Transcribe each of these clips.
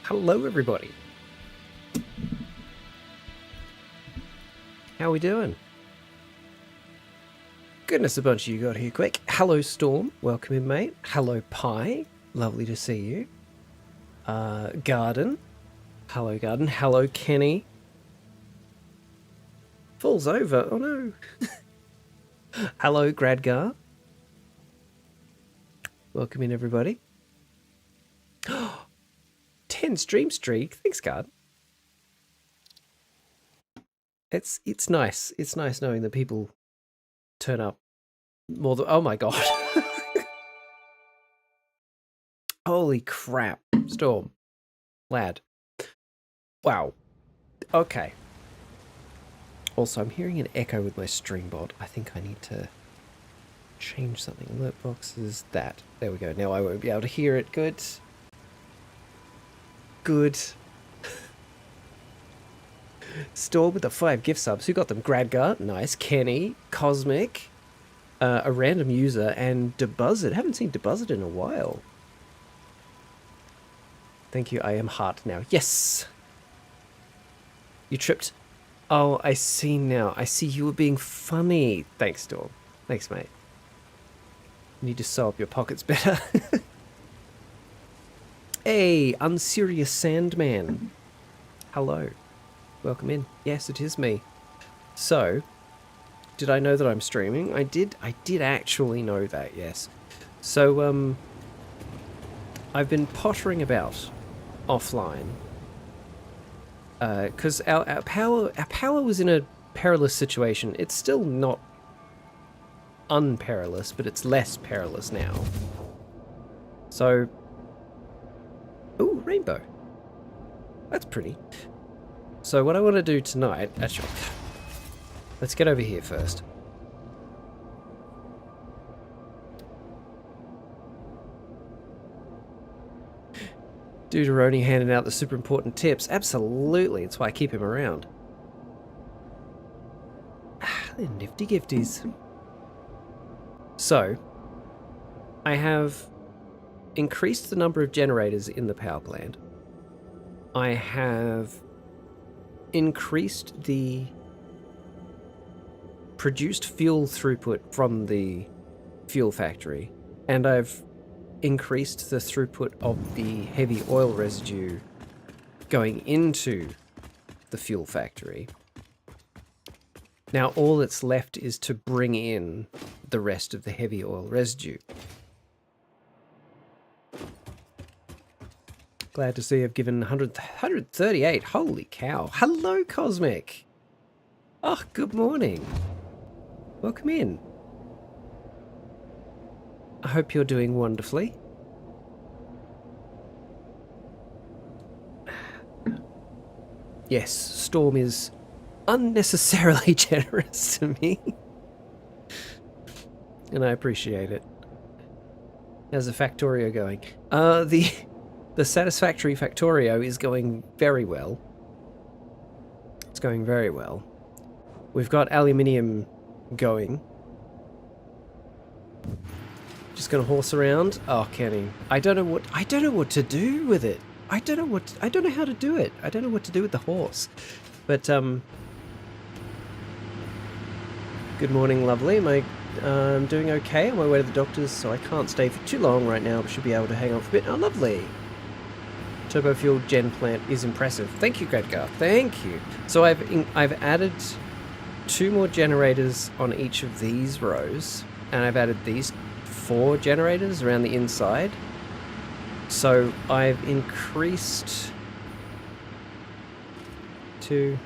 Hello, everybody. How we doing? Goodness, a bunch of you got here quick. Hello, Storm. Welcome in, mate. Hello, Pie. Lovely to see you. Garden. Hello, Garden. Hello, Kenny. Falls over. Oh, no. Hello, Gradgar. Welcome in, everybody. 10 stream streak. Thanks, God. It's nice. It's nice knowing that people turn up more than... Oh, my God. Holy crap. Storm. Lad. Wow. Okay. Also, I'm hearing an echo with my stream bot. I think I need to change something. Alert boxes. That. There we go. Now I won't be able to hear it. Good. Good. Storm with the 5 gift subs. Who got them? Gradgar. Nice. Kenny. Cosmic. A random user. And Debuzzard. Haven't seen Debuzzard in a while. Thank you. I am hard now. Yes. You tripped. Oh, I see now. I see you were being funny. Thanks, Storm. Thanks, mate. You need to sew up your pockets better. Hey, Unserious Sandman. Hello. Welcome in. Yes, it is me. So, did I know that I'm streaming? I did actually know that, yes. So, I've been pottering about offline. Because our power was in a perilous situation. It's still not unperilous, but it's less perilous now. So, ooh, rainbow. That's pretty. So what I want to do tonight, actually, let's get over here first. Duderoni handing out the super important tips. Absolutely, that's why I keep him around. They're nifty gifties. So, I have increased the number of generators in the power plant. I have increased the produced fuel throughput from the fuel factory, and I've increased the throughput of the heavy oil residue going into the fuel factory. Now all that's left is to bring in the rest of the heavy oil residue. Glad to see I've given 138. Holy cow. Hello, Cosmic. Oh, good morning. Welcome in. I hope you're doing wonderfully. Yes, Storm is unnecessarily generous to me. And I appreciate it. How's the Factorio going? The Satisfactory Factorio is going very well. It's going very well. We've got aluminium going. Just gonna horse around. Oh, Kenny, I don't know what to do with it. I don't know how to do it. I don't know what to do with the horse. But good morning, lovely. I'm doing okay. On my way to the doctor's, so I can't stay for too long right now, but should be able to hang on for a bit. Oh, lovely. Turbo fuel gen plant is impressive. Thank you, Gradgar. Thank you. So I've added 2 more generators on each of these rows, and I've added these 4 generators around the inside. So I've increased 2,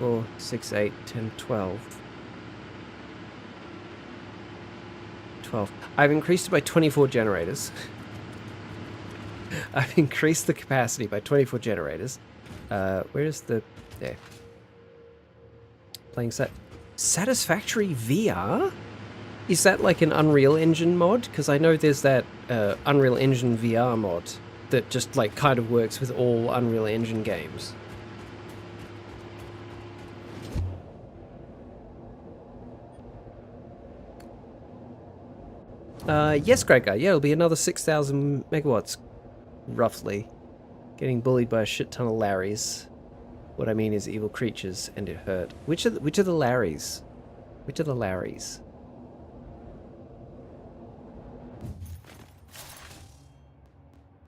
4, 6, 8, 10, 12. 12. I've increased it by 24 generators. I've increased the capacity by 24 generators. Where's the... There. Playing Satisfactory VR? Is that like an Unreal Engine mod? Because I know there's that Unreal Engine VR mod that just like kind of works with all Unreal Engine games. Yes, Gregor. Yeah, it'll be another 6,000 megawatts, roughly. Getting bullied by a shit ton of Larrys. What I mean is evil creatures, and it hurt. Which are the Larrys? Which are the Larrys?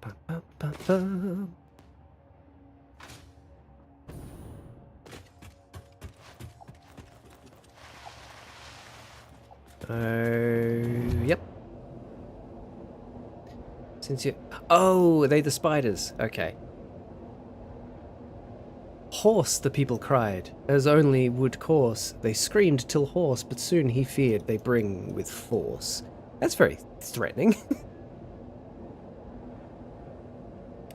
Bum, bum, bum, bum. Yep. Since you... Oh, are they the spiders? Okay. Horse, the people cried, as only would course. They screamed till hoarse, but soon he feared they bring with force. That's very threatening.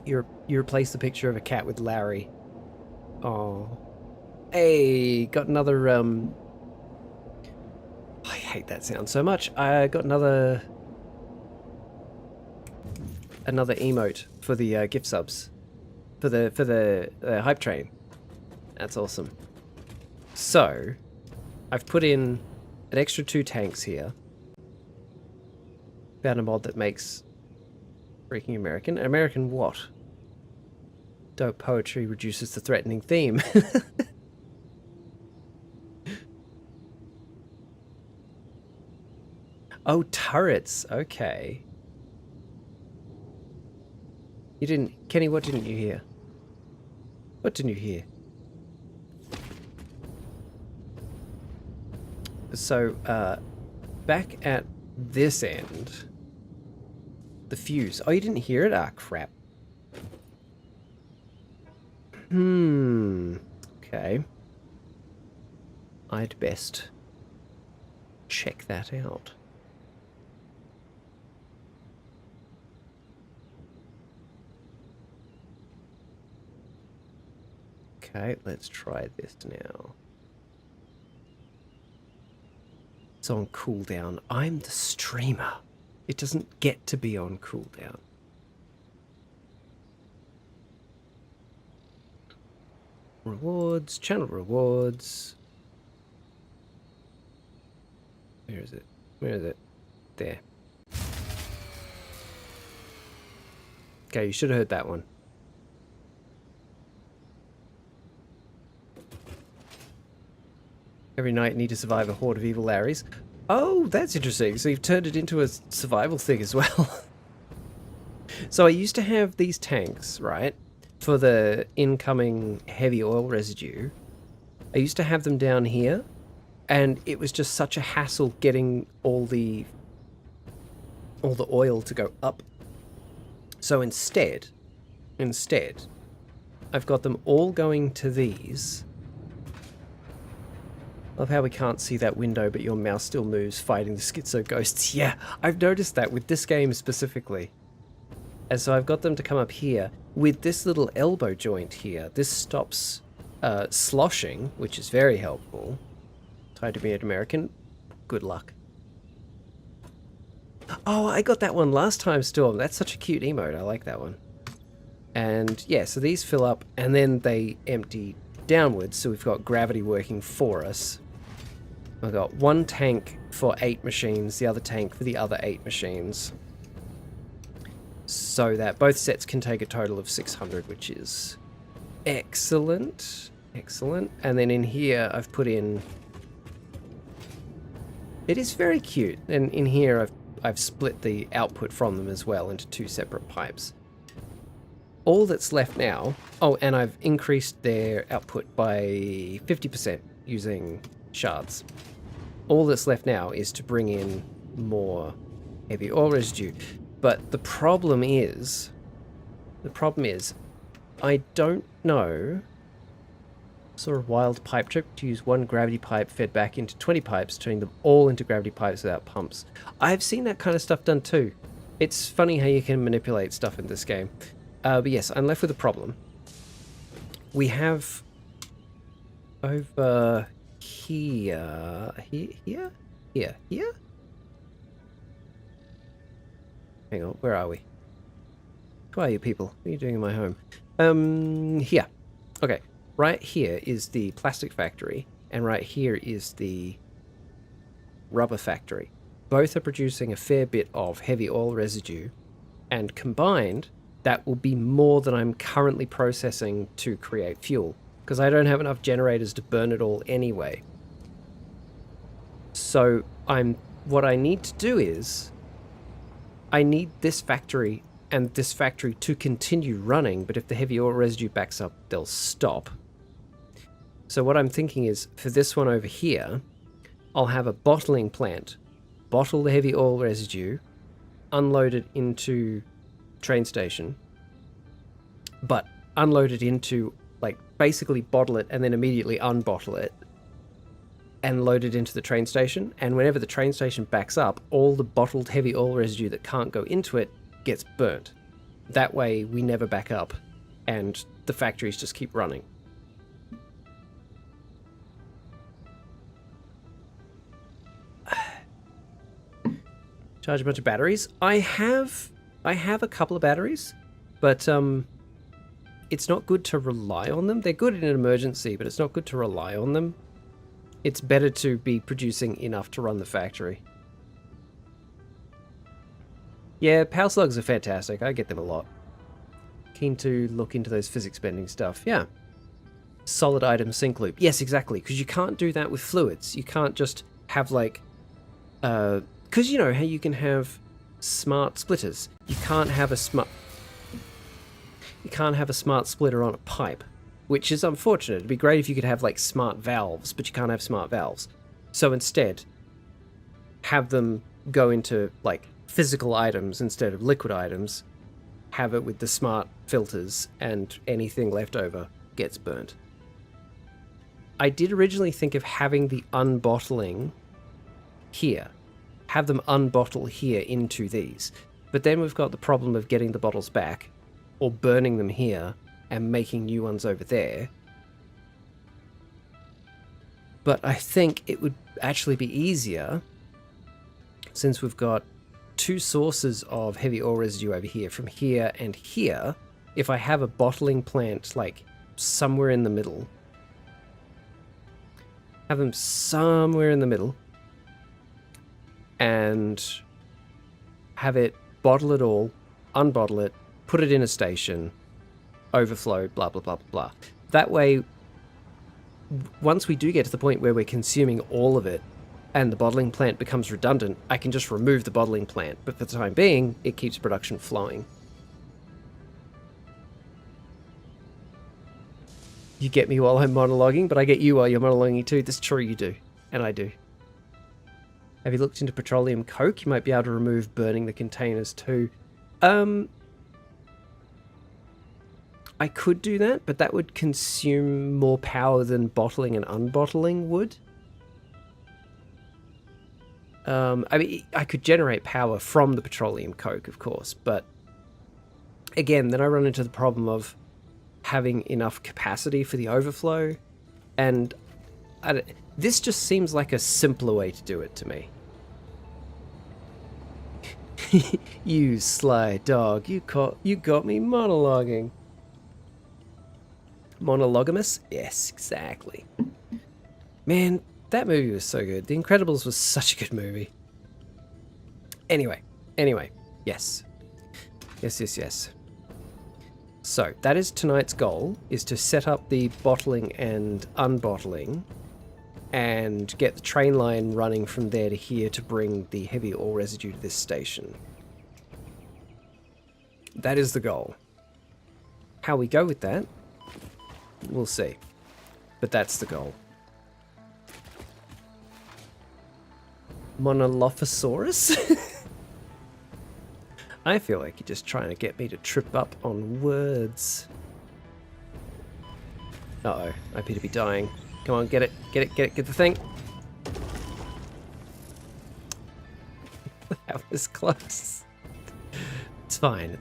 You replace the picture of a cat with Larry. Oh. Hey, got another, I hate that sound so much. I got another emote for the gift subs. For the hype train. That's awesome. So, I've put in an extra 2 tanks here. Found a mod that makes freaking American. American what? Dope poetry reduces the threatening theme. Oh, turrets. Okay. You didn't... Kenny, what didn't you hear? What didn't you hear? So, back at this end, the fuse. Oh, you didn't hear it? Ah, crap. Okay. I'd best check that out. Okay, let's try this now. It's on cooldown. I'm the streamer. It doesn't get to be on cooldown. Rewards, channel rewards. Where is it? Where is it? There. Okay, you should have heard that one. Every night need to survive a horde of evil Larrys. Oh, that's interesting. So you've turned it into a survival thing as well. So I used to have these tanks, right? For the incoming heavy oil residue. I used to have them down here. And it was just such a hassle getting all the oil to go up. So instead, I've got them all going to these. Love how we can't see that window, but your mouse still moves fighting the schizo ghosts. Yeah, I've noticed that with this game specifically. And so I've got them to come up here with this little elbow joint here. This stops sloshing, which is very helpful. Tied to be an American. Good luck. Oh, I got that one last time, Storm. That's such a cute emote. I like that one. And yeah, so these fill up and then they empty downwards. So we've got gravity working for us. I've got one tank for 8 machines, the other tank for the other 8 machines. So that both sets can take a total of 600, which is excellent. Excellent. And then in here, I've put in... It is very cute. And in here, I've split the output from them as well into 2 separate pipes. All that's left now... Oh, and I've increased their output by 50% using shards. All that's left now is to bring in more heavy oil residue. But the problem is, I don't know sort of wild pipe trick to use one gravity pipe fed back into 20 pipes, turning them all into gravity pipes without pumps. I've seen that kind of stuff done too. It's funny how you can manipulate stuff in this game. But yes, I'm left with a problem. We have over here. Hang on, where are we? Who are you people? What are you doing in my home? Here. Okay, right here is the plastic factory, and right here is the rubber factory. Both are producing a fair bit of heavy oil residue, and combined, that will be more than I'm currently processing to create fuel, because I don't have enough generators to burn it all anyway. So what I need to do is I need this factory and this factory to continue running, but if the heavy oil residue backs up, they'll stop. So what I'm thinking is, for this one over here, I'll have a bottling plant, bottle the heavy oil residue, unload it into train station, but unload it into, like, basically bottle it and then immediately unbottle it and load it into the train station. And whenever the train station backs up, all the bottled heavy oil residue that can't go into it gets burnt. That way we never back up and the factories just keep running. Charge a bunch of batteries. I have a couple of batteries, but it's not good to rely on them. They're good in an emergency, but it's not good to rely on them. It's better to be producing enough to run the factory. Yeah, power slugs are fantastic. I get them a lot. Keen to look into those physics bending stuff. Yeah. Solid item sync loop. Yes, exactly, because you can't do that with fluids. You can't just have, like, because you know how you can have smart splitters. You can't have a smart splitter on a pipe, which is unfortunate. It'd be great if you could have, like, smart valves, but you can't have smart valves. So instead, have them go into, like, physical items instead of liquid items. Have it with the smart filters, and anything left over gets burnt. I did originally think of having the unbottling here. Have them unbottle here into these. But then we've got the problem of getting the bottles back, or burning them here, and making new ones over there. But I think it would actually be easier, since we've got two sources of heavy oil residue over here, from here and here, if I have a bottling plant, like, somewhere in the middle. Have them somewhere in the middle, and have it bottle it all, unbottle it, put it in a station, overflow, blah, blah, blah, blah, blah. That way, once we do get to the point where we're consuming all of it and the bottling plant becomes redundant, I can just remove the bottling plant. But for the time being, it keeps production flowing. You get me while I'm monologuing, but I get you while you're monologuing too. That's true, you do. And I do. Have you looked into petroleum coke? You might be able to remove burning the containers too. I could do that, but that would consume more power than bottling and unbottling would. I mean, I could generate power from the petroleum coke, of course, but again, then I run into the problem of having enough capacity for the overflow, and this just seems like a simpler way to do it to me. You sly dog, you got me monologuing. Monologamous? Yes, exactly. Man, that movie was so good. The Incredibles was such a good movie. Anyway, yes. Yes. So, that is tonight's goal, is to set up the bottling and unbottling, and get the train line running from there to here to bring the heavy oil residue to this station. That is the goal. How we go with that, we'll see. But that's the goal. Monolophosaurus? I feel like you're just trying to get me to trip up on words. Uh-oh, I appear to be dying. Come on, get it, get the thing. That was close. It's fine.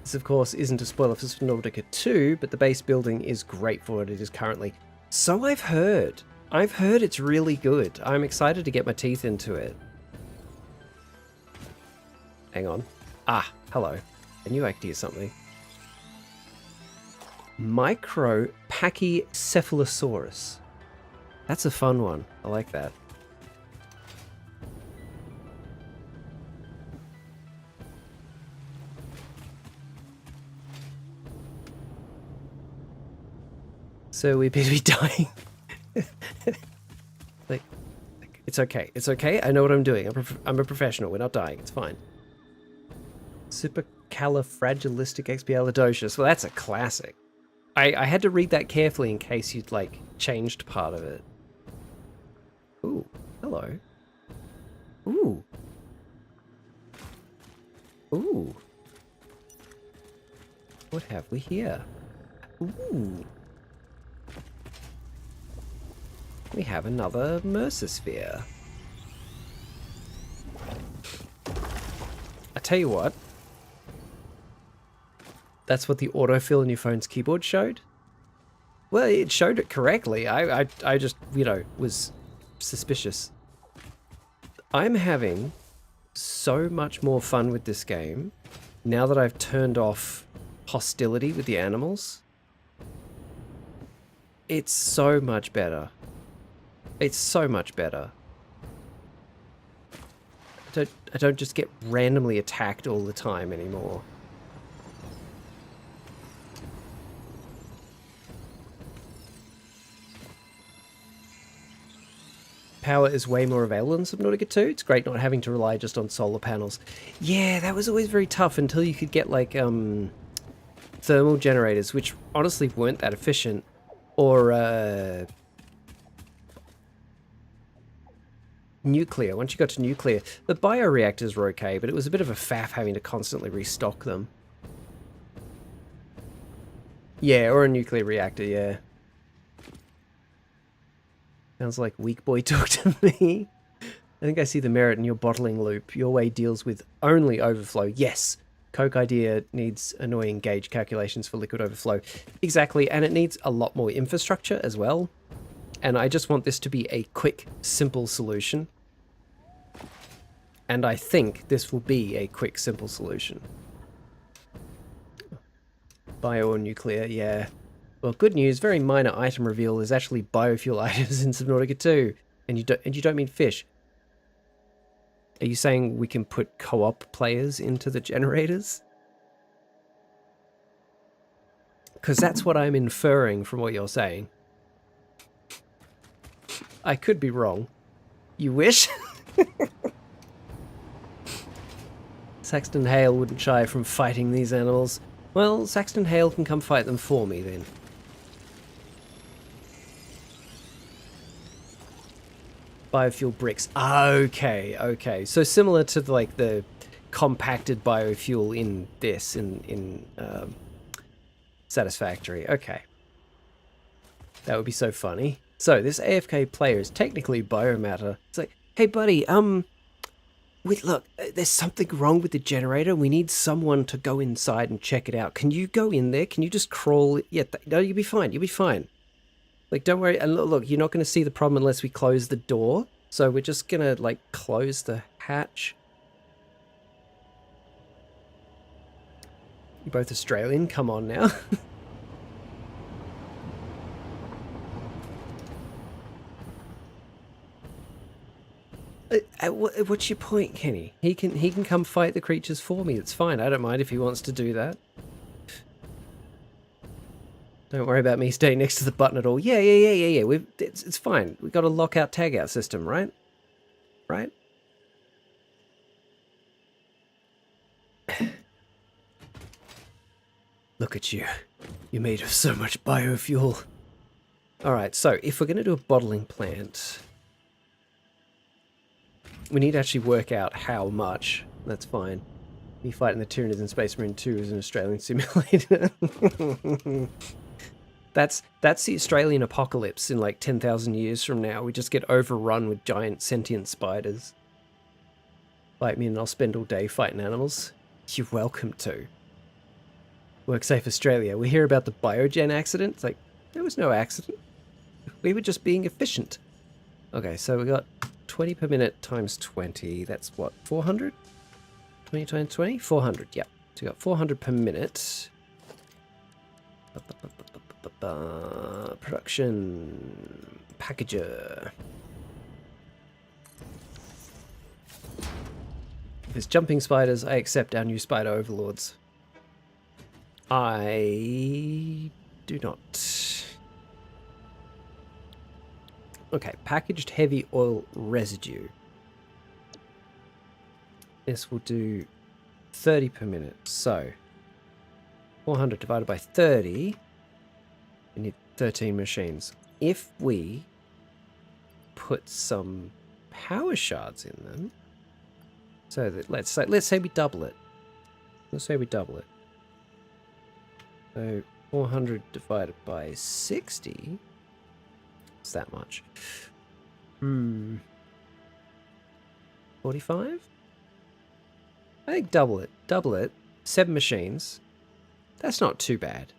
This, of course, isn't a spoiler for Subnautica 2, but the base building is great for what it is currently. So I've heard. I've heard it's really good. I'm excited to get my teeth into it. Hang on. Ah, hello. I knew I could hear something. Micropachycephalosaurus. That's a fun one. I like that. So we appear to be dying. like, it's okay. It's okay. I know what I'm doing. I'm a professional. We're not dying. It's fine. Supercalifragilisticexpialidocious. Well, that's a classic. I had to read that carefully in case you'd, like, changed part of it. Ooh. Hello. Ooh. Ooh. What have we here? Ooh. We have another Mercersphere. I tell you what. That's what the autofill in your phone's keyboard showed? Well, it showed it correctly. I just, you know, was suspicious. I'm having so much more fun with this game now that I've turned off hostility with the animals. It's so much better. It's so much better. I don't just get randomly attacked all the time anymore. Power is way more available in Subnautica 2. It's great not having to rely just on solar panels. Yeah, that was always very tough until you could get, like, thermal generators, which honestly weren't that efficient. Or, nuclear. Once you got to nuclear, the bioreactors were okay, but it was a bit of a faff having to constantly restock them. Yeah, or a nuclear reactor, yeah. Sounds like weak boy talk to me. I think I see the merit in your bottling loop. Your way deals with only overflow. Yes, Coke idea needs annoying gauge calculations for liquid overflow. Exactly, and it needs a lot more infrastructure as well. And I just want this to be a quick, simple solution. And I think this will be a quick, simple solution. Bio or nuclear, yeah. Well, good news, very minor item reveal. There's actually biofuel items in Subnautica 2. And you don't mean fish. Are you saying we can put co-op players into the generators? Because that's what I'm inferring from what you're saying. I could be wrong. You wish? Saxton Hale wouldn't shy from fighting these animals. Well, Saxton Hale can come fight them for me then. Biofuel bricks. Okay, okay. So similar to like the compacted biofuel in this, in Satisfactory. Okay. That would be so funny. So this AFK player is technically biomatter. It's like, hey buddy, wait, look, there's something wrong with the generator. We need someone to go inside and check it out. Can you go in there? Can you just crawl? Yeah, no, you'll be fine. You'll be fine. Like, don't worry. And look, you're not going to see the problem unless we close the door. So we're just going to, like, close the hatch. You're both Australian? Come on now. What's your point, Kenny? He can come fight the creatures for me. It's fine. I don't mind if he wants to do that. Don't worry about me staying next to the button at all. Yeah. It's fine. We've got a lockout tagout system, right? Right? Look at you. You're made of so much biofuel. Alright, so if we're going to do a bottling plant, we need to actually work out how much. That's fine. Me fighting the Tyranids in Space Marine 2 is an Australian simulator. That's the Australian apocalypse in like 10,000 years from now. We just get overrun with giant sentient spiders. Fight me and I'll spend all day fighting animals. You're welcome to. WorkSafe Australia. We hear about the Biogen accident. It's like, there was no accident. We were just being efficient. Okay, so we got 20 per minute times 20. That's what, 400? 20 times 20? 400, yeah. So we got 400 per minute. Production packager. If it's jumping spiders, I accept our new spider overlords. I do not. Okay, packaged heavy oil residue. This will do 30 per minute. So 400 divided by 30, we need 13 machines. If we put some power shards in them, so that let's say we double it. Let's say we double it. So 400 divided by 60. It's that much. 45? I think double it. Double it. 7 machines. That's not too bad.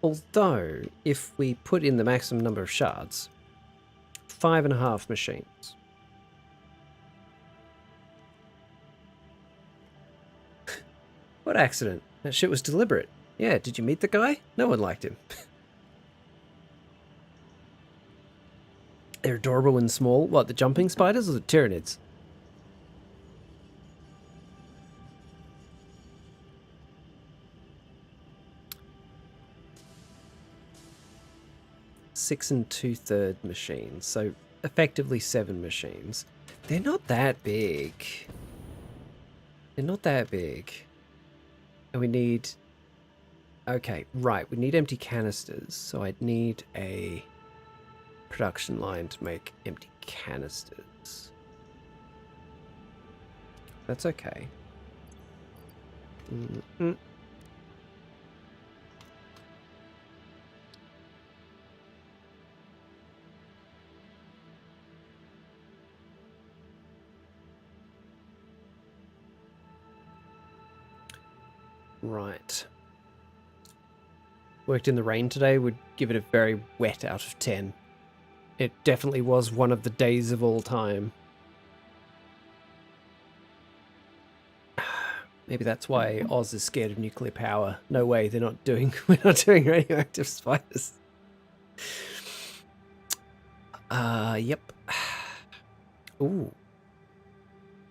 Although, if we put in the maximum number of shards, 5.5 machines. What accident? That shit was deliberate. Yeah, did you meet the guy? No one liked him. They're adorable and small. What, the jumping spiders or the tyranids? Six and 2/3 machines, so effectively 7 machines. They're not that big. They're not that big. And we need... Okay, right, we need empty canisters, so I'd need a production line to make empty canisters. That's okay. Right. Worked in the rain today, would give it a very wet out of 10. It definitely was one of the days of all time. Maybe that's why Oz is scared of nuclear power. No way, we're not doing radioactive spiders. Yep. Ooh.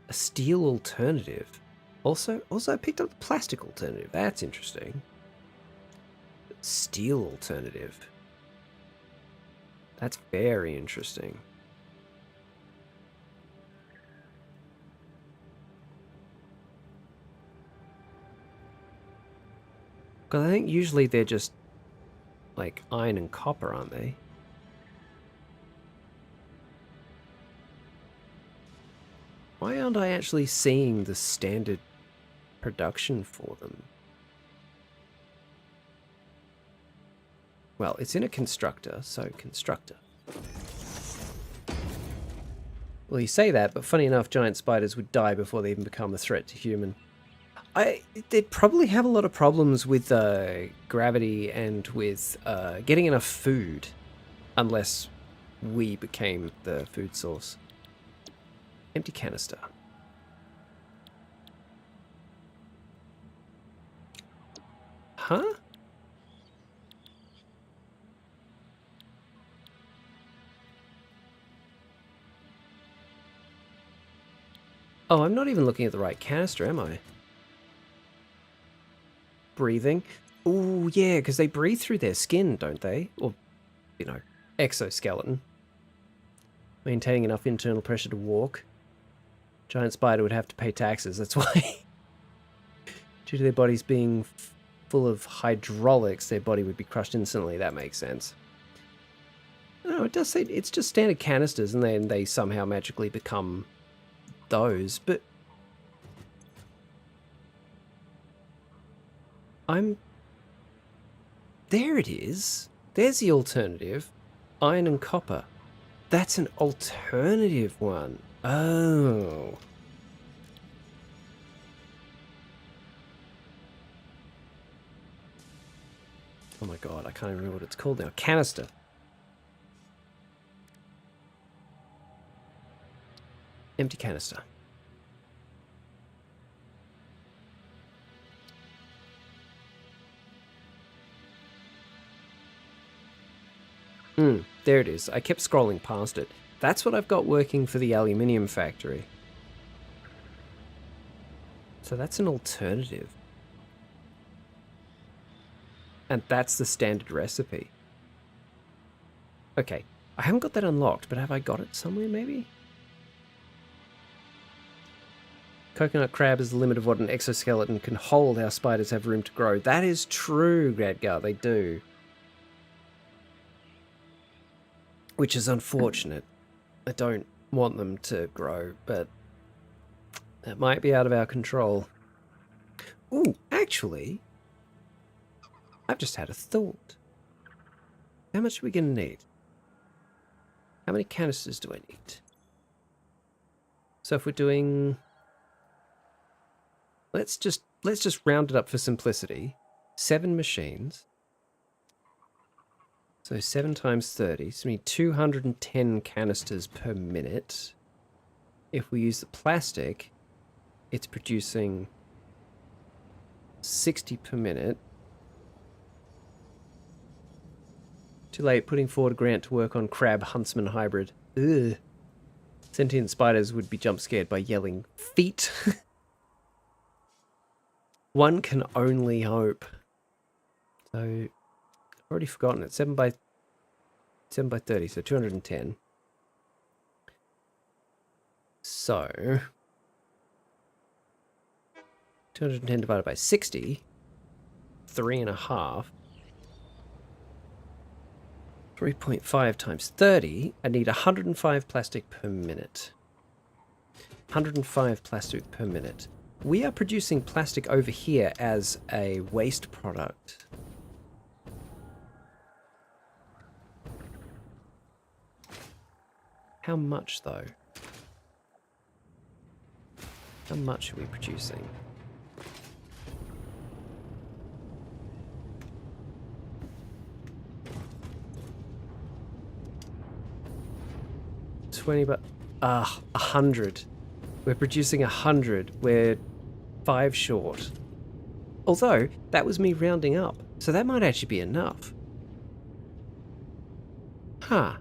A steel alternative. Also I picked up the plastic alternative. That's interesting. Steel alternative. That's very interesting. Because I think usually they're just like iron and copper, aren't they? Why aren't I actually seeing the standard production for them? Well, it's in a constructor, so constructor. Well, you say that, but funny enough, giant spiders would die before they even become a threat to human. They'd probably have a lot of problems with gravity and with getting enough food, unless we became the food source. Empty canister. Huh? Oh, I'm not even looking at the right canister, am I? Breathing. Ooh, yeah, because they breathe through their skin, don't they? Or, you know, exoskeleton. Maintaining enough internal pressure to walk. Giant spider would have to pay taxes, that's why. Due to their bodies being full of hydraulics, their body would be crushed instantly. That makes sense. No, it does say it's just standard canisters, and then they somehow magically become those, but there it is. There's the alternative. Iron and copper. That's an alternative one. Oh. Oh my god, I can't even remember what it's called now. Canister. Empty canister. There it is. I kept scrolling past it. That's what I've got working for the aluminium factory. So that's an alternative. And that's the standard recipe. Okay, I haven't got that unlocked, but have I got it somewhere maybe? Coconut crab is the limit of what an exoskeleton can hold. Our spiders have room to grow. That is true, Gradgar, they do. Which is unfortunate. I don't want them to grow, but that might be out of our control. Ooh, actually, I've just had a thought. How much are we going to need? How many canisters do I need? So if we're doing... Let's just round it up for simplicity. 7 machines. So 7 times 30. So we need 210 canisters per minute. If we use the plastic, it's producing 60 per minute. Too late, putting forward a grant to work on crab huntsman hybrid. Ugh. Sentient spiders would be jump scared by yelling feet. One can only hope. So, I've already forgotten it. 7 by 30, so 210. So, 210 divided by 60, 3.5. 3.5 times 30, I need 105 plastic per minute. 105 plastic per minute. We are producing plastic over here as a waste product. How much, though? How much are we producing? But 100. We're producing 100. We're 5 short. Although that was me rounding up, so that might actually be enough. Huh.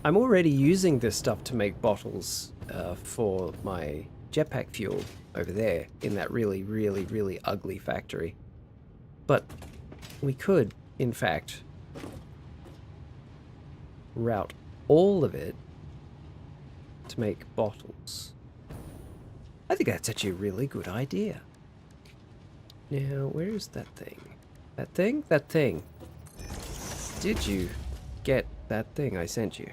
I'm already using this stuff to make bottles for my jetpack fuel over there in that really, really, really ugly factory. But we could, in fact, route all of it to make bottles. I think that's actually a really good idea. Now, where is that thing? That thing? That thing. Did you get that thing I sent you?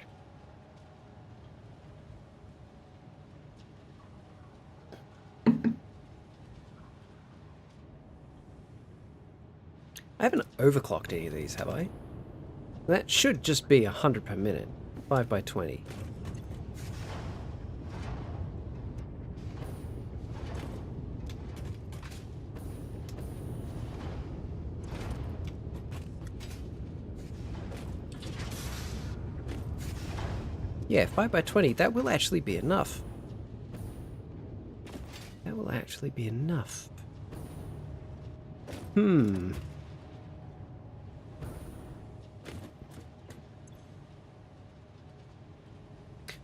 I haven't overclocked any of these, have I? That should just be 100 per minute. 5 by 20. Yeah, 5 by 20. That will actually be enough. That will actually be enough.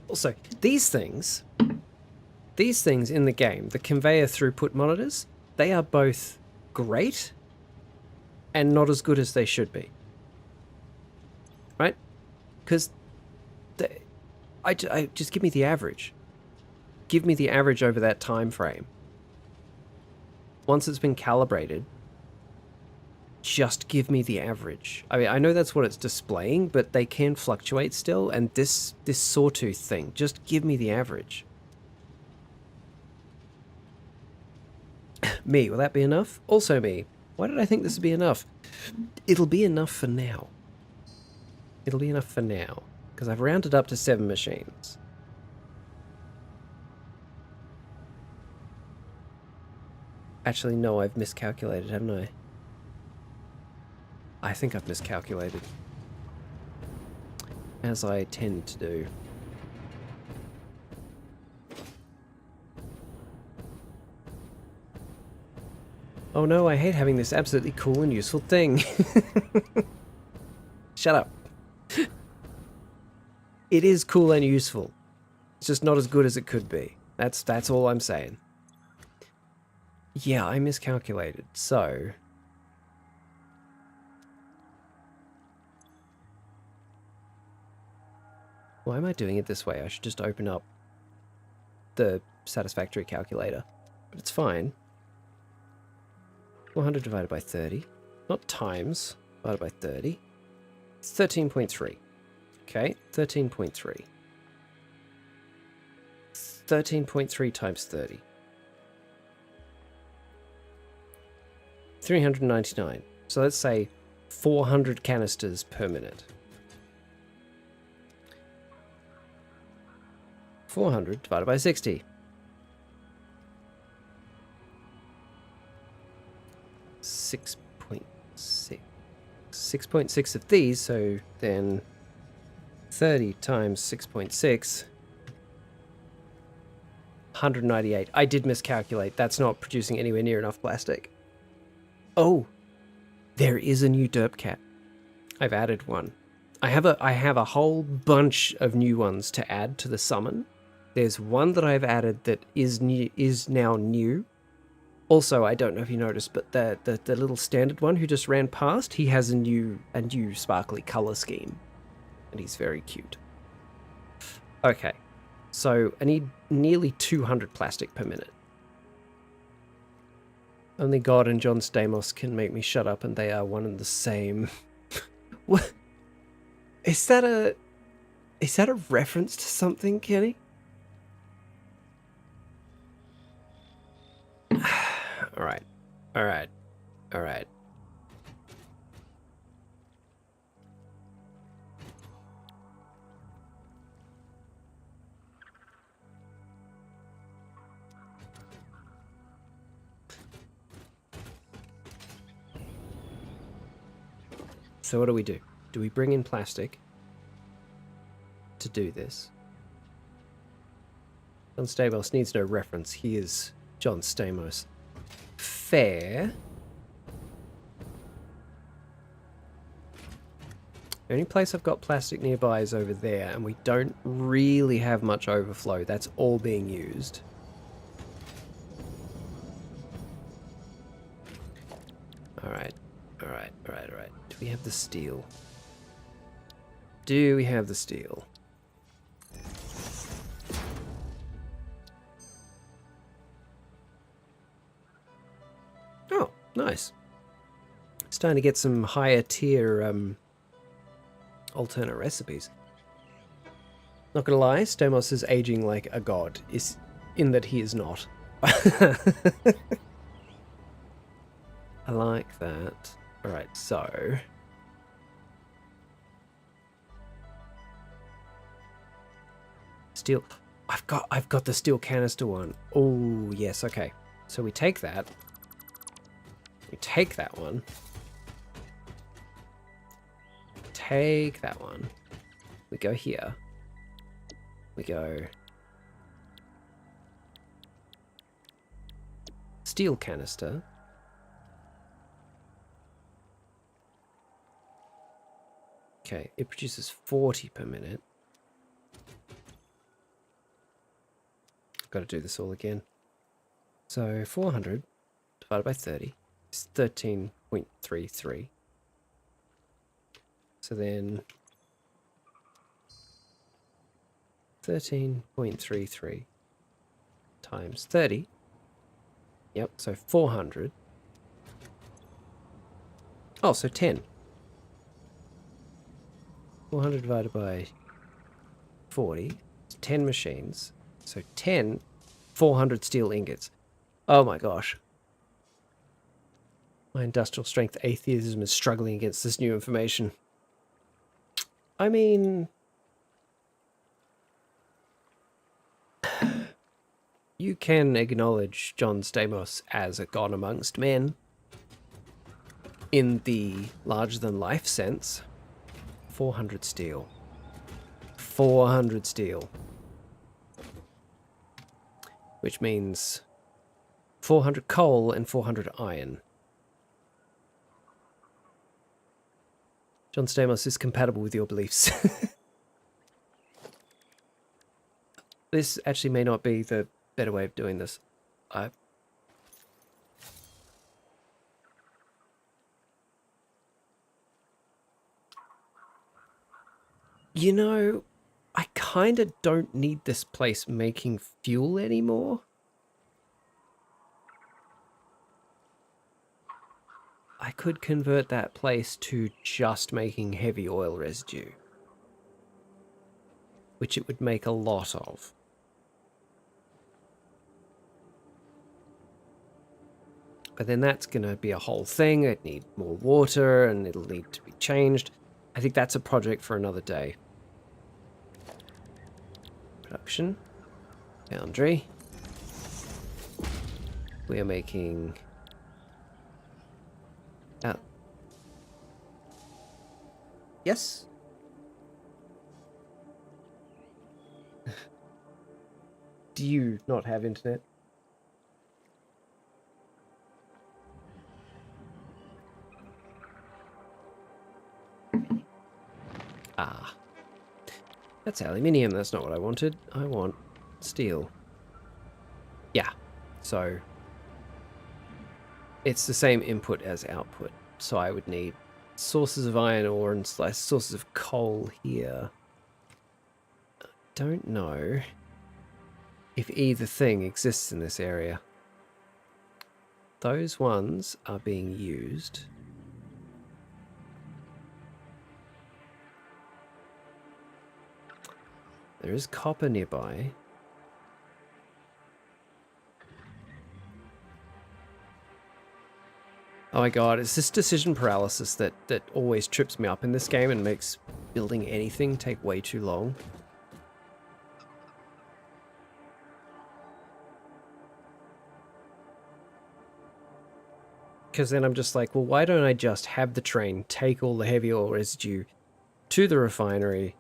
Also, these things in the game, the conveyor throughput monitors, they are both great and not as good as they should be. Right? Because I just give me the average. Give me the average over that time frame. Once it's been calibrated, just give me the average. I mean, I know that's what it's displaying, but they can fluctuate still, and this sawtooth thing, just give me the average. Me, will that be enough? Also me. Why did I think this would be enough? It'll be enough for now. It'll be enough for now, because I've rounded up to 7 machines. Actually, no, I've miscalculated, haven't I? I think I've miscalculated. As I tend to do. Oh no, I hate having this absolutely cool and useful thing. Shut up. It is cool and useful. It's just not as good as it could be. That's all I'm saying. Yeah, I miscalculated. So Why am I doing it this way? I should just open up the Satisfactory calculator. But it's fine. 400 divided by 30. Not times. Divided by 30. It's 13.3. Okay, 13.3. 13.3 times 30. 399. So let's say 400 canisters per minute. 400 divided by 60. 6.6. 6.6 of these, so then 30 times 6.6. 198. I did miscalculate. That's not producing anywhere near enough plastic. Oh, there is a new derp cat. I've added one. I have a whole bunch of new ones to add to the summon. There's one that I've added that is now new. Also, I don't know if you noticed, but the little standard one who just ran past, he has a new sparkly color scheme, and he's very cute. Okay, so I need nearly 200 plastic per minute. Only God and John Stamos can make me shut up, and they are one and the same. What? Is that a reference to something, Kenny? Alright. Alright. Alright. So what do we do? Do we bring in plastic to do this? John Stamos needs no reference. He is John Stamos. Fair. The only place I've got plastic nearby is over there, and we don't really have much overflow. That's all being used. Alright. Alright, alright, alright. Do we have the steel? Do we have the steel? Oh, nice. Starting to get some higher tier alternate recipes. Not gonna lie, Stamos is aging like a god, is in that he is not. I like that. Alright, so steel. I've got the steel canister one. Oh yes, okay. So we take that. We take that one. Take that one. We go here. We go steel canister. Okay, it produces 40 per minute. Got to do this all again. So 400 divided by 30 is 13.33. So then 13.33 times 30. Yep, so 400. Oh, so 10. 400 divided by 40 is 10 machines. So 10, 400 steel ingots. Oh my gosh. My industrial strength atheism is struggling against this new information. I mean, you can acknowledge John Stamos as a god amongst men in the larger-than-life sense. 400 steel. 400 steel. Which means 400 coal and 400 iron. John Stamos is compatible with your beliefs. This actually may not be the better way of doing this. You know, I kind of don't need this place making fuel anymore. I could convert that place to just making heavy oil residue, which it would make a lot of. But then that's going to be a whole thing. It'd need more water and it'll need to be changed. I think that's a project for another day. Production. Boundary. We are making... Yes? Do you not have internet? Ah. That's aluminium. That's not what I wanted. I want steel. Yeah. So it's the same input as output. So I would need sources of iron ore and sources of coal here. I don't know if either thing exists in this area. Those ones are being used. There is copper nearby. Oh my god, it's this decision paralysis that always trips me up in this game and makes building anything take way too long. Because then I'm just like, well, why don't I just have the train take all the heavy oil residue to the refinery?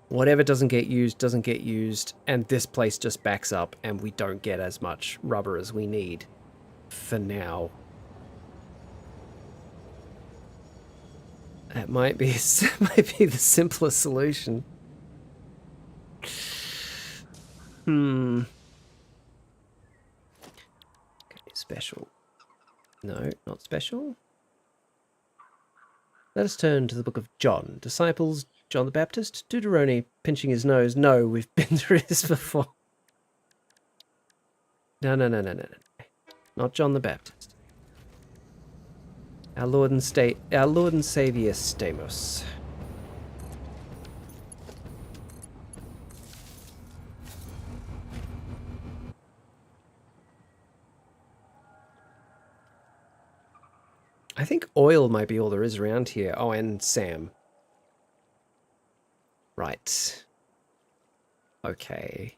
Whatever doesn't get used, and this place just backs up and we don't get as much rubber as we need for now. That might be the simplest solution. Okay, special. No, not special. Let us turn to the book of John. Disciples, John the Baptist, Deuteronomy, pinching his nose. No, we've been through this before. No. Not John the Baptist. Our Lord and Savior Stamos. I think oil might be all there is around here. Oh, and Sam. Right. Okay.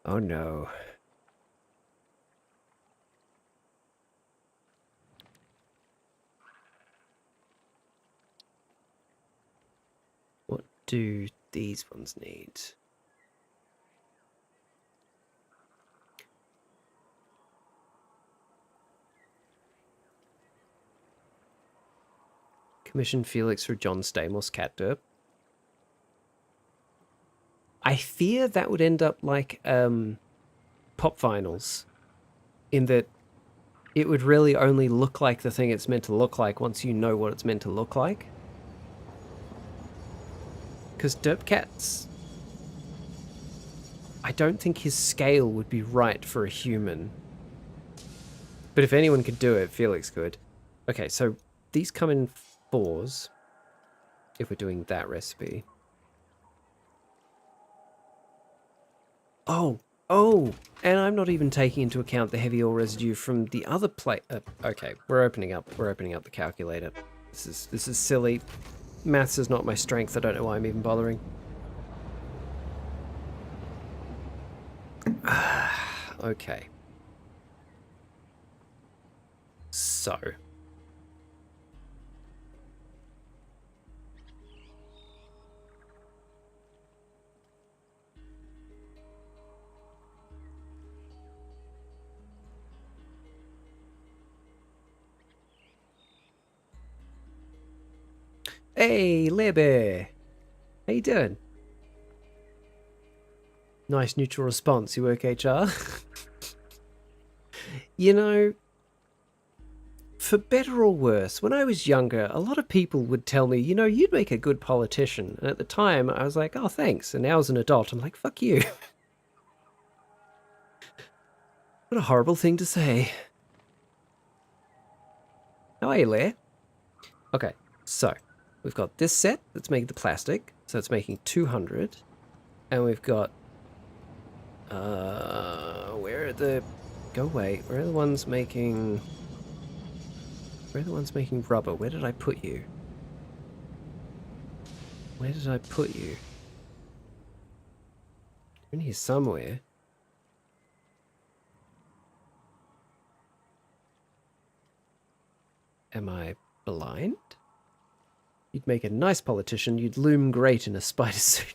Oh no. What do these ones need? Commission Felix for John Stamos cat derp. I fear that would end up like pop vinyls, in that it would really only look like the thing it's meant to look like once you know what it's meant to look like. Because derp cats, I don't think his scale would be right for a human. But if anyone could do it, Felix could. Okay, so these come in 4s, if we're doing that recipe. Oh, and I'm not even taking into account the heavy oil residue from the other plate. Okay, we're opening up the calculator. This is silly. Maths is not my strength. I don't know why I'm even bothering. Okay. So. Hey, Libby. How you doing? Nice neutral response. You work HR? You know, for better or worse, when I was younger, a lot of people would tell me, you know, you'd make a good politician. And at the time, I was like, oh, thanks. And now as an adult, I'm like, fuck you. What a horrible thing to say. How are you, Lair? Okay, so we've got this set that's making the plastic. So it's making 200. And we've got... where are the... Go away. Where are the ones making... Where are the ones making rubber? Where did I put you? Where did I put you? You're in here somewhere. Am I blind? You'd make a nice politician. You'd loom great in a spider suit.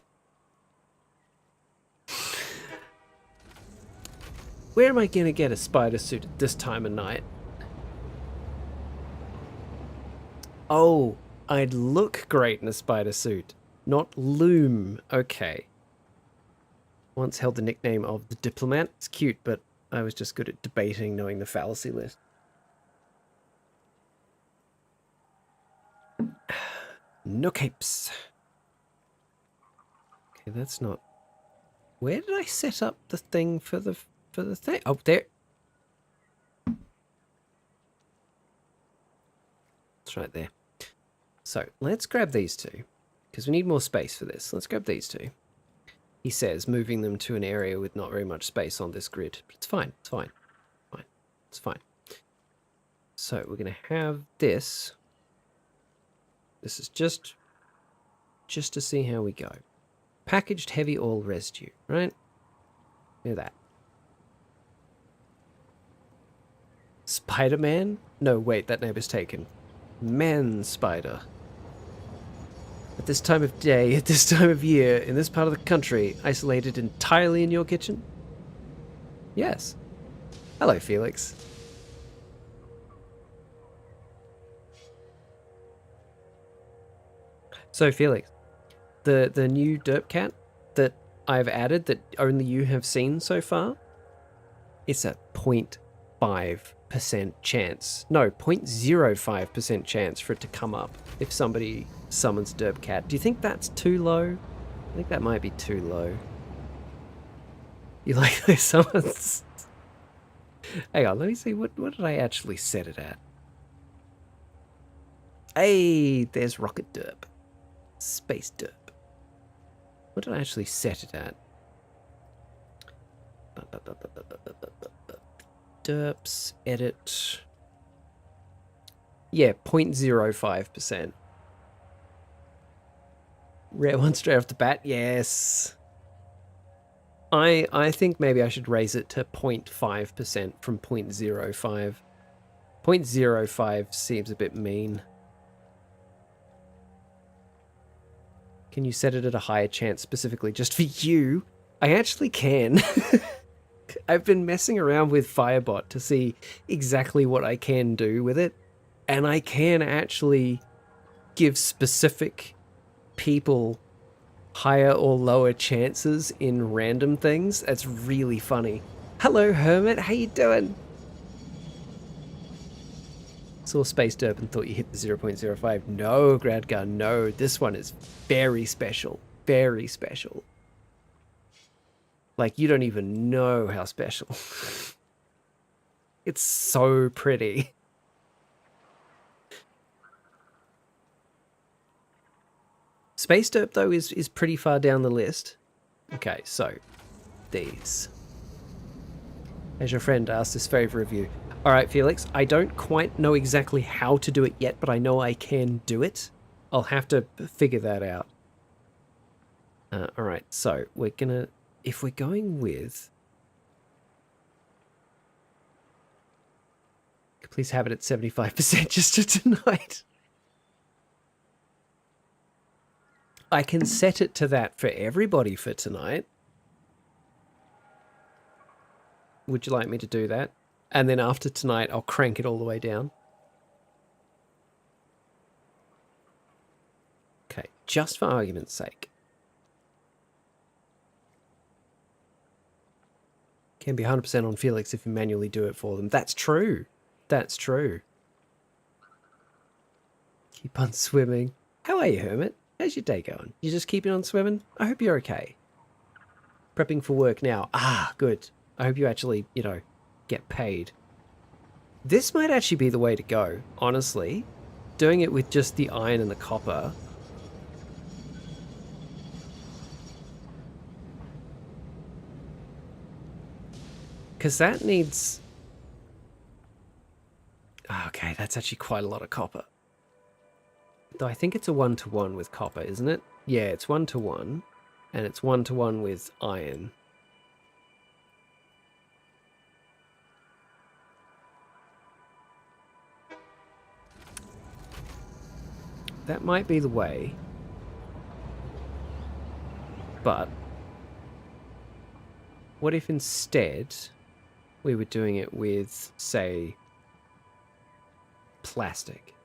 Where am I going to get a spider suit at this time of night? Oh, I'd look great in a spider suit, not loom. Okay. Once held the nickname of the Diplomat. It's cute, but I was just good at debating, knowing the fallacy list. No capes. Okay, that's not... Where did I set up the thing for the thing? Oh, there. It's right there. So, let's grab these two, because we need more space for this. Let's grab these two. He says, moving them to an area with not very much space on this grid. But it's fine, it's fine, fine, it's fine. So, we're going to have this. This is just to see how we go. Packaged heavy oil residue, right? Look at that. Spider-Man? No, wait, that name is taken. Man-spider. At this time of day, at this time of year, in this part of the country, isolated entirely in your kitchen? Yes. Hello, Felix. So, Felix, the new derp cat that I've added that only you have seen so far, it's a 0.5% chance. No, 0.05% chance for it to come up if somebody summons derp cat. Do you think that's too low? I think that might be too low. You like those summons? Hang on, let me see. What did I actually set it at? Hey, there's Rocket Derp. Space Derp. What did I actually set it at? Derps, edit. Yeah, 0.05%. Rare one straight off the bat, yes. I think maybe I should raise it to 0.5% from 0.05. 0.05 seems a bit mean. Can you set it at a higher chance specifically just for you? I actually can. I've been messing around with Firebot to see exactly what I can do with it. And I can actually give specific people higher or lower chances in random things. That's really funny. Hello, Hermit. How you doing? Saw Space Derp and thought you hit the 0.05. No, Gradgar, no. This one is very special. Very special. Like, you don't even know how special. It's so pretty. Space Derp, though, is pretty far down the list. Okay, so, these. As your friend asked this favor of you. Alright, Felix, I don't quite know exactly how to do it yet, but I know I can do it. I'll have to figure that out. Alright, so we're gonna... If we're going with... Please have it at 75% just for tonight. I can set it to that for everybody for tonight. Would you like me to do that? And then after tonight, I'll crank it all the way down. Okay, just for argument's sake. Can be 100% on Felix if you manually do it for them. That's true. That's true. Keep on swimming. How are you, Hermit? How's your day going? You just keeping on swimming? I hope you're okay. Prepping for work now. Ah, good. I hope you actually, you know, get paid. This might actually be the way to go, honestly. Doing it with just the iron and the copper. Because that needs... Okay, that's actually quite a lot of copper. Though I think it's a 1-to-1 with copper, isn't it? Yeah, it's 1-to-1. And it's 1-to-1 with iron. That might be the way. But what if instead we were doing it with, say, plastic?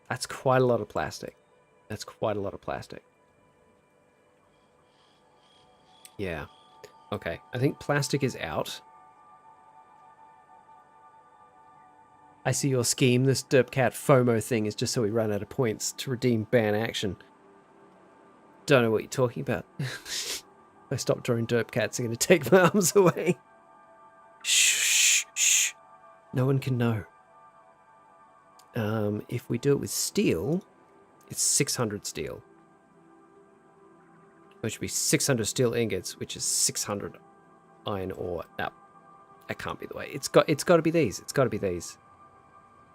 That's quite a lot of plastic. That's quite a lot of plastic. Yeah. Okay, I think plastic is out. I see your scheme. This Derpcat FOMO thing is just so we run out of points to redeem ban action. Don't know what you're talking about. If I stop drawing Derpcats, they're going to take my arms away. Shh, shh. No one can know. If we do it with steel, it's 600 steel. Which would be 600 steel ingots, which is 600 iron ore. No, that can't be the way. It's got to be these. It's got to be these.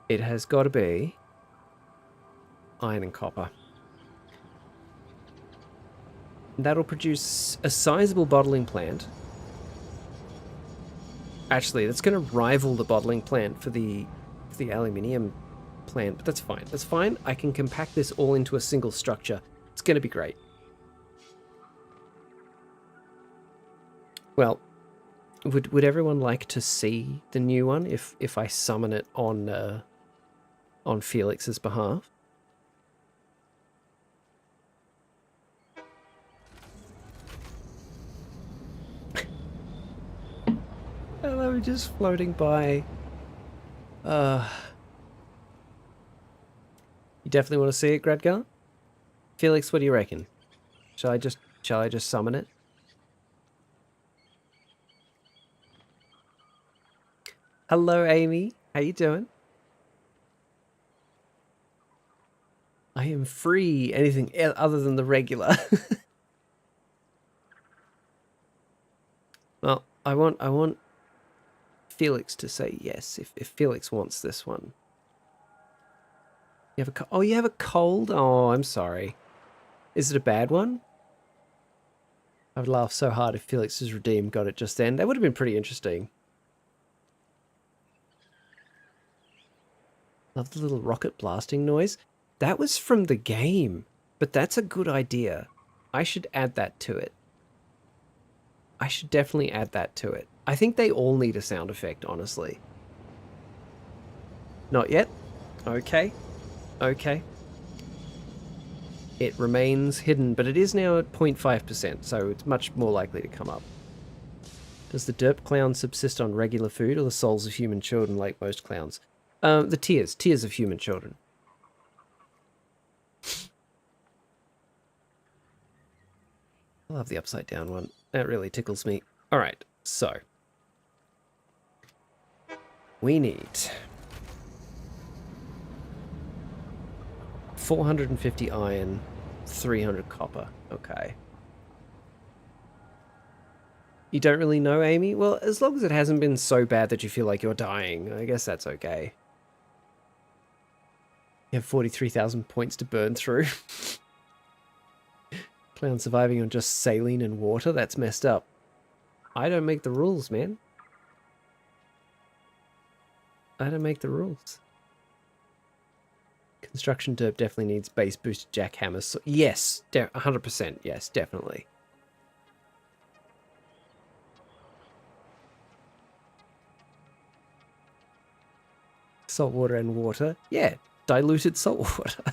It has got to be iron and copper. That'll produce a sizable bottling plant. Actually, that's going to rival the bottling plant for the aluminium plant, but that's fine. That's fine. I can compact this all into a single structure. It's going to be great. Well, would everyone like to see the new one if I summon it on Felix's behalf? Hello, just floating by. You definitely want to see it, Gradgar? Felix, what do you reckon? Shall I just summon it? Hello, Amy. How you doing? I am free. Anything other than the regular. Well, I want Felix to say yes if Felix wants this one. You have a you have a cold? Oh, I'm sorry. Is it a bad one? I would laugh so hard if Felix's redeem got it just then. That would have been pretty interesting. Love the little rocket blasting noise. That was from the game, but that's a good idea. I should add that to it. I should definitely add that to it. I think they all need a sound effect, honestly. Not yet? Okay. Okay. It remains hidden, but it is now at 0.5%, so it's much more likely to come up. Does the derp clown subsist on regular food or the souls of human children like most clowns? The tears of human children. I love the upside down one. That really tickles me. All right, so we need 450 iron, 300 copper. Okay. You don't really know, Amy? Well, as long as it hasn't been so bad that you feel like you're dying, I guess that's okay. You have 43,000 points to burn through. Clown surviving on just saline and water? That's messed up. I don't make the rules, man. I don't make the rules. Construction derp definitely needs base boosted jackhammers. So yes, 100%. Yes, definitely. Salt water and water. Yeah, diluted salt water.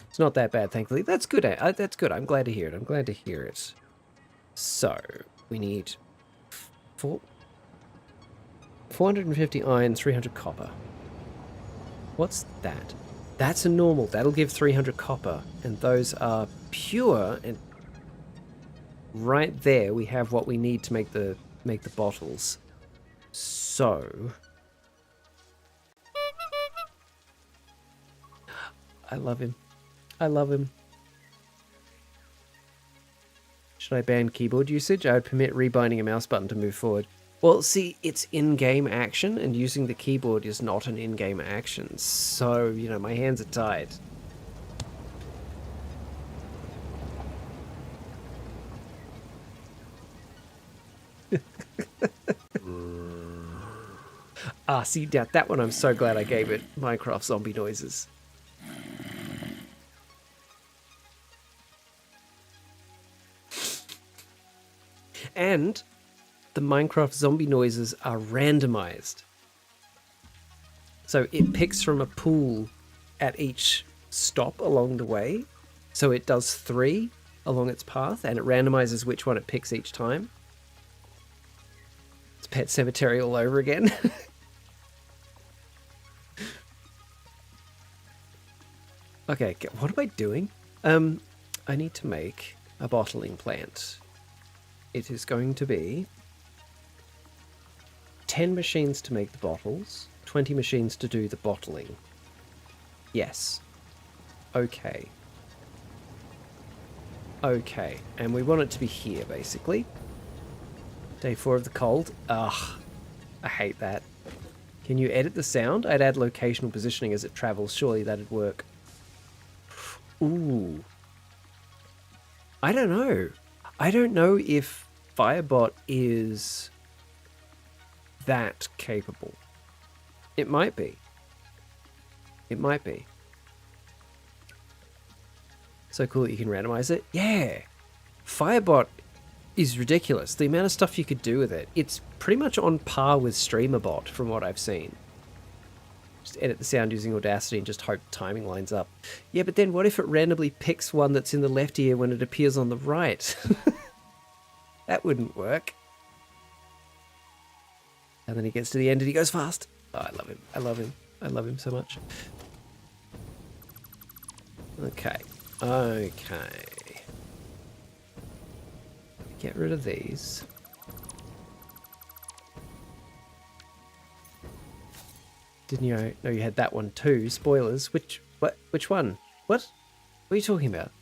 It's not that bad, thankfully. That's good. That's good. I'm glad to hear it. I'm glad to hear it. So, we need 450 iron, 300 copper. What's that? That's a normal. That'll give 300 copper. And those are pure. And right there we have what we need to make the bottles. So I love him. I love him. Should I ban keyboard usage? I would permit rebinding a mouse button to move forward. Well, see, it's in-game action, and using the keyboard is not an in-game action. So, you know, my hands are tied. See, that one I'm so glad I gave it Minecraft zombie noises. And the Minecraft zombie noises are randomized. So it picks from a pool at each stop along the way. So it does 3 along its path, and it randomizes which one it picks each time. It's Pet Cemetery all over again. Okay, what am I doing? I need to make a bottling plant. It is going to be 10 machines to make the bottles, 20 machines to do the bottling. Yes. Okay. Okay, and we want it to be here, basically. Day 4 of the cold. Ugh, I hate that. Can you edit the sound? I'd add locational positioning as it travels. Surely that'd work. Ooh. I don't know. I don't know if Firebot is that capable. It might be. It might be. So cool that you can randomize it. Yeah. Firebot is ridiculous. The amount of stuff you could do with it. It's pretty much on par with StreamerBot from what I've seen. Just edit the sound using Audacity and just hope timing lines up. Yeah, but then what if it randomly picks one that's in the left ear when it appears on the right? That wouldn't work. And then he gets to the end and he goes fast. Oh, I love him. I love him. I love him so much. Okay. Okay. Get rid of these. Didn't you know you had that one too? Spoilers. Which one? What? What are you talking about?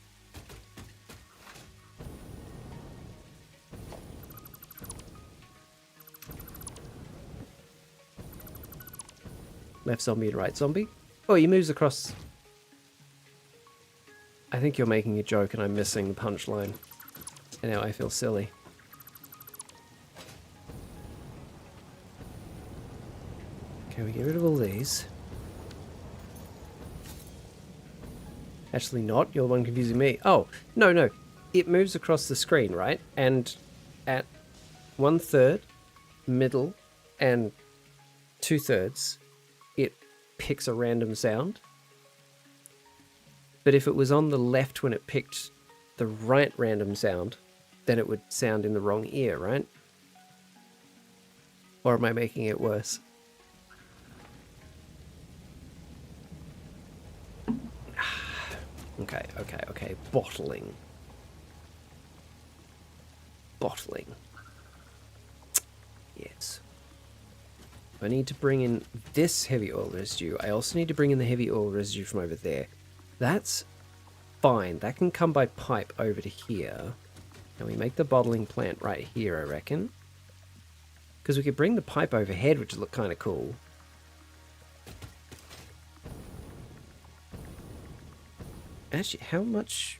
Left zombie and right zombie? Oh, he moves across. I think you're making a joke and I'm missing the punchline. And now I feel silly. Okay, we get rid of all these. Actually not, you're the one confusing me. Oh, no. It moves across the screen, right? And at 1/3, middle, and 2/3, it picks a random sound. But if it was on the left when it picked the right random sound, then it would sound in the wrong ear, right? Or am I making it worse? Okay. Bottling. Yes. I need to bring in this heavy oil residue. I also need to bring in the heavy oil residue from over there. That's fine. That can come by pipe over to here. And we make the bottling plant right here, I reckon. Because we could bring the pipe overhead, which would look kind of cool. Actually, how much?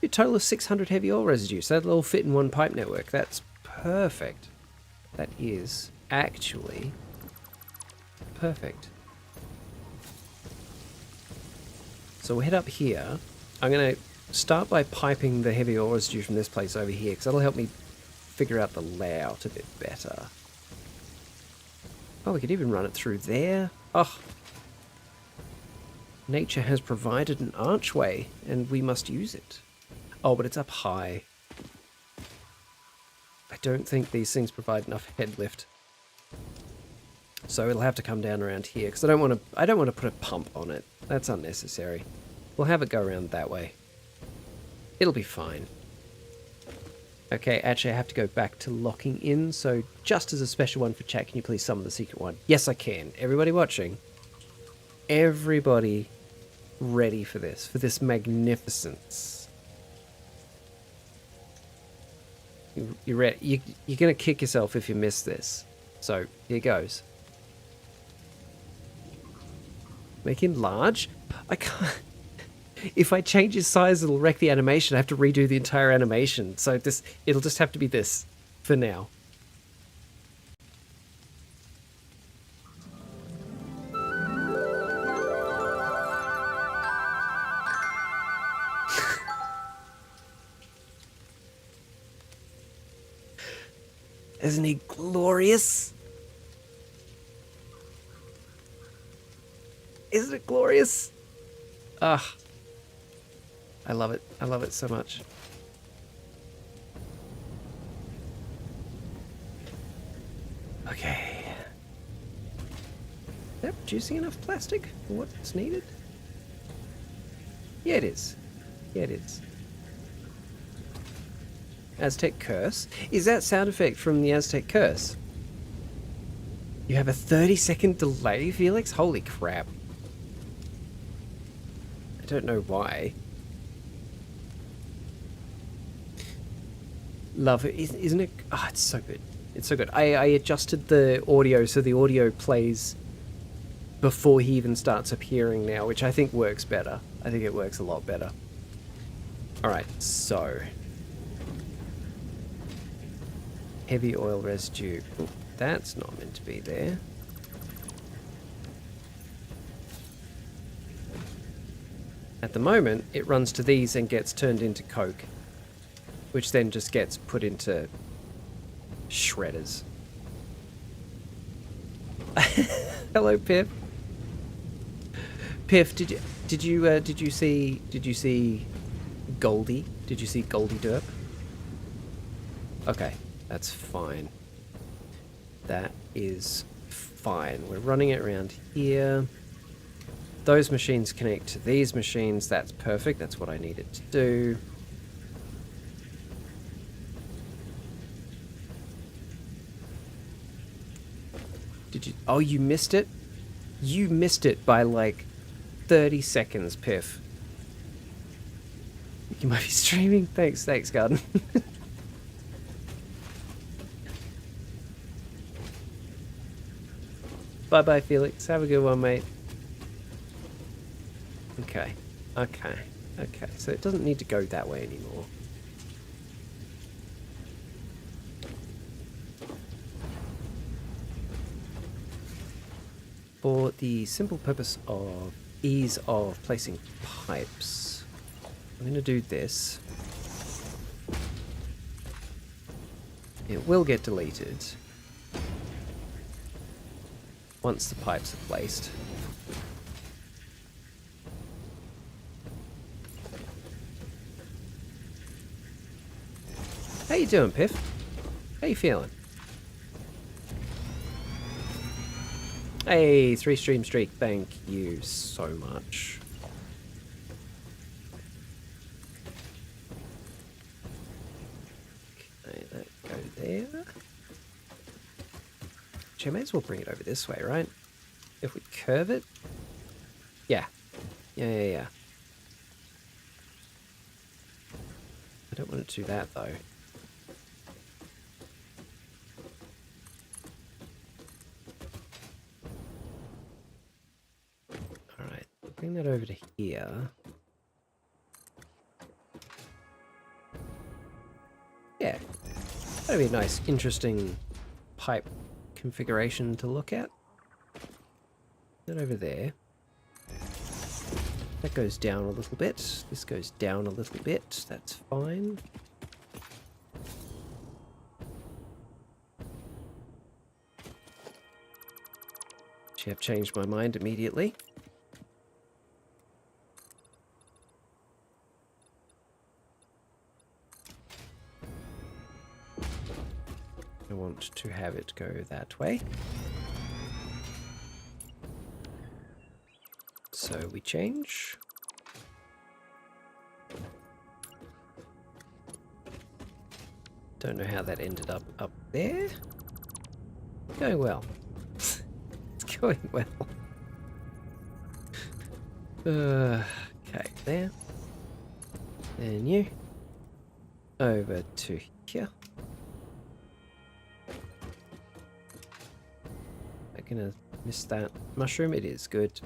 A total of 600 heavy oil residue, so that'll all fit in one pipe network. That's perfect. That is actually perfect. So we'll head up here. I'm going to start by piping the heavy oil residue from this place over here, because that'll help me figure out the layout a bit better. Oh, we could even run it through there. Oh. Nature has provided an archway, and we must use it. Oh, but it's up high. don't think these things provide enough head lift. So it'll have to come down around here, because I don't want to put a pump on it. That's unnecessary. We'll have it go around that way. It'll be fine. Okay, actually I have to go back to locking in, so just as a special one for chat, can you please summon the secret one? Yes, I can. Everybody watching, everybody ready for this magnificence. You're ready. You're going to kick yourself if you miss this. So, here goes. Make him large? I can't... If I change his size, it'll wreck the animation. I have to redo the entire animation. So it'll just have to be this for now. Isn't he glorious? Isn't it glorious? Ah. I love it. I love it so much. Okay. Is that producing enough plastic for what's needed? Yeah, it is. Yeah, it is. Aztec Curse? Is that sound effect from the Aztec Curse? You have a 30-second delay, Felix? Holy crap. I don't know why. Love it, isn't it? Oh, it's so good. It's so good. I adjusted the audio so the audio plays before he even starts appearing now, which I think works better. I think it works a lot better. Alright, so... heavy oil residue. Ooh, that's not meant to be there. At the moment, it runs to these and gets turned into coke, which then just gets put into shredders. Hello, Piff. Piff, did you see Goldie? Did you see Goldie Derp? Okay, that's fine. That is fine. We're running it around here. Those machines connect to these machines. That's perfect. That's what I needed to do. Did you... oh, you missed it? You missed it by like 30 seconds, Piff. You might be streaming. Thanks, Garden. Bye-bye, Felix. Have a good one, mate. Okay. So it doesn't need to go that way anymore. For the simple purpose of ease of placing pipes, I'm going to do this. It will get deleted once the pipes are placed. How you doing, Piff? How you feeling? Hey, 3 stream streak, thank you so much. Okay, that go there. Actually, I may as well bring it over this way, right? If we curve it? Yeah. Yeah. I don't want to do that, though. Alright, bring that over to here. Yeah. That'd be a nice, interesting pipe configuration to look at. That over there. That goes down a little bit. This goes down a little bit. That's fine. Actually, I've changed my mind immediately. I want to have it go that way. So we change. Don't know how that ended up there. Going well. It's going well. Okay, there. And you. Over to here. I'm gonna miss that mushroom. It is good.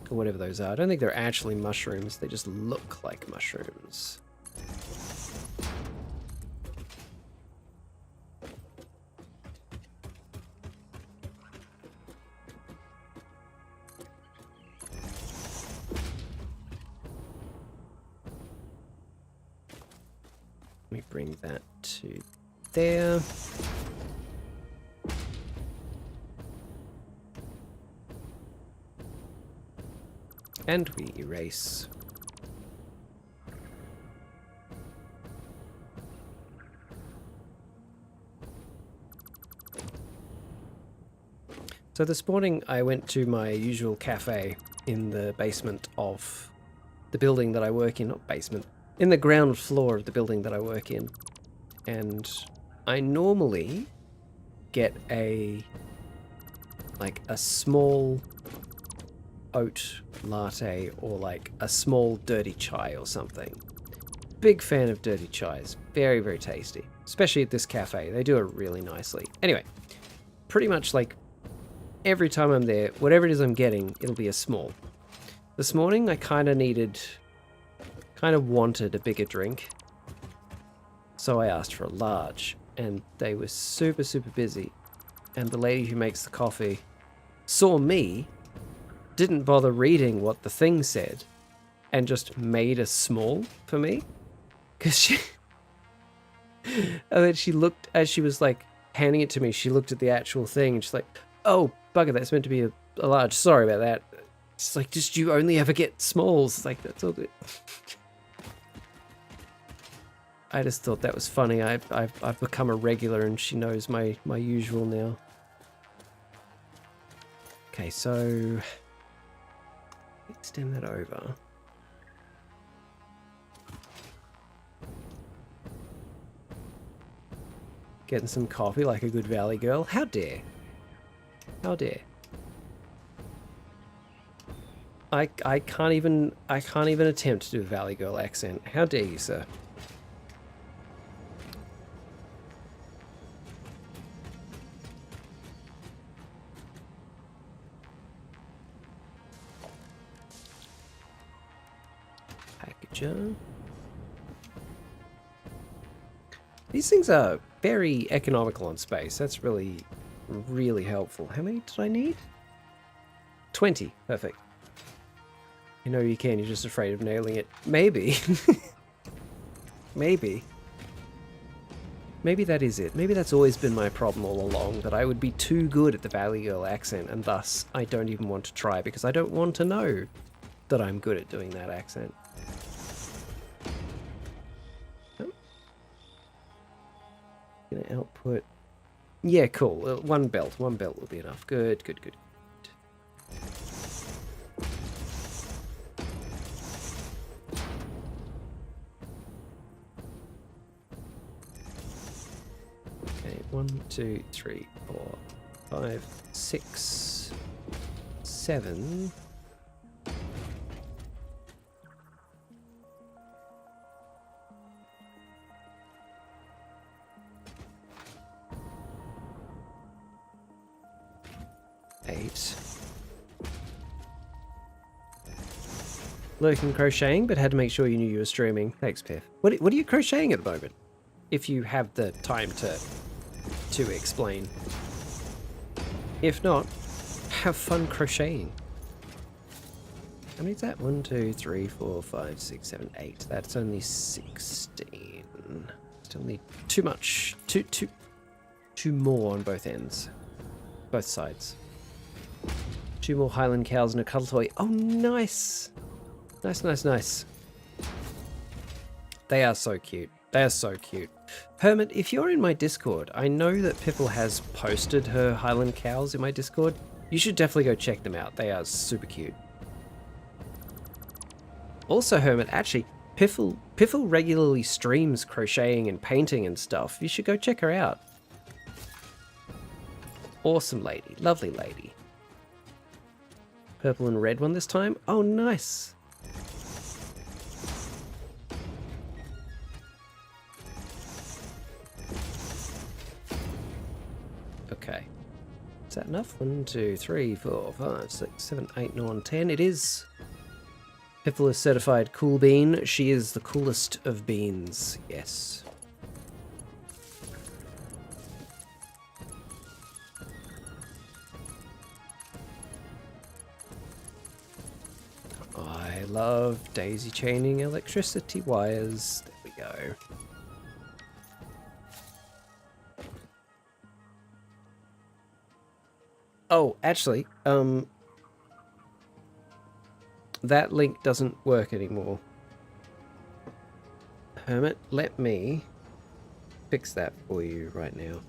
Or whatever those are. I don't think they're actually mushrooms. They just look like mushrooms. Let me bring that to there. And we erase. So this morning I went to my usual cafe in the basement of the building that I work in, not basement, in the ground floor of the building that I work in. And I normally get a small oat latte or like a small dirty chai or something. Big fan of dirty chais. Very, very tasty. Especially at this cafe. They do it really nicely. Anyway, pretty much like every time I'm there, whatever it is I'm getting, it'll be a small. This morning I kind of wanted a bigger drink. So I asked for a large, and they were super, super busy. And the lady who makes the coffee saw me, didn't bother reading what the thing said, and just made a small for me. Because she... and then she looked, as she was like handing it to me, she looked at the actual thing, and she's like, oh, bugger, that's meant to be a large. Sorry about that. She's like, just you only ever get smalls. It's like, that's all good. I just thought that was funny. I've become a regular, and she knows my usual now. Okay, so extend that over. Getting some coffee like a good valley girl. How dare? How dare? I can't even attempt to do a valley girl accent. How dare you, sir? Packager. These things are very economical on space. That's really, really helpful. How many did I need? 20. Perfect. You know you can. You're just afraid of nailing it. Maybe. Maybe. Maybe that is it. Maybe that's always been my problem all along, that I would be too good at the Valley Girl accent, and thus I don't even want to try, because I don't want to know that I'm good at doing that accent. Gonna output. Yeah, cool. One belt. One belt will be enough. Good, good, good. Okay, 1, 2, 3, 4, 5, 6, 7. Lurking crocheting, but had to make sure you knew you were streaming. Thanks, Piff. What are you crocheting at the moment? If you have the time to explain. If not, have fun crocheting. How many is that? 1, 2, 3, 4, 5, 6, 7, 8. That's only 16. Still need too much. Two more on both ends. Both sides. 2 more Highland cows and a cuddle toy. Oh, nice! Nice, nice, nice. They are so cute. They're so cute. Hermit, if you're in my Discord, I know that Piffle has posted her Highland cows in my Discord. You should definitely go check them out. They are super cute. Also, Hermit, actually, Piffle regularly streams crocheting and painting and stuff. You should go check her out. Awesome lady. Lovely lady. Purple and red one this time. Oh, nice. Okay. Is that enough? 1, 2, 3, 4, 5, 6, 7, 8, 9, 10. It is. Piffle is certified cool bean. She is the coolest of beans. Yes. I love daisy chaining electricity wires. There we go. Oh, actually, that link doesn't work anymore. Hermit, let me fix that for you right now.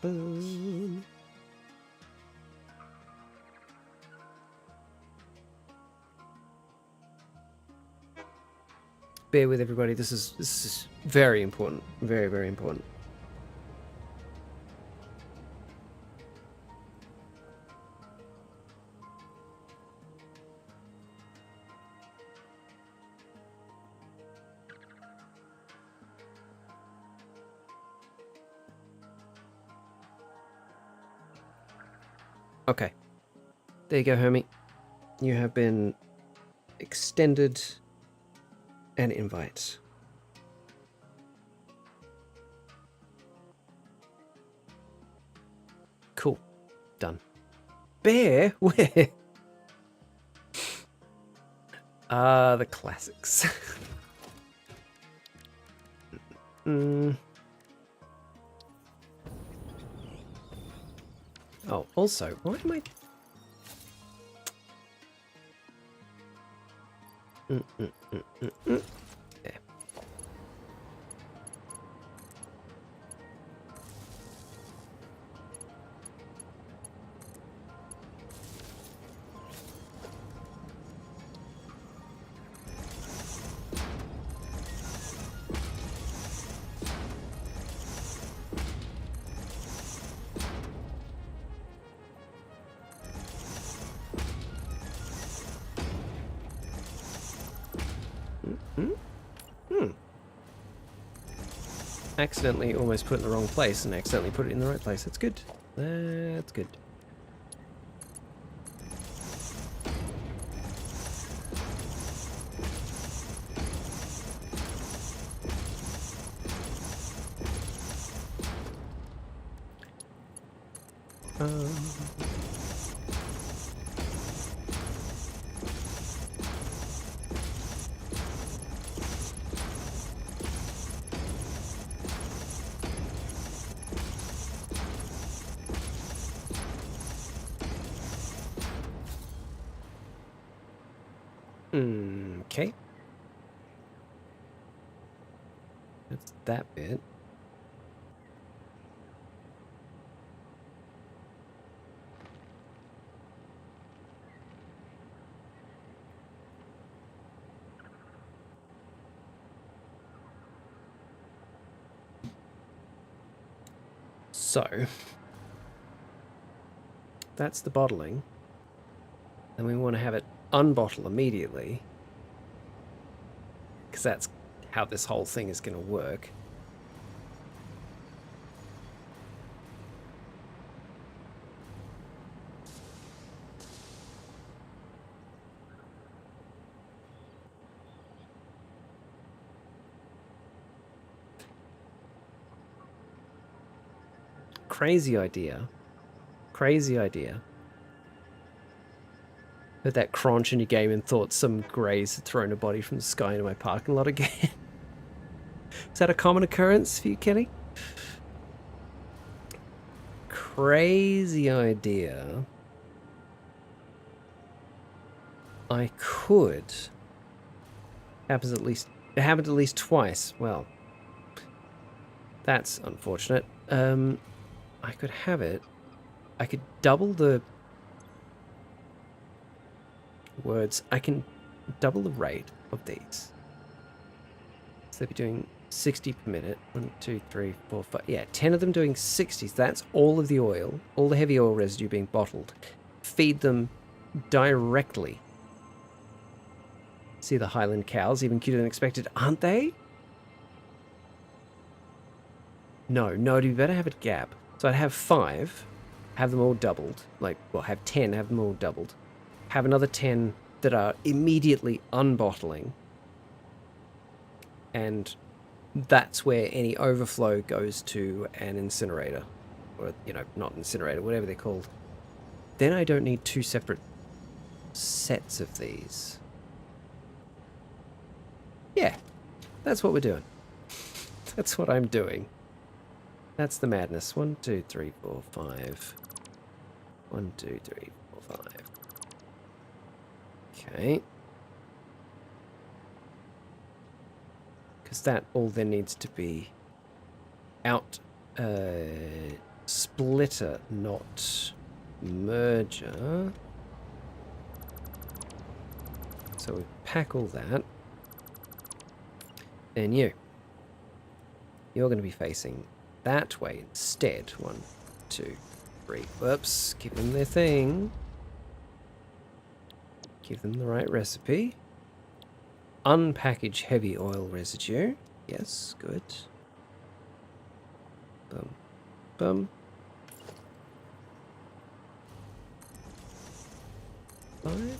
Boom. Bear with everybody. This is very important. Very, very important. Okay. There you go, Hermie. You have been extended an invite. Cool. Done. Bear? Where? Ah, the classics. Oh, also, why am I... There. Accidentally almost put it in the wrong place and accidentally put it in the right place. That's good. That's good. Okay. That's that bit. So, that's the bottling. And we want to have it unbottle immediately, because that's how this whole thing is going to work. Crazy idea. Crazy idea. Heard that crunch in your game and thought some greys had thrown a body from the sky into my parking lot again. Is that a common occurrence for you, Kenny? Crazy idea. I could. It happened at least twice. Well, that's unfortunate. I could have it. I could double the words. I can double the rate of these. So they'd be doing 60 per minute. 1, 2, 3, 4, 5. Yeah, 10 of them doing 60s. That's all of the oil, all the heavy oil residue being bottled. Feed them directly. See the Highland cows, even cuter than expected, aren't they? No, it'd be better have a gap. So I'd have 5, have them all doubled. Like, well, have 10, have them all doubled. Have another 10 that are immediately unbottling. And that's where any overflow goes to an incinerator. Or, you know, not incinerator, whatever they're called. Then I don't need 2 separate sets of these. Yeah, that's what we're doing. That's what I'm doing. That's the madness. 1, 2, 3, 4, 5. 1, 2, 3, 4, 5. Okay. Because that all then needs to be out splitter, not merger. So we pack all that. Then you're going to be facing that way instead. 1, 2, 3. Whoops. Give them their thing. Give them the right recipe. Unpackage heavy oil residue. Yes, good. Bum. Bum. 5.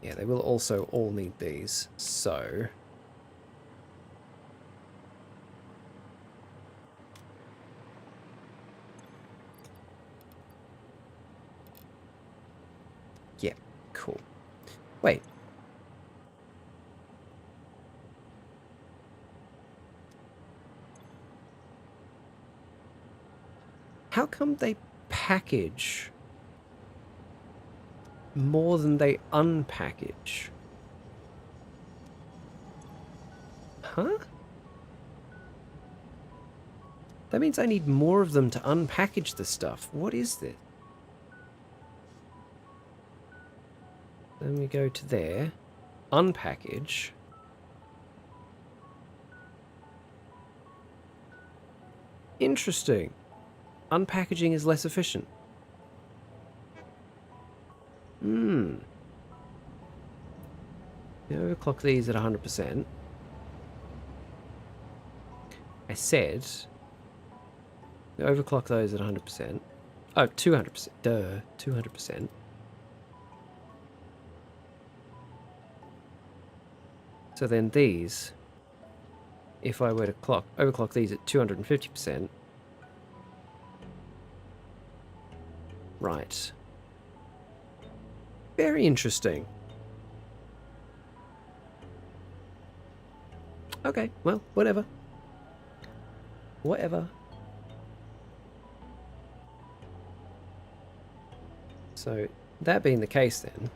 Yeah, they will also all need these, so... Yeah, cool. Wait. How come they package more than they unpackage? Huh? That means I need more of them to unpackage the stuff. What is this? Then we go to there. Unpackage. Interesting. Unpackaging is less efficient. Overclock these at 100%. I said overclock those at 100%. Oh, 200%. Duh, 200%. So then these, if I were to overclock these at 250%. Right. Very interesting. Okay, well, whatever. Whatever. So, that being the case then...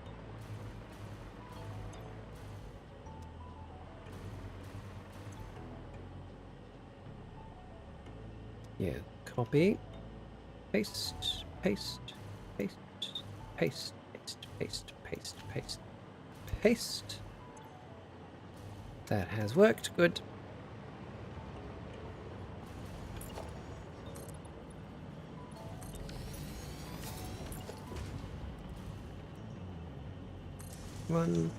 Yeah, copy, paste, paste, paste, paste, paste, paste, paste, paste, paste. That has worked, good. One.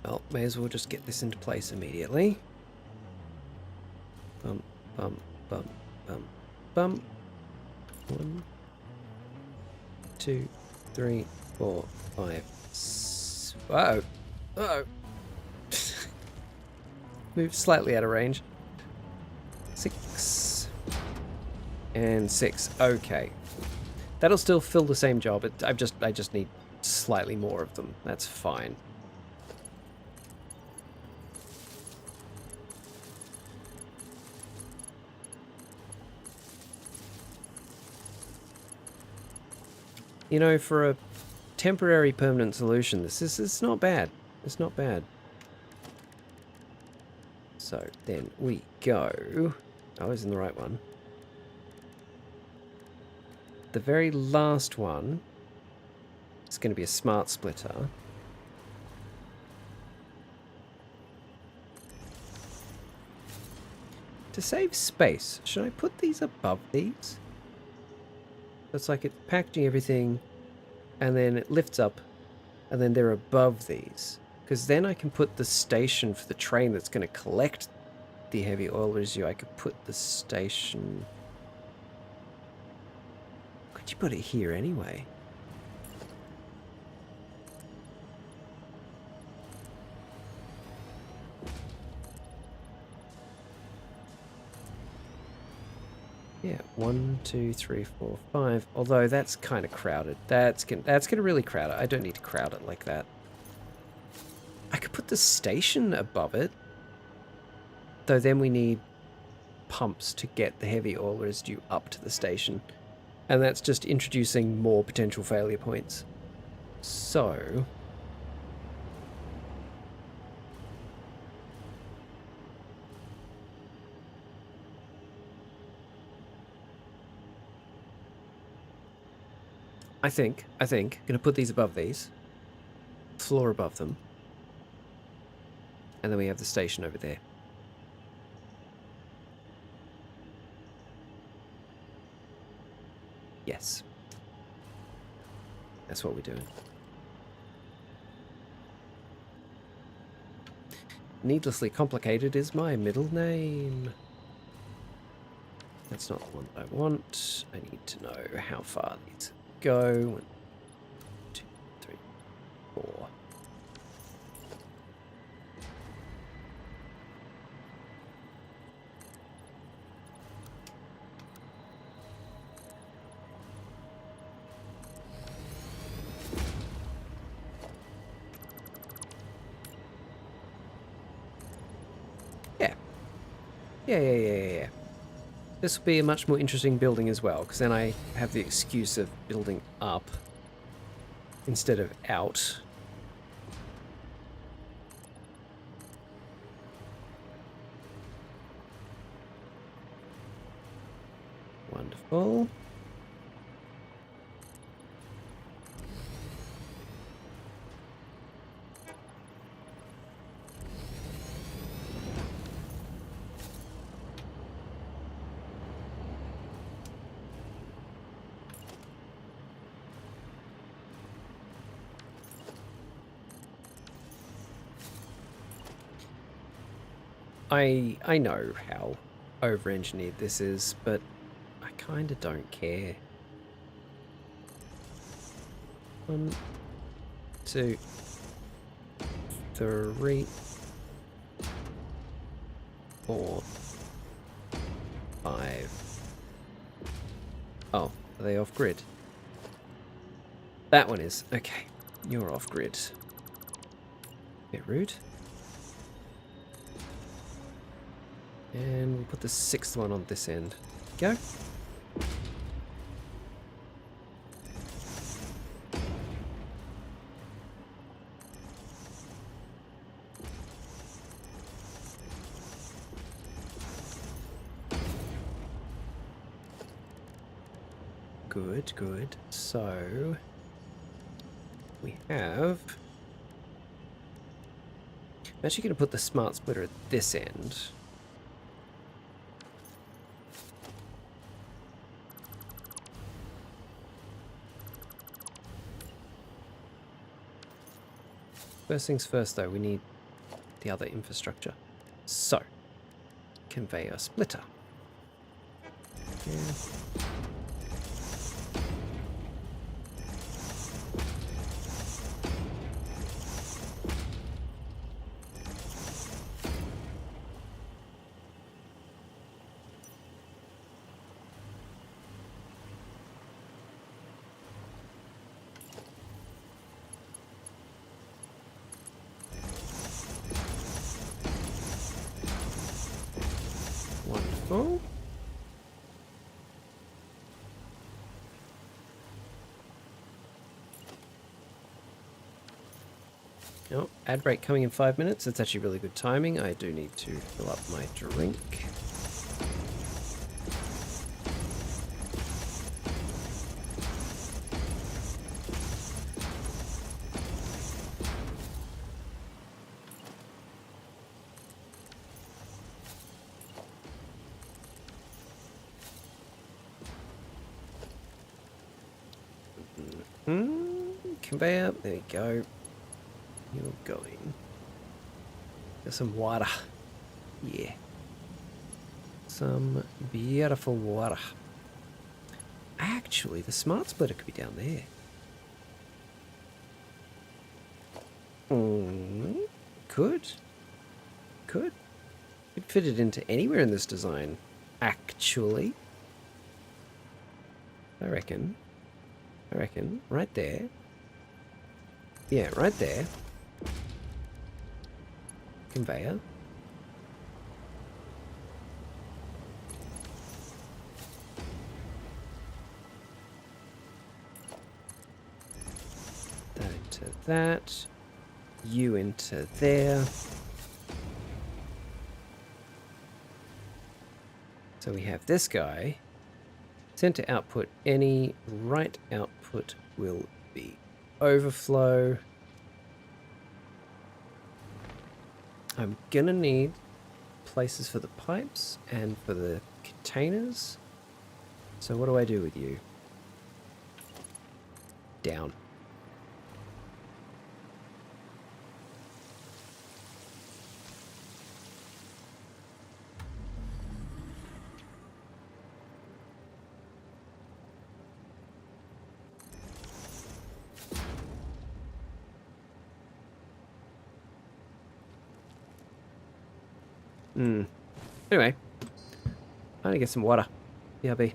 Well, may as well just get this into place immediately. Bum, bum, bum, bum, bum. 1, 2, 3, 4, 5. Uh-oh. Uh-oh. Moved slightly out of range. 6. And 6. Okay. That'll still fill the same job. I just need slightly more of them. That's fine. You know, for a temporary permanent solution, it's not bad. It's not bad. So then we go... I was in the right one. The very last one is going to be a smart splitter. To save space, should I put these above these? It's like it's packaging everything, and then it lifts up, and then they're above these. Because then I can put the station for the train that's going to collect the heavy oil residue. I could put the station... Could you put it here anyway? Yeah, 1, 2, 3, 4, 5. Although that's kind of crowded. That's gonna really crowd it. I don't need to crowd it like that. I could put the station above it. Though then we need pumps to get the heavy oil residue up to the station. And that's just introducing more potential failure points. So... I think, gonna put these above these. Floor above them. And then we have the station over there. Yes. That's what we're doing. Needlessly complicated is my middle name. That's not the one that I want. I need to know how far these go. 1, 2, 3, 4. Yeah. This will be a much more interesting building as well, because then I have the excuse of building up instead of out. Wonderful. I know how over-engineered this is, but I kind of don't care. 1, 2, 3, 4, 5. Oh, are they off grid? That one is. Okay, you're off grid. Bit rude. And we'll put the 6th one on this end. Go. Good. So we have... I'm actually going to put the smart splitter at this end. First things first, though, we need the other infrastructure. So, conveyor splitter. Yeah. Oh. Oh, ad break coming in 5 minutes. That's actually really good timing. I do need to fill up my drink. Conveyor, there you go. You're going. There's some water. Yeah. Some beautiful water. Actually, the smart splitter could be down there. Could. Could fit it into anywhere in this design, actually. I reckon right there. Yeah, right there. Conveyor. That into that. You into there. So we have this guy. Center output any, right output will be overflow. I'm gonna need places for the pipes and for the containers. So what do I do with you? Down. Anyway, I need to get some water. BRB.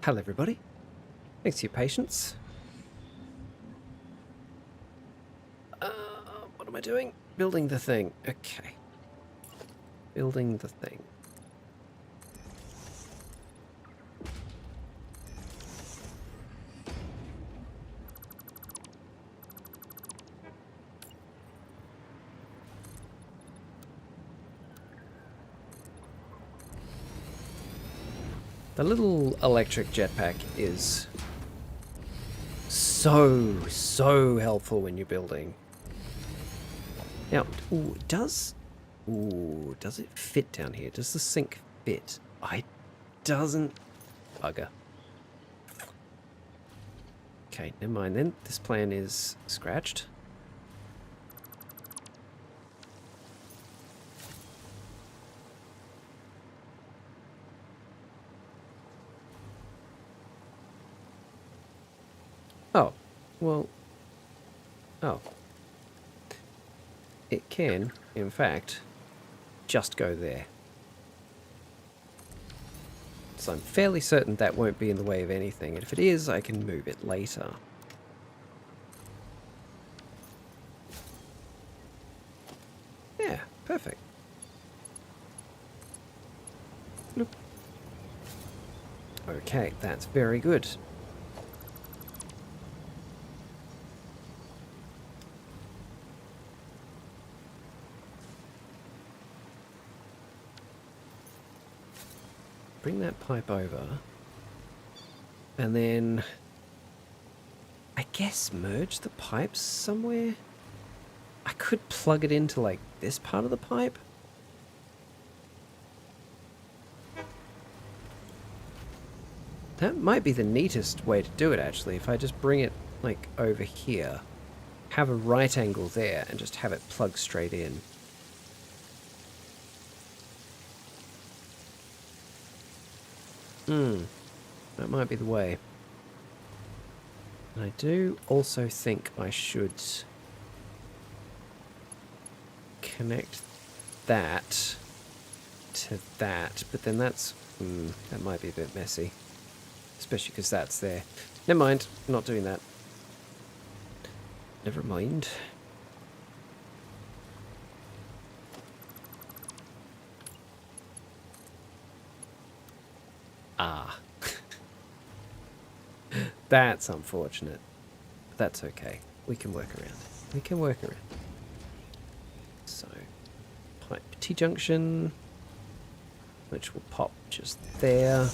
Hello, everybody. Thanks for your patience. What am I doing? Building the thing. Okay. Building the thing. The little electric jetpack is so helpful when you're building. Now, does it fit down here? Does the sink fit? Doesn't. Bugger. Okay, never mind then. This plan is scratched. Oh, well, oh. It can, in fact, just go there. So I'm fairly certain that won't be in the way of anything, and if it is, I can move it later. Yeah, perfect. Bloop. Okay, that's very good. Bring that pipe over, and then I guess merge the pipes somewhere. I could plug it into like this part of the pipe. That might be the neatest way to do it, actually, if I just bring it like over here, have a right angle there, and just have it plug straight in. That might be the way. And I do also think I should connect that to that, but then that's... that might be a bit messy. Especially because that's there. Never mind, not doing that. Never mind. Ah. That's unfortunate. But that's okay. We can work around it. We can work around it. So, pipe T-junction, which will pop just there.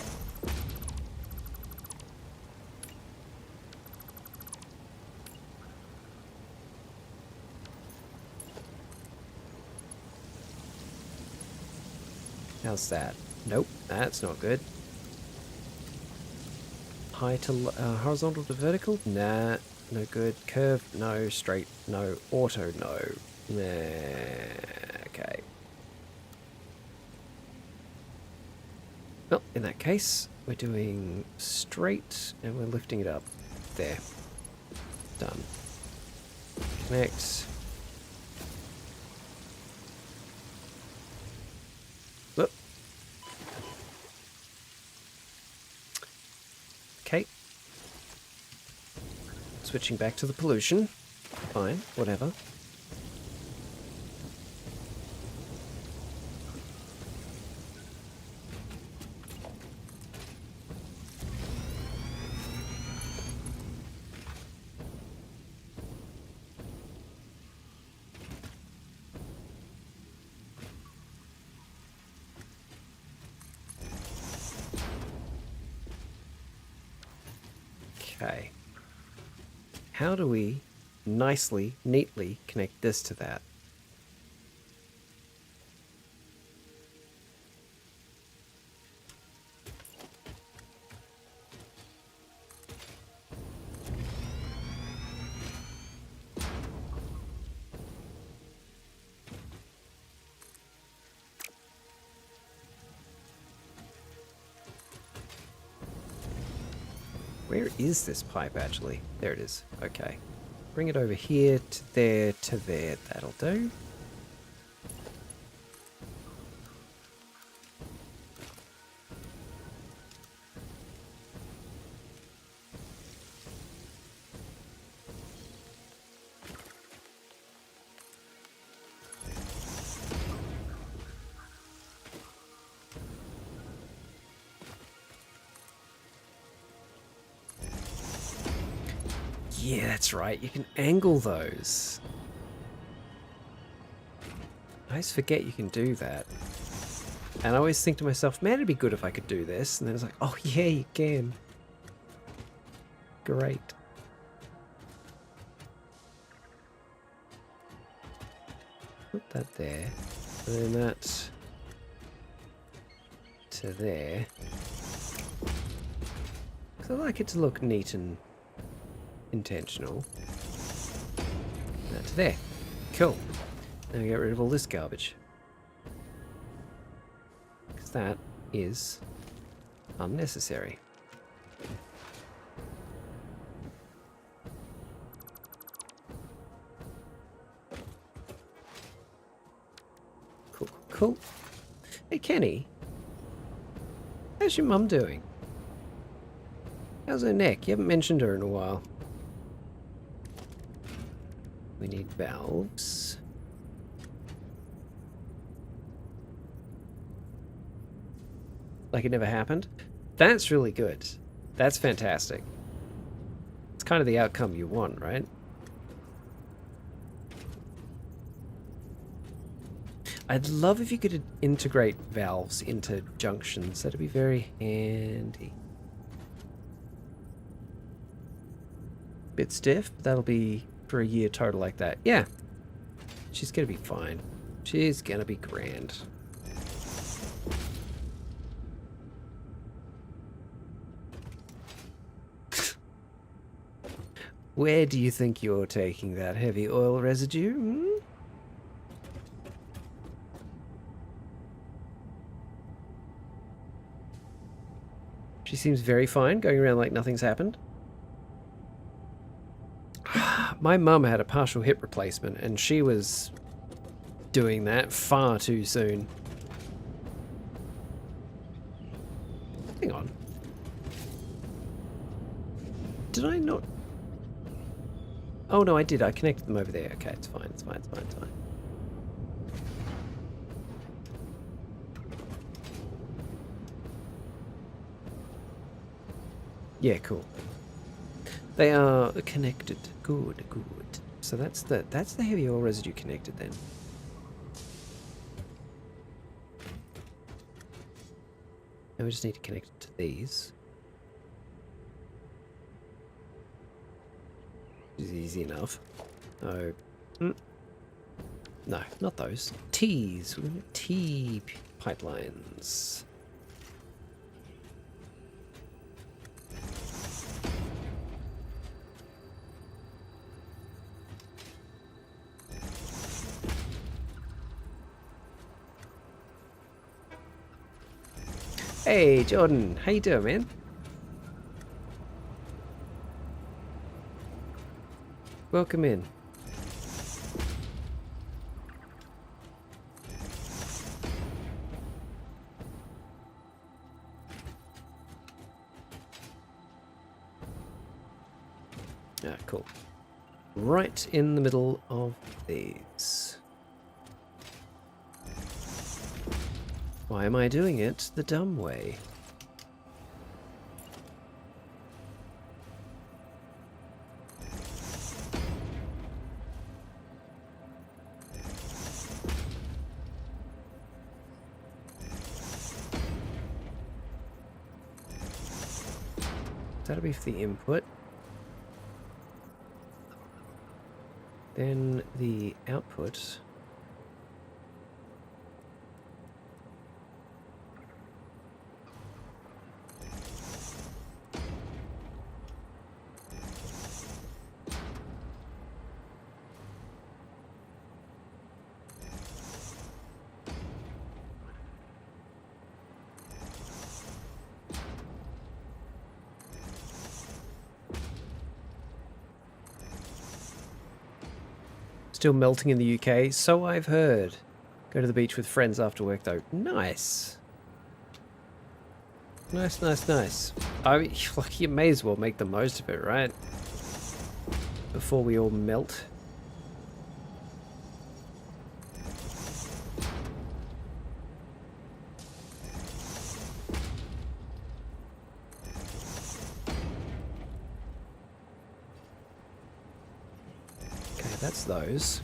How's that? Nope, that's not good. High to horizontal to vertical? Nah, no good. Curve? No. Straight? No. Auto? No. Nah, okay. Well, in that case, we're doing straight and we're lifting it up. There. Done. Connect. Look. Okay. Switching back to the pollution. Fine, whatever. Okay. How do we nicely, neatly connect this to that? Where is this pipe, actually? There it is. Okay. Bring it over here to there to there. That'll do. yeah, that's right. You can angle those. I always forget you can do that. And I always think to myself, man, it'd be good if I could do this. And then it's like, oh yeah, you can. Great. Put that there. And then that to there. Because I like it to look neat and intentional. That to there. Cool. Now get rid of all this garbage. Because that is unnecessary. Cool, cool. Hey, Kenny. How's your mum doing? How's her neck? You haven't mentioned her in a while. We need valves. Like it never happened. That's really good. That's fantastic. It's kind of the outcome you want, right? I'd love if you could integrate valves into junctions. That'd be very handy. Bit stiff, but that'll be for a year total like that. Yeah. She's gonna be fine. She's gonna be grand. Where do you think you're taking that heavy oil residue? Hmm? She seems very fine, going around like nothing's happened. My mum had a partial hip replacement, and she was doing that far too soon. Hang on. Did I not? Oh no, I did. I connected them over there. Okay, it's fine. It's fine. It's fine. It's fine. Yeah, cool. They are connected. Good, good. So that's the heavy oil residue connected then. And we just need to connect it to these. Which is easy enough. Oh. No, not those. T's. T pipelines. Hey, Jordan. How you doing, man? Welcome in. Ah, cool. Right in the middle of these. Why am I doing it the dumb way? That'll be for the input. Then the output. Still melting in the UK, so I've heard. Go to the beach with friends after work though. Nice. Nice, nice, nice. I mean, like, you may as well make the most of it, right? Before we all melt. that's those.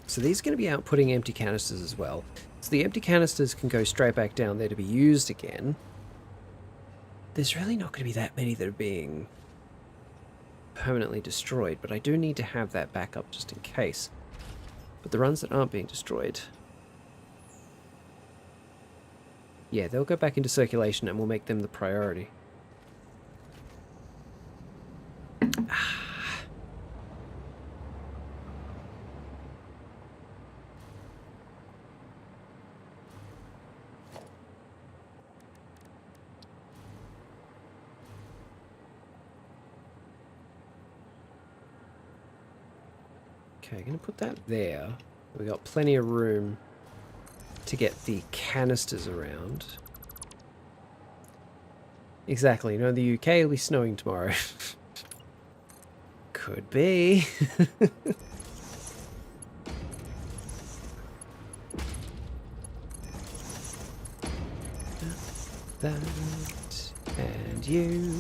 So these are going to be outputting empty canisters as well. So the empty canisters can go straight back down there to be used again. There's really not going to be that many that are being permanently destroyed, but I do need to have that backup just in case. But the runs that aren't being destroyed, yeah, they'll go back into circulation and we'll make them the priority. Okay, I'm going to put that there. We've got plenty of room to get the canisters around. Exactly, you know, the UK will be snowing tomorrow. Could be. That and you.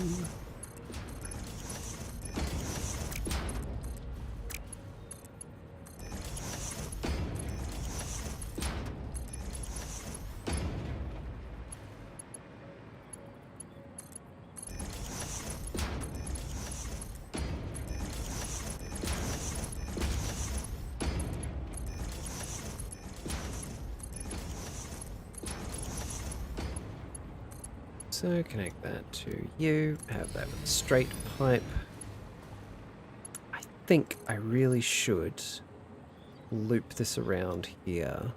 So connect that to you, have that with a straight pipe. I think I really should loop this around here.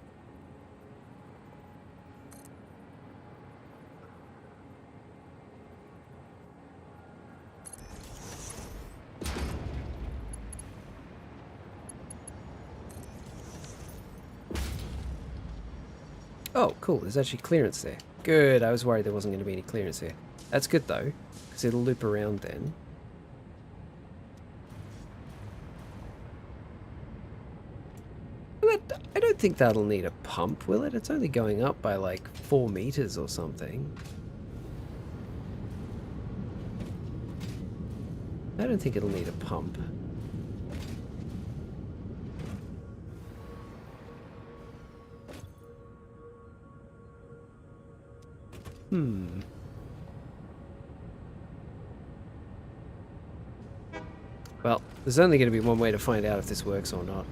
Oh, cool, there's actually clearance there. Good, I was worried there wasn't going to be any clearance here. That's good though, because it'll loop around then. But I don't think that'll need a pump, will it? It's only going up by like 4 meters or something. I don't think it'll need a pump. Well, there's only going to be one way to find out if this works or not.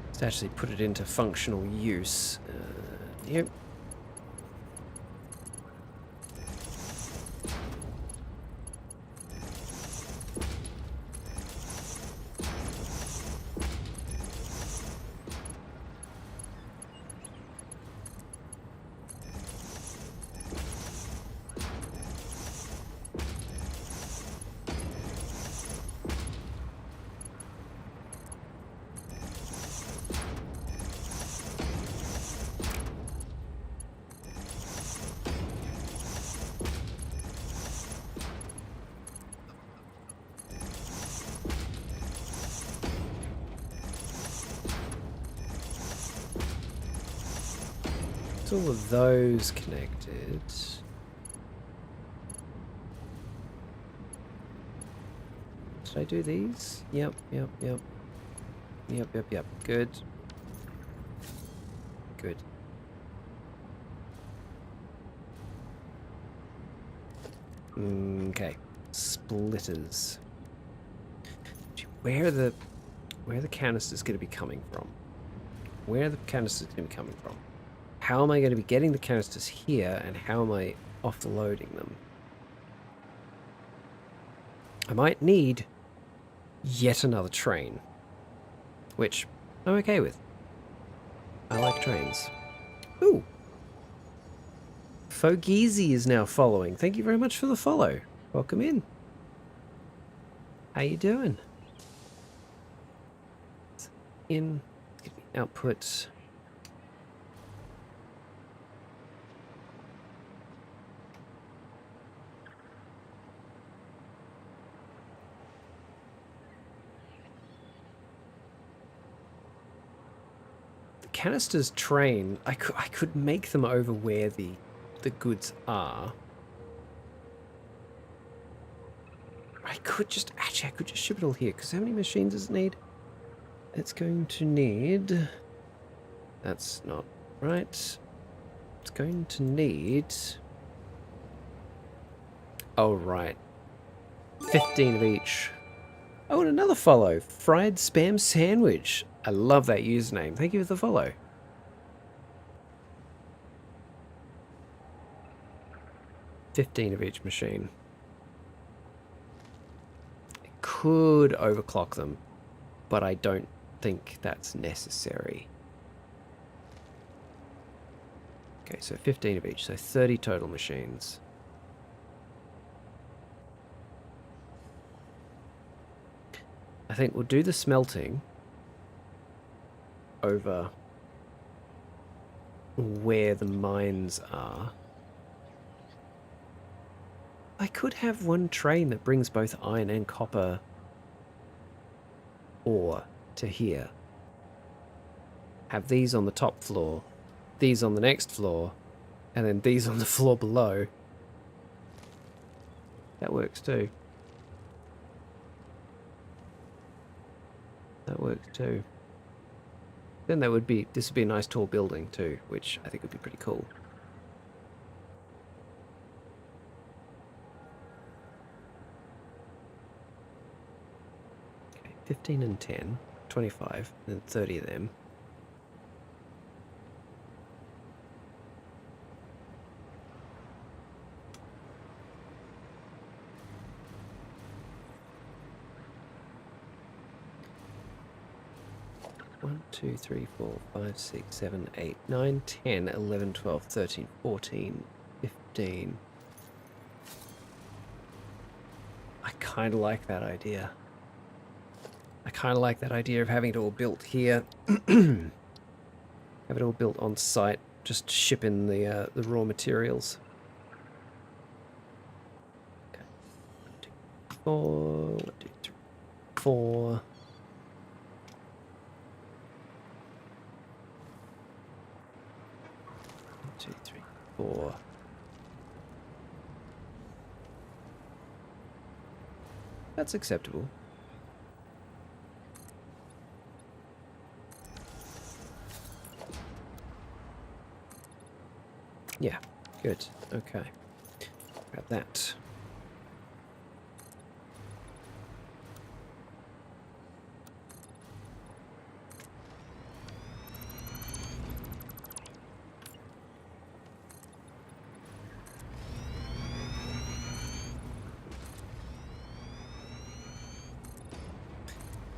It's to actually put it into functional use. Yep. All of those connected. Should I do these? Yep. Good. Good. Okay. Splitters. Where are the canisters going to be coming from? Where are the canisters going to be coming from? How am I going to be getting the canisters here, and how am I offloading them? I might need yet another train, which I'm okay with. I like trains. Ooh! Fogeezy is now following. Thank you very much for the follow. Welcome in. How you doing? In output. Canisters train, I could make them over where the goods are. I could just ship it all here, because how many machines does it need? It's going to need... That's not right. It's going to need... Oh, right. 15 of each. Oh, and another follow. Fried Spam Sandwich. I love that username. Thank you for the follow. $15 of each machine. I could overclock them, but I don't think that's necessary. Okay, so 15 of each, so 30 total machines. I think we'll do the smelting over where the mines are. I could have one train that brings both iron and copper ore to here. Have these on the top floor, these on the next floor, and then these on the floor below. That works too. That works too. Then this would be a nice tall building too, which I think would be pretty cool. Okay, 15 and 10, 25, and then 30 of them. One, 2, 3, 4, 5, 6, 7, 8, 9, 10, 11, 12, 13, 14, 15. I kind of like that idea. I kind of like that idea of having it all built here. Have it all built on site, just ship in the raw materials. Okay. 1, 2, 3, 4. 2, 3, 4. That's acceptable. Yeah, good. Okay. Grab that.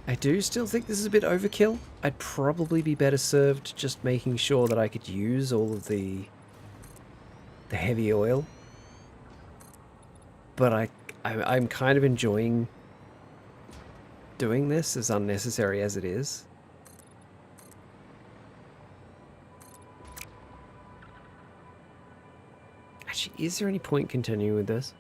I do still think this is a bit overkill. I'd probably be better served just making sure that I could use all of the heavy oil. But I'm kind of enjoying doing this, as unnecessary as it is. Actually, is there any point continuing with this?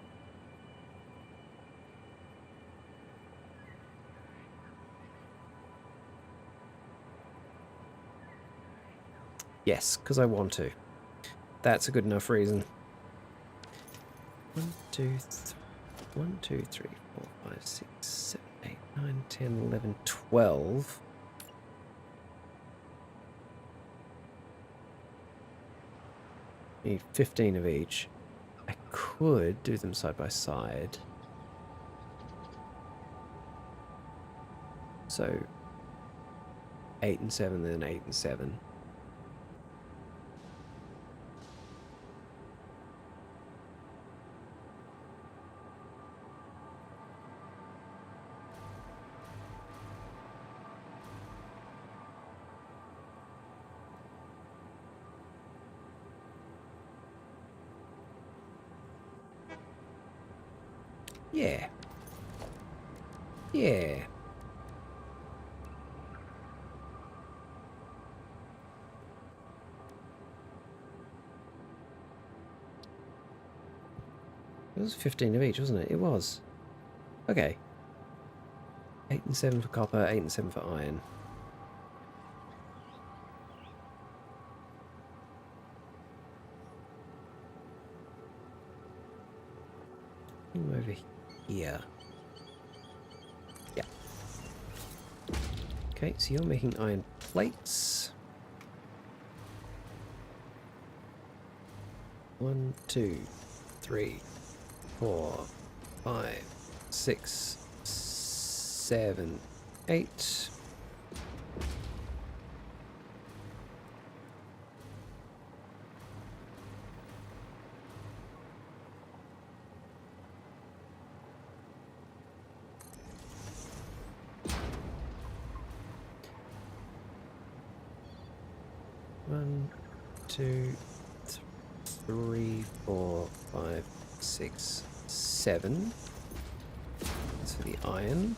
Yes, because I want to. That's a good enough reason. 1, 2, 3, 4, 5, 6, 7, 8, 9, 10, 11, 12. Need 15 of each. I could do them side by side. So 8 and 7, then 8 and 7. Yeah. Yeah. It was 15 of each, wasn't it? It was. Okay. 8 and 7 for copper, 8 and 7 for iron. Over here. Okay, so you're making iron plates. 1, 2, 3, 4, 5, 6, 7, 8. One, 2, 3, 4, 5, 6, 7. That's for the iron.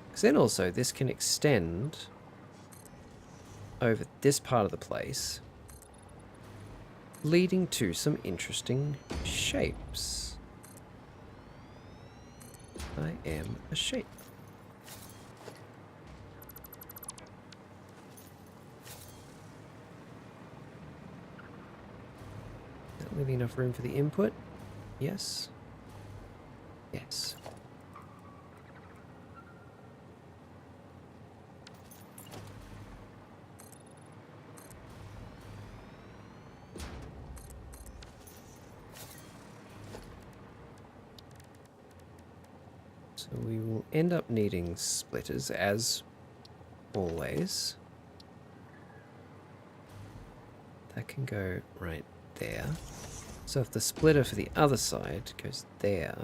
Because then also this can extend over this part of the place, leading to some interesting shapes. I am a shape. Leaving enough room for the input? Yes. Yes. So we will end up needing splitters, as always. That can go right there. So if the splitter for the other side goes there,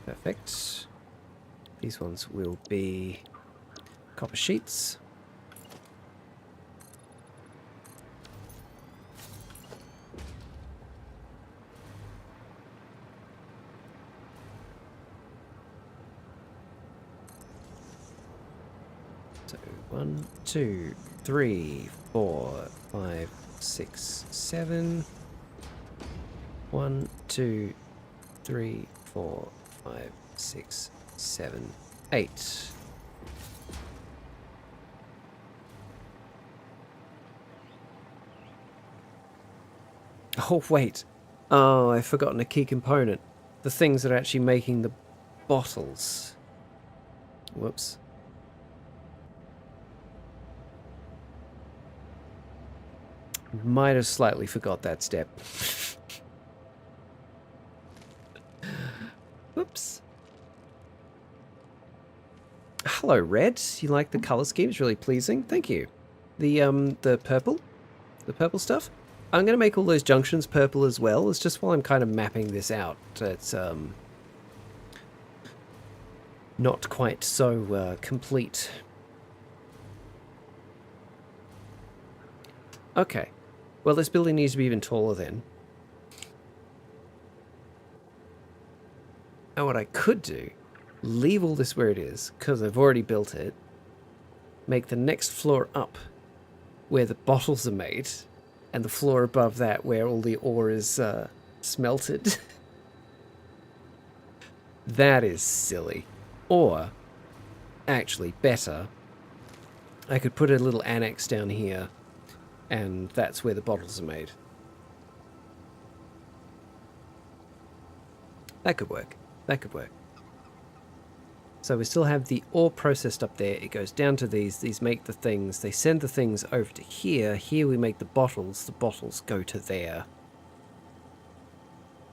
perfect. These ones will be copper sheets. So 1, 2, 3, 4, 5, 6, 7. 1, 2, 3, 4, 5, 6, 7, 8. Oh, wait. Oh, I've forgotten a key component. The things that are actually making the bottles. Whoops. Might have slightly forgot that step. Whoops. Hello, Red. You like the color scheme? It's really pleasing. Thank you. The purple stuff. I'm going to make all those junctions purple as well. It's just while I'm kind of mapping this out. It's not quite so complete. Okay. Well, this building needs to be even taller then. And what I could do, leave all this where it is, because I've already built it. Make the next floor up where the bottles are made, and the floor above that where all the ore is smelted. That is silly. Or, actually better, I could put a little annex down here, and that's where the bottles are made. That could work. That could work. So we still have the ore processed up there. It goes down to these make the things. They send the things over to here. Here we make the bottles go to there.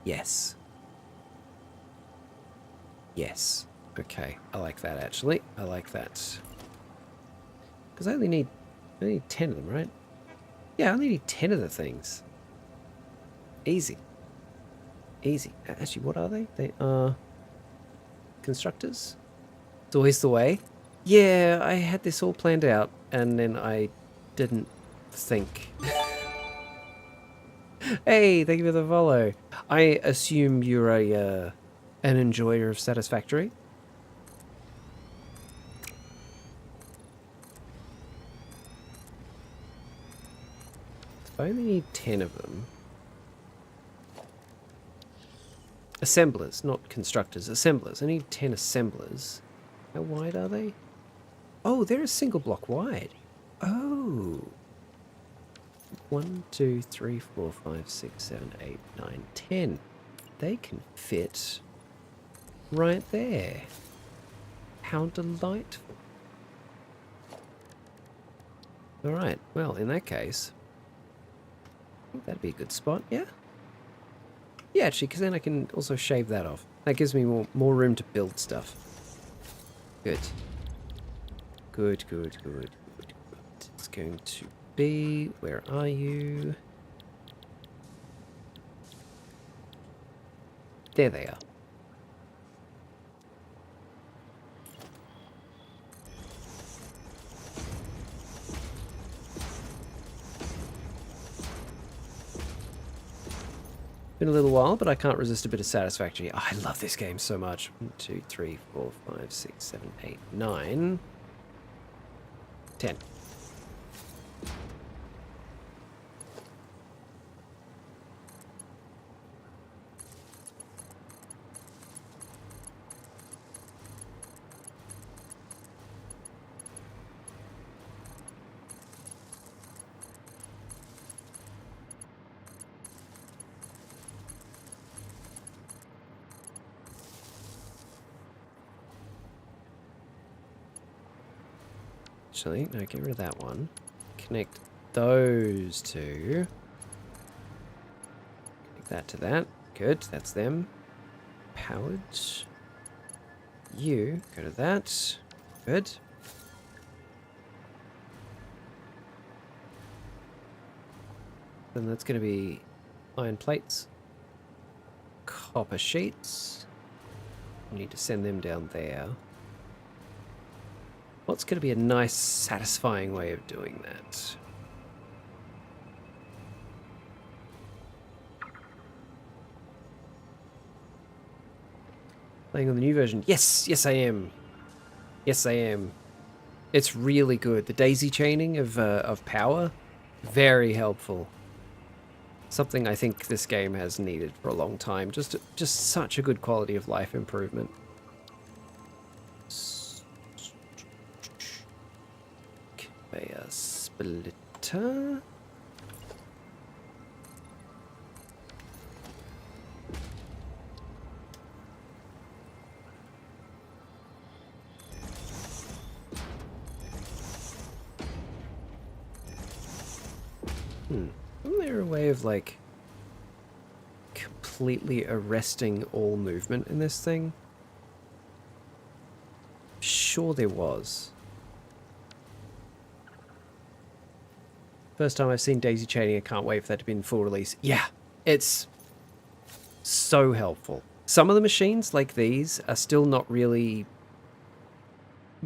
Yes. Yes. Okay, I like that actually. I like that. Because I only need 10 of them, right? Yeah, I only need 10 of the things. Easy. Easy. Actually, what are they? They are constructors. It's always the way. Yeah, I had this all planned out, and then I didn't think. Hey, thank you for the follow. I assume you're an enjoyer of Satisfactory. I only need 10 of them. Assemblers, not constructors. Assemblers. I need 10 assemblers. How wide are they? Oh, they're a single block wide. Oh. 1, 2, 3, 4, 5, 6, 7, 8, 9, 10. They can fit right there. How delightful. Alright, well, in that case, I think that'd be a good spot, yeah? Yeah, actually, because then I can also shave that off. That gives me more room to build stuff. Good. Good, good, good, good, good. It's going to be... Where are you? There they are. Been a little while, but I can't resist a bit of Satisfactory. Oh, I love this game so much. 1, 2, 3, 4, 5, 6, 7, 8, 9, 10. Actually, no, get rid of that one. Connect those two. Connect that to that. Good, that's them. Powered. You, go to that. Good. Then that's going to be iron plates. Copper sheets. We need to send them down there. What's going to be a nice, satisfying way of doing that? Playing on the new version. Yes, yes I am. Yes I am. It's really good. The daisy chaining of power, very helpful. Something I think this game has needed for a long time. Just such a good quality of life improvement. Conveyor splitter. Isn't there a way of, like, completely arresting all movement in this thing? Sure there was. First time I've seen daisy chaining, I can't wait for that to be in full release. Yeah, it's so helpful. Some of the machines, like these, are still not really...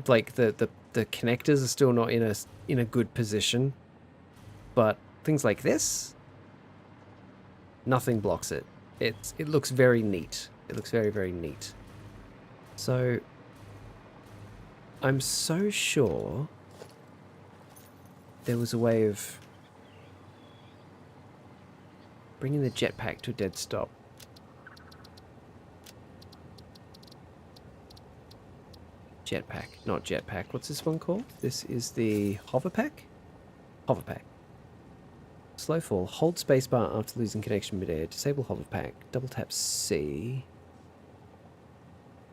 Like, the connectors are still not in a good position. But things like this, nothing blocks it. It looks very neat. It looks very, very neat. So, I'm so sure there was a way of bringing the jetpack to a dead stop. Jetpack, not jetpack. What's this one called? This is the hoverpack? Hoverpack. Slow fall. Hold spacebar after losing connection midair. Disable hoverpack. Double tap C.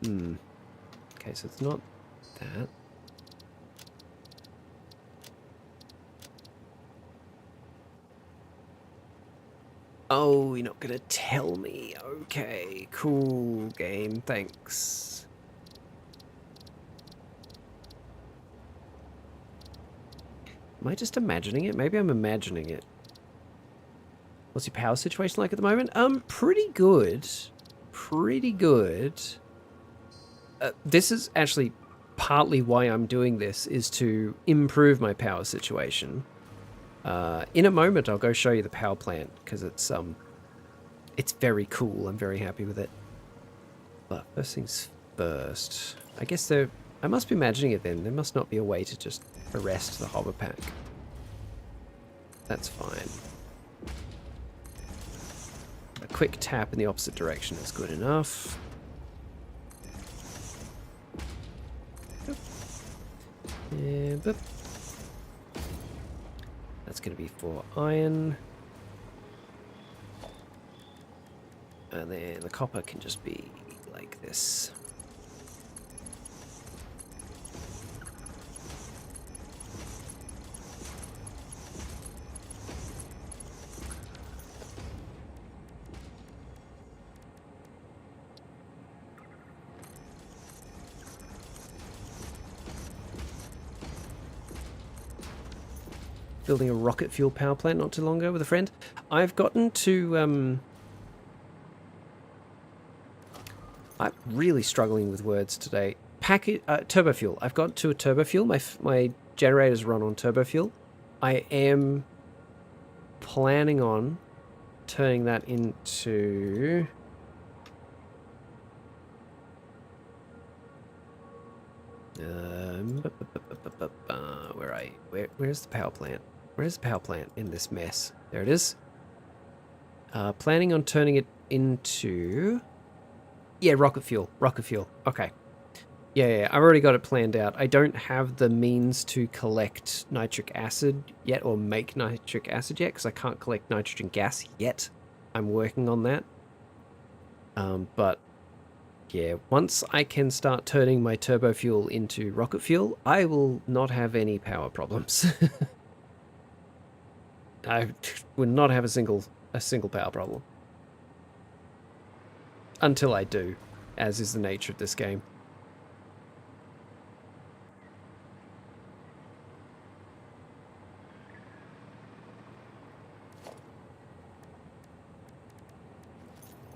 Okay, so it's not that. Oh, you're not gonna tell me. Okay, cool game. Thanks. Am I just imagining it? Maybe I'm imagining it. What's your power situation like at the moment? Pretty good. Pretty good. This is actually partly why I'm doing this, is to improve my power situation. In a moment, I'll go show you the power plant, because it's very cool. I'm very happy with it. But first things first. I guess I must be imagining it then. There must not be a way to just arrest the hoverpack. That's fine. A quick tap in the opposite direction is good enough. That's going to be for iron. And then the copper can just be like this. Building a rocket fuel power plant not too long ago with a friend. I've gotten to... I'm really struggling with words today. Turbo fuel. I've got to a turbo fuel. My generators run on turbo fuel. I am planning on turning that into... Where's the power plant? Where's the power plant in this mess? There it is. Planning on turning it into... Yeah, rocket fuel. Rocket fuel. Okay. Yeah, I've already got it planned out. I don't have the means to collect nitric acid yet, or make nitric acid yet, because I can't collect nitrogen gas yet. I'm working on that. But, yeah, once I can start turning my turbo fuel into rocket fuel, I will not have any power problems. I would not have a single power problem. Until I do, as is the nature of this game.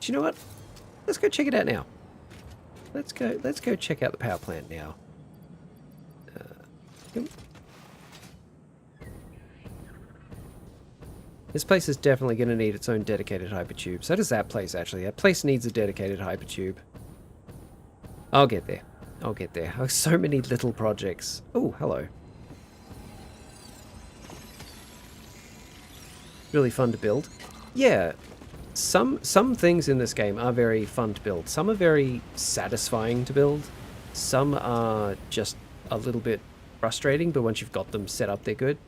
Do you know what? Let's go check it out now. Let's go check out the power plant now. This place is definitely going to need its own dedicated hypertube. So does that place, actually. That place needs a dedicated hypertube. I'll get there. I'll get there. Oh, so many little projects. Oh, hello. Really fun to build. Yeah, some things in this game are very fun to build. Some are very satisfying to build. Some are just a little bit frustrating, but once you've got them set up, they're good.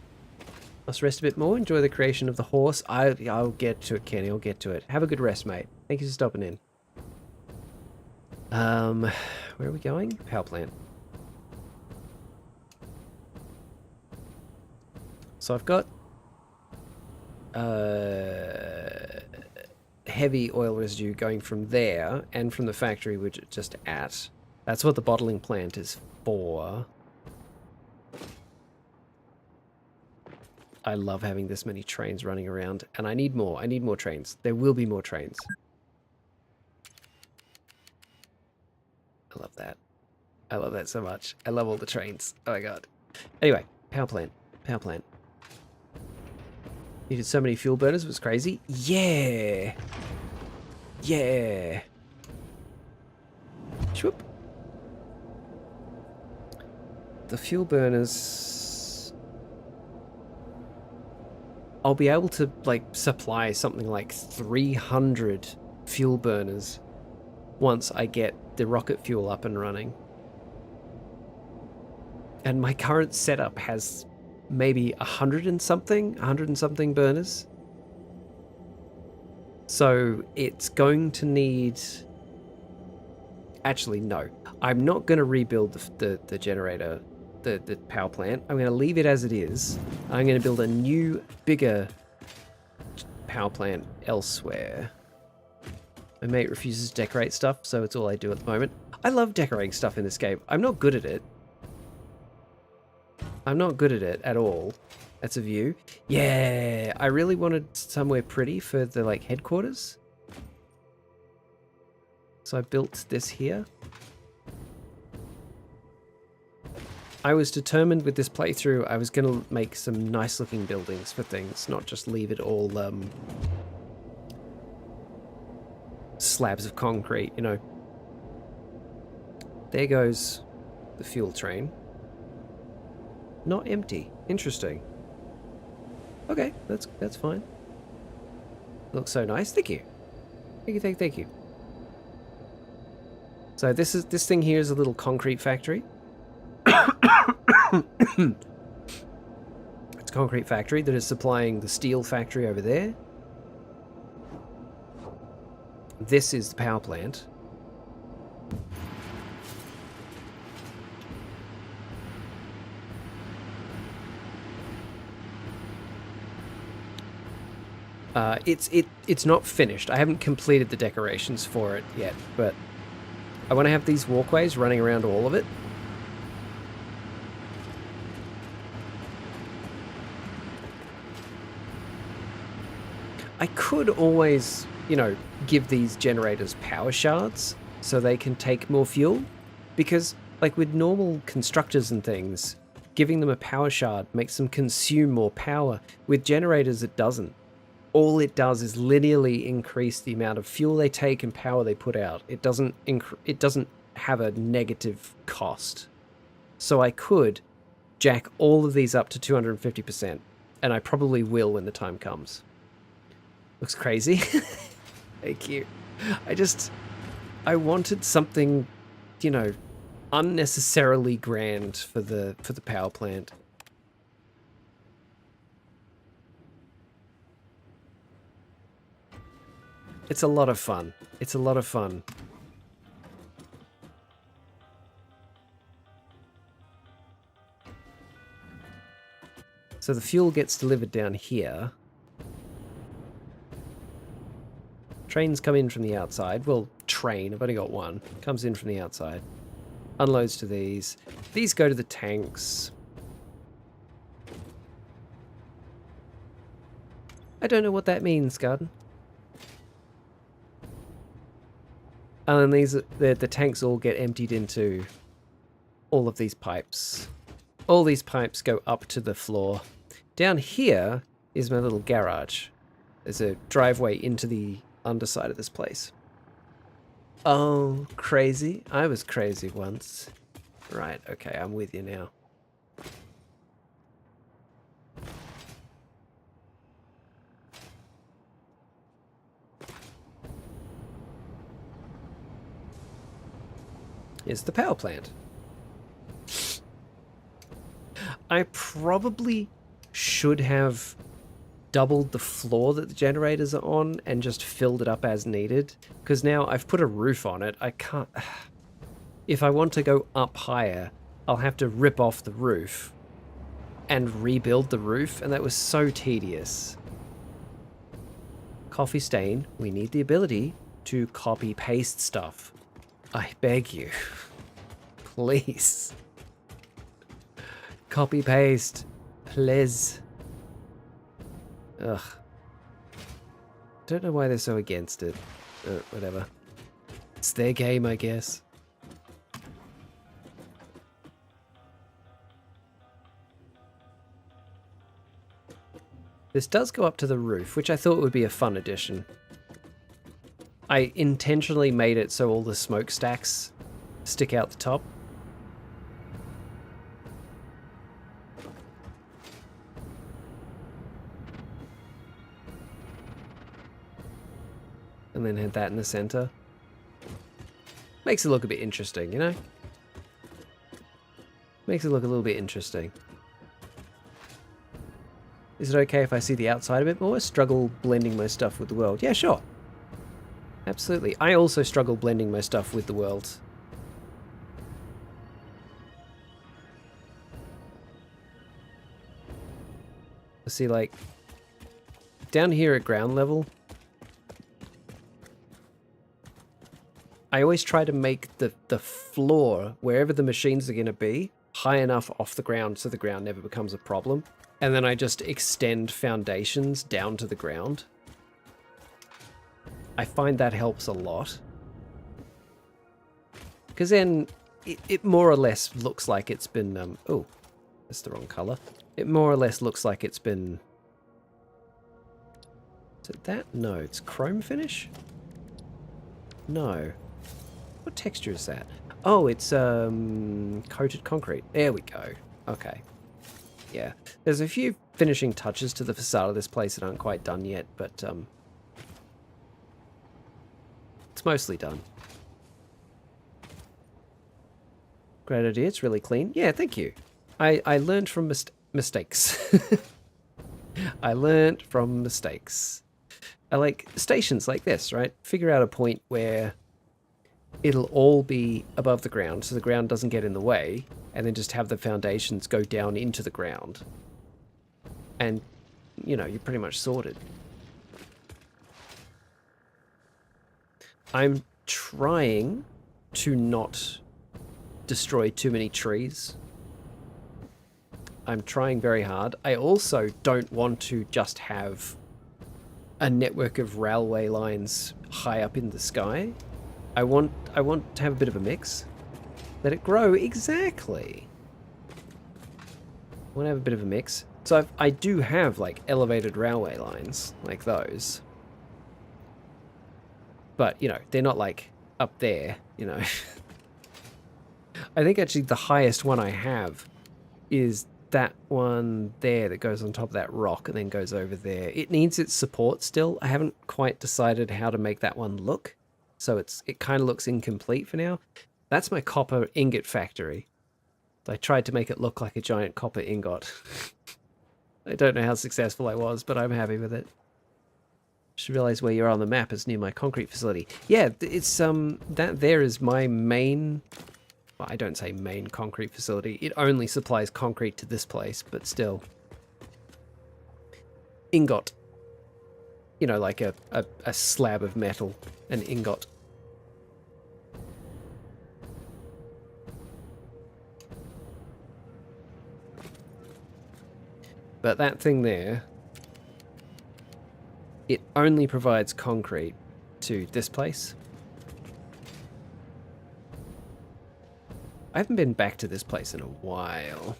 Must rest a bit more. Enjoy the creation of the horse. I'll get to it, Kenny. I'll get to it. Have a good rest, mate. Thank you for stopping in. Where are we going? Power plant. So I've got heavy oil residue going from there and from the factory we're just at. That's what the bottling plant is for. I love having this many trains running around, and I need more. I need more trains. There will be more trains. I love that. I love that so much. I love all the trains. Oh my god. Anyway, power plant. Power plant. Needed so many fuel burners, it was crazy. Yeah! Yeah! Swoop. The fuel burners... I'll be able to, like, supply something like 300 fuel burners once I get the rocket fuel up and running. And my current setup has maybe 100 and something burners. So it's going to need... Actually, no. I'm not going to rebuild the generator, the power plant. I'm going to leave it as it is. I'm going to build a new, bigger power plant elsewhere. My mate refuses to decorate stuff, so it's all I do at the moment. I love decorating stuff in this game. I'm not good at it. I'm not good at it at all. That's a view. Yeah, I really wanted somewhere pretty for the, like, headquarters. So I built this here. I was determined with this playthrough I was going to make some nice looking buildings for things, not just leave it all slabs of concrete, you know. There goes the fuel train. Not empty. Interesting. Okay, that's fine. Looks so nice. Thank you. Thank you. So this thing here is a little concrete factory. It's concrete factory that is supplying the steel factory over there. This is the power plant. It's not finished. I haven't completed the decorations for it yet, but I want to have these walkways running around all of it. I could always, you know, give these generators power shards so they can take more fuel, because like with normal constructors and things, giving them a power shard makes them consume more power. With generators, it doesn't. All it does is linearly increase the amount of fuel they take and power they put out. It doesn't have a negative cost. So I could jack all of these up to 250%, and I probably will when the time comes. Looks crazy. Thank you. I wanted something, you know, unnecessarily grand for the power plant. It's a lot of fun. It's a lot of fun. So the fuel gets delivered down here. Trains come in from the outside. Well, train, I've only got one. Comes in from the outside. Unloads to these. These go to the tanks. I don't know what that means, Garden. And then the tanks all get emptied into all of these pipes. All these pipes go up to the floor. Down here is my little garage. There's a driveway into the underside of this place. Oh, crazy. I was crazy once. Right, okay, I'm with you now. Is the power plant. I probably should have doubled the floor that the generators are on and just filled it up as needed, because now I've put a roof on it. I can't... If I want to go up higher, I'll have to rip off the roof and rebuild the roof, and that was so tedious. Coffee stain, we need the ability to copy-paste stuff. I beg you. Please. Copy-paste. Please. Ugh. Don't know why they're so against it. Whatever. It's their game, I guess. This does go up to the roof, which I thought would be a fun addition. I intentionally made it so all the smokestacks stick out the top. And then had that in the center. Makes it look a bit interesting, you know? Makes it look a little bit interesting. Is it okay if I see the outside a bit more? I struggle blending my stuff with the world. Yeah, sure. Absolutely. I also struggle blending my stuff with the world. See, like, down here at ground level, I always try to make the floor, wherever the machines are going to be, high enough off the ground so the ground never becomes a problem. And then I just extend foundations down to the ground. I find that helps a lot. Because then it more or less looks like it's been... oh, that's the wrong color. It more or less looks like it's been... Is it that? No, it's chrome finish? No. What texture is that? Oh, it's coated concrete. There we go. Okay. Yeah. There's a few finishing touches to the facade of this place that aren't quite done yet, but it's mostly done. Great idea. It's really clean. Yeah, thank you. I learned from mistakes. I learnt from mistakes. I like stations like this, right? Figure out a point where it'll all be above the ground so the ground doesn't get in the way, and then just have the foundations go down into the ground. And, you know, you're pretty much sorted. I'm trying to not destroy too many trees. I'm trying very hard. I also don't want to just have a network of railway lines high up in the sky. I want to have a bit of a mix. Let it grow, exactly. I want to have a bit of a mix. So I do have like elevated railway lines like those. But, you know, they're not like up there, you know. I think actually the highest one I have is that one there that goes on top of that rock and then goes over there. It needs its support still. I haven't quite decided how to make that one look. So it kind of looks incomplete for now. That's my copper ingot factory. I tried to make it look like a giant copper ingot. I don't know how successful I was, but I'm happy with it. Should realize where you're on the map is near my concrete facility. Yeah, it's that there is my main, well, I don't say main concrete facility. It only supplies concrete to this place, but still. Ingot. You know, like a slab of metal, an ingot. But that thing there, it only provides concrete to this place. I haven't been back to this place in a while.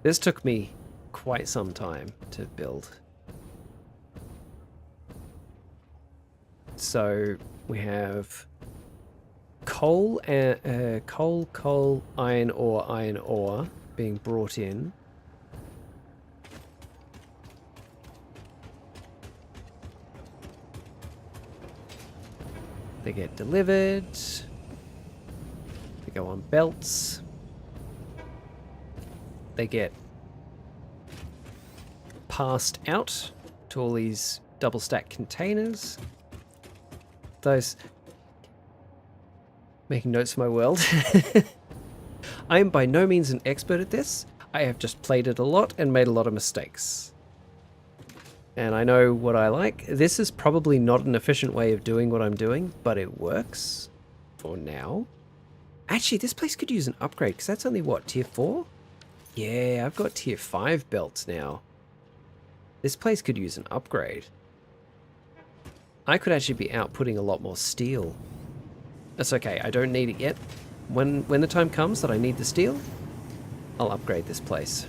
This took me quite some time to build. So we have coal, iron ore being brought in. They get delivered. They go on belts. They get passed out to all these double stack containers. Those... Making notes for my world. I am by no means an expert at this. I have just played it a lot and made a lot of mistakes. And I know what I like. This is probably not an efficient way of doing what I'm doing, but it works for now. Actually, this place could use an upgrade, because that's only, what, tier 4? Yeah, I've got tier 5 belts now. This place could use an upgrade. I could actually be outputting a lot more steel. That's okay, I don't need it yet. When the time comes that I need the steel, I'll upgrade this place.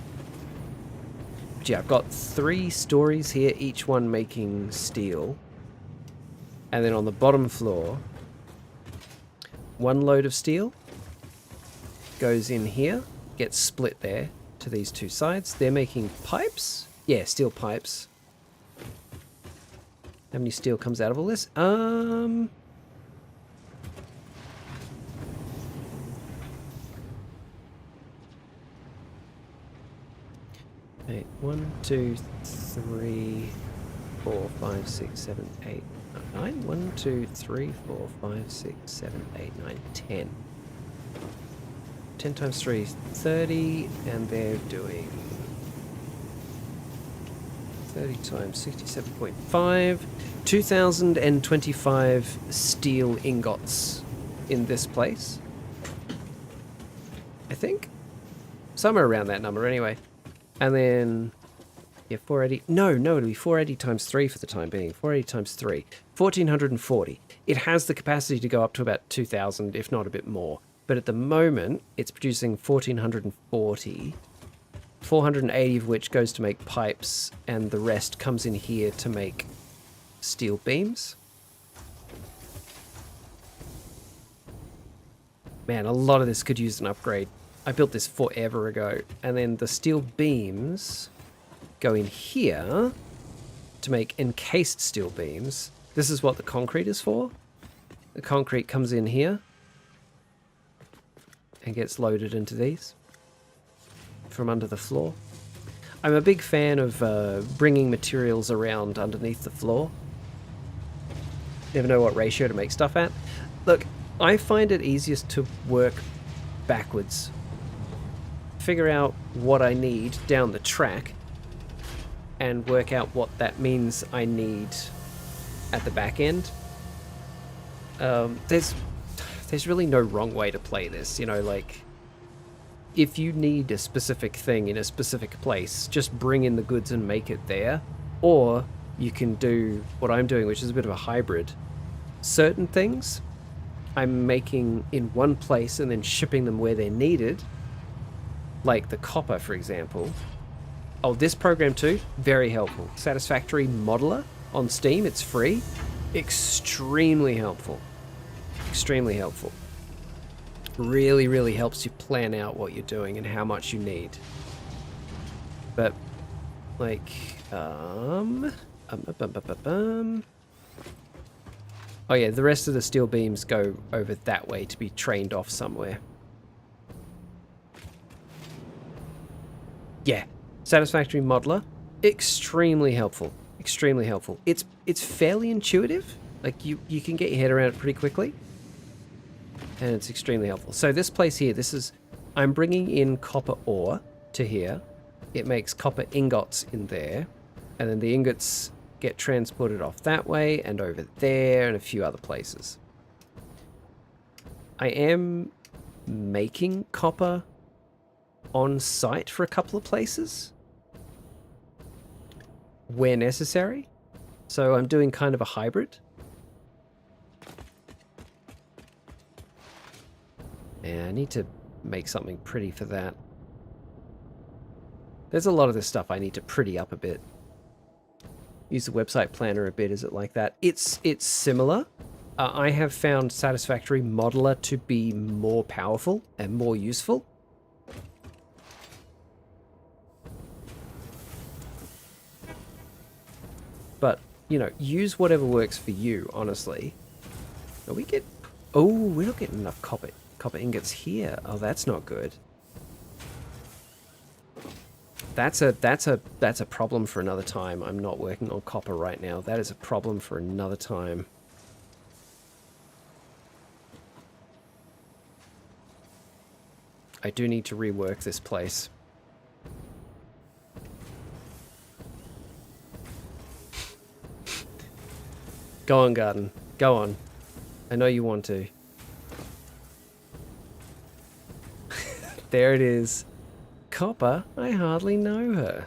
But yeah, I've got 3 stories here, each one making steel. And then on the bottom floor, 1 load of steel goes in here, gets split there to these 2 sides. They're making pipes? Yeah, steel pipes. How many steel comes out of all this? 8, 1, 2, 3, 4, 5, 6, 7, 8, 9. 1, 2, 3, 4, 5, 6, 7, 8, 9, 10. 10 times 3 is 30, and they're doing 30 times 67.5. 2,025 steel ingots in this place. I think. Somewhere around that number anyway. And then, yeah, 480. No, it'll be 480 times 3 for the time being. 480 times 3. 1,440. It has the capacity to go up to about 2,000, if not a bit more. But at the moment, it's producing 1,440. 480 of which goes to make pipes, and the rest comes in here to make steel beams. Man, a lot of this could use an upgrade. I built this forever ago. And then the steel beams go in here to make encased steel beams. This is what the concrete is for. The concrete comes in here and gets loaded into these from under the floor. I'm a big fan of bringing materials around underneath the floor. Never know what ratio to make stuff at. Look, I find it easiest to work backwards. Figure out what I need down the track and work out what that means I need at the back end. There's really no wrong way to play this, you know, like, if you need a specific thing in a specific place, just bring in the goods and make it there. Or you can do what I'm doing, which is a bit of a hybrid. Certain things I'm making in one place and then shipping them where they're needed. Like the copper, for example. Oh, this program too, very helpful. Satisfactory Modeler on Steam, it's free. Extremely helpful. Extremely helpful. Really, really helps you plan out what you're doing and how much you need. But, like, oh yeah, the rest of the steel beams go over that way to be trained off somewhere. Yeah, Satisfactory Modeler, extremely helpful. Extremely helpful. It's fairly intuitive. Like, you can get your head around it pretty quickly. And it's extremely helpful. So this place here, I'm bringing in copper ore to here. It makes copper ingots in there. And then the ingots get transported off that way and over there and a few other places. I am making copper on site for a couple of places where necessary. So I'm doing kind of a hybrid. Yeah, I need to make something pretty for that. There's a lot of this stuff I need to pretty up a bit. Use the website planner a bit, is it like that? It's similar. I have found Satisfactory Modeler to be more powerful and more useful. But, you know, use whatever works for you, honestly. Oh, we're not getting enough copper ingots here. Oh, that's not good. That's a problem for another time. I'm not working on copper right now. That is a problem for another time. I do need to rework this place. Go on, garden. Go on. I know you want to. There it is. Copper? I hardly know her.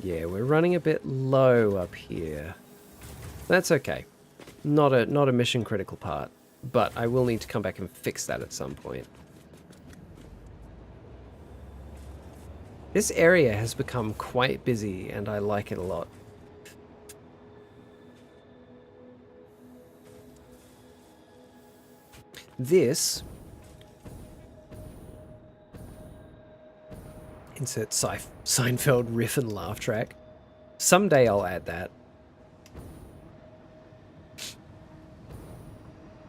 Yeah, we're running a bit low up here. That's okay. Not a mission critical part, but I will need to come back and fix that at some point. This area has become quite busy and I like it a lot. This, insert Seinfeld riff and laugh track. Someday I'll add that.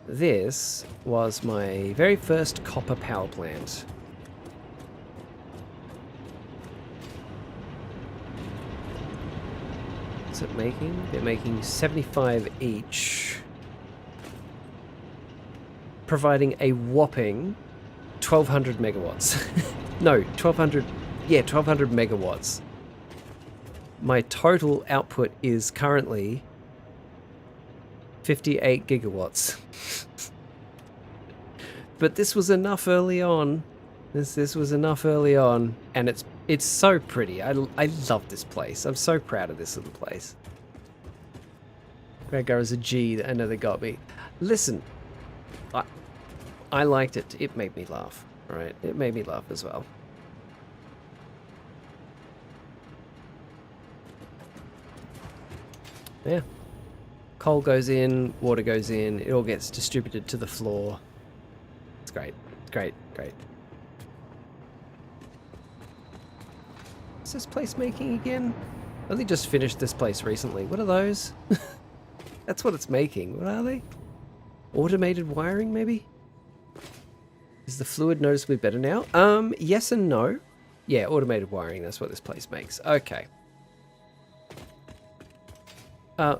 This was my very first copper power plant. What's it making? They're making 75 each. Providing a whopping 1200 megawatts. No, 1200, yeah, 1200 megawatts. My total output is currently 58 gigawatts. But this was enough early on. This was enough early on, and it's so pretty. I love this place. I'm so proud of this little place. Gregor is a G. I know they got me. Listen. I liked it. It made me laugh. All right, it made me laugh as well. Yeah. Coal goes in, water goes in, it all gets distributed to the floor. It's great. Great, great. What's this place making again? I only just finished this place recently. What are those? That's what it's making. What are they? Automated wiring, maybe? Is the fluid noticeably better now? Yes and no. Yeah, automated wiring, that's what this place makes. Okay.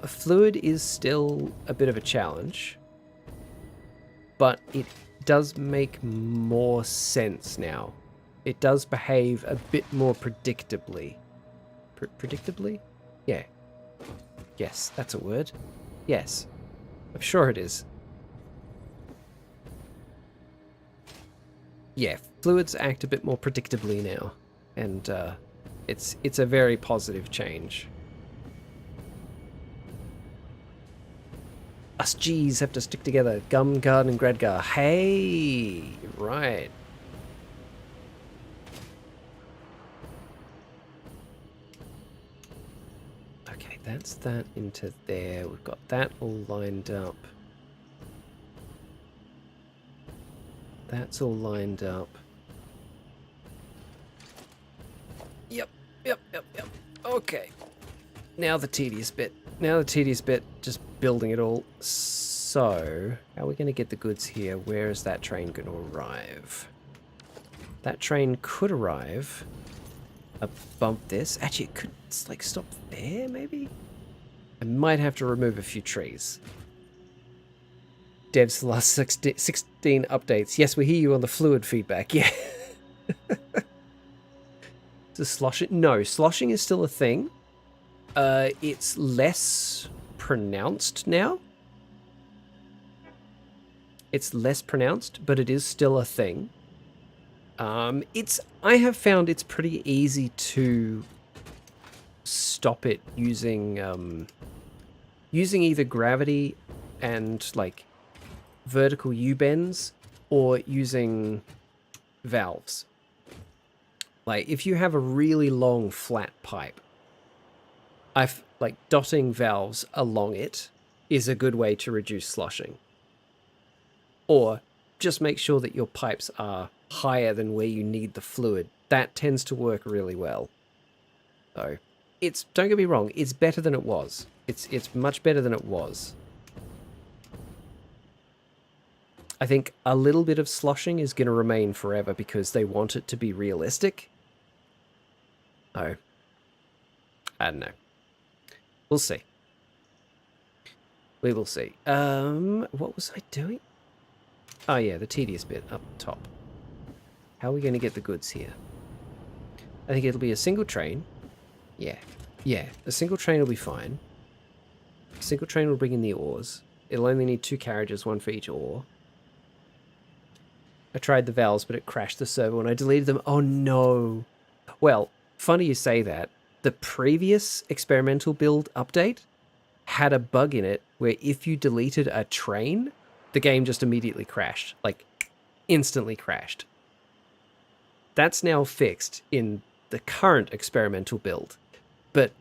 Fluid is still a bit of a challenge, but it does make more sense now. It does behave a bit more predictably. Predictably? Yeah. Yes, that's a word. Yes. I'm sure it is. Yeah, fluids act a bit more predictably now, and it's a very positive change. Us G's have to stick together. Gum, Guard, and Gradgar. Hey, right. Okay, that's that into there. We've got that all lined up. That's all lined up. Yep. Okay. Now the tedious bit. Just building it all. So, how are we going to get the goods here? Where is that train going to arrive? That train could arrive. Bump this. Actually, it could like stop there, maybe? I might have to remove a few trees. Devs, the last 16 updates. Yes, we hear you on the fluid feedback. Yeah. Does sloshing? No, sloshing is still a thing. It's less pronounced now. It's less pronounced, but it is still a thing. I have found it's pretty easy to stop it using either gravity and like vertical U-bends or using valves. Like if you have a really long flat pipe, like dotting valves along it is a good way to reduce sloshing. Or just make sure that your pipes are higher than where you need the fluid. That tends to work really well. So don't get me wrong, it's better than it was. It's much better than it was. I think a little bit of sloshing is going to remain forever because they want it to be realistic. Oh, I don't know. We'll see. We will see. What was I doing? Oh yeah, the tedious bit up top. How are we going to get the goods here? I think it'll be a single train. Yeah, a single train will be fine. A single train will bring in the ores. It'll only need 2 carriages, 1 for each ore. I tried the valves, but it crashed the server when I deleted them. Oh no. Well, funny you say that. The previous experimental build update had a bug in it where if you deleted a train, the game just immediately crashed. Like, instantly crashed. That's now fixed in the current experimental build. But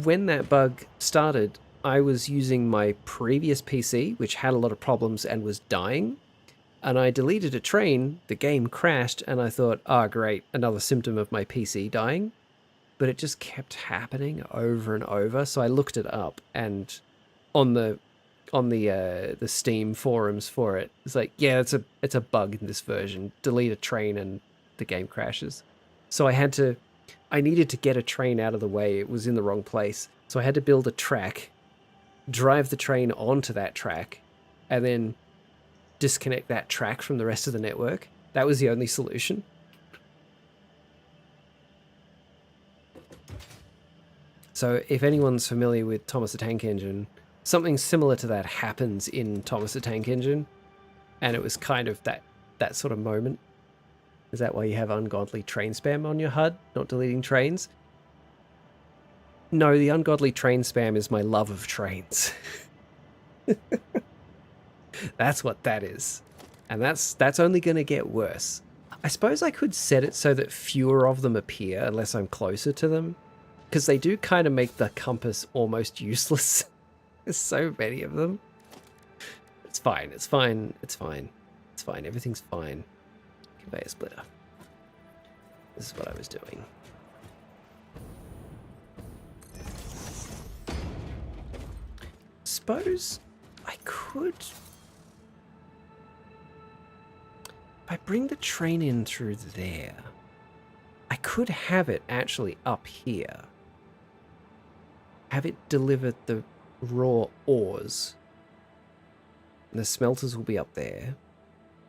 when that bug started, I was using my previous PC, which had a lot of problems and was dying. And I deleted a train, the game crashed, and I thought, oh great, another symptom of my PC dying. But it just kept happening over and over, so I looked it up, and on the Steam forums for it, it's like, yeah, it's a bug in this version. Delete a train and the game crashes. So I needed to get a train out of the way. It was in the wrong place. So I had to build a track, drive the train onto that track, and then disconnect that track from the rest of the network. That was the only solution. So if anyone's familiar with Thomas the Tank Engine, something similar to that happens in Thomas the Tank Engine, and it was kind of that sort of moment. Is that why you have ungodly train spam on your HUD, not deleting trains? No, the ungodly train spam is my love of trains. That's what that is. And that's only going to get worse. I suppose I could set it so that fewer of them appear unless I'm closer to them. Because they do kind of make the compass almost useless. There's so many of them. It's fine. Everything's fine. Conveyor splitter. This is what I was doing. Suppose I could... If I bring the train in through there, I could have it actually up here. Have it deliver the raw ores. And the smelters will be up there.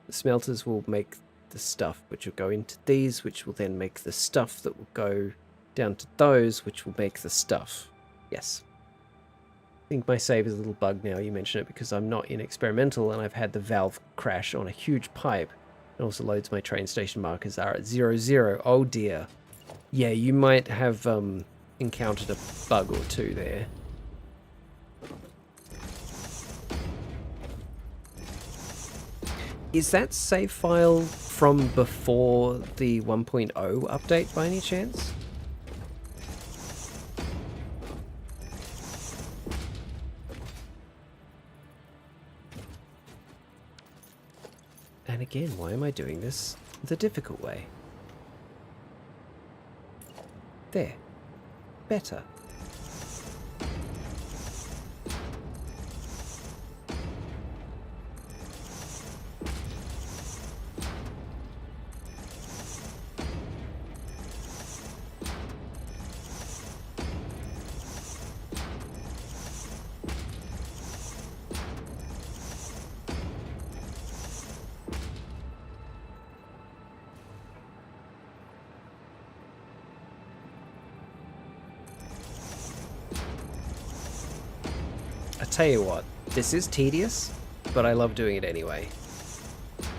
The smelters will make the stuff which will go into these, which will then make the stuff that will go down to those, which will make the stuff. Yes. I think my save is a little bugged now, you mention it, because I'm not in experimental and I've had the valve crash on a huge pipe. It also loads my train station markers are at 00. Oh dear. Yeah, you might have encountered a bug or two there. Is that save file from before the 1.0 update by any chance? And again, why am I doing this the difficult way? There. Better. Tell you what, this is tedious, but I love doing it anyway.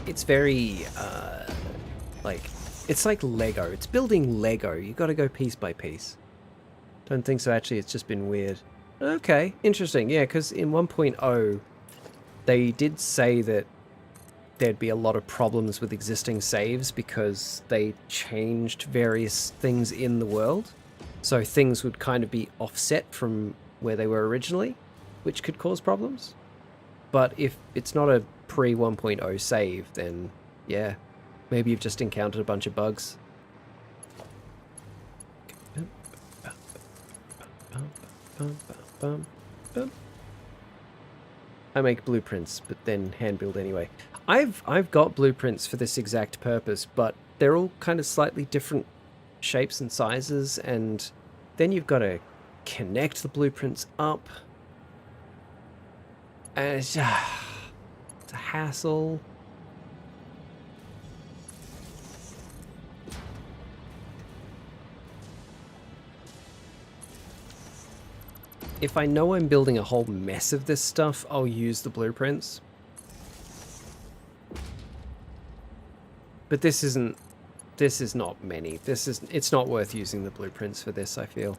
It's very, it's like Lego. It's building Lego. You gotta go piece by piece. Don't think so, actually, it's just been weird. Okay, interesting, yeah, because in 1.0, they did say that there'd be a lot of problems with existing saves because they changed various things in the world. So things would kind of be offset from where they were originally, which could cause problems. But if it's not a pre 1.0 save, then yeah, maybe you've just encountered a bunch of bugs. I make blueprints, but then hand build anyway. I've got blueprints for this exact purpose, but they're all kind of slightly different shapes and sizes, and then you've got to connect the blueprints up. And it's a hassle. If I know I'm building a whole mess of this stuff, I'll use the blueprints. But this is not many. It's not worth using the blueprints for this, I feel.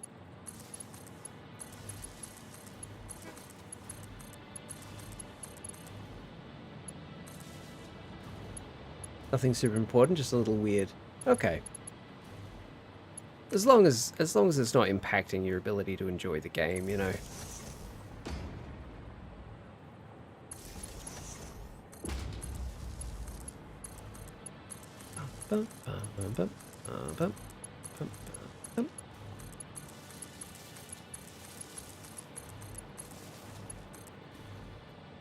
Nothing super important, just a little weird. Okay. As long as it's not impacting your ability to enjoy the game, you know.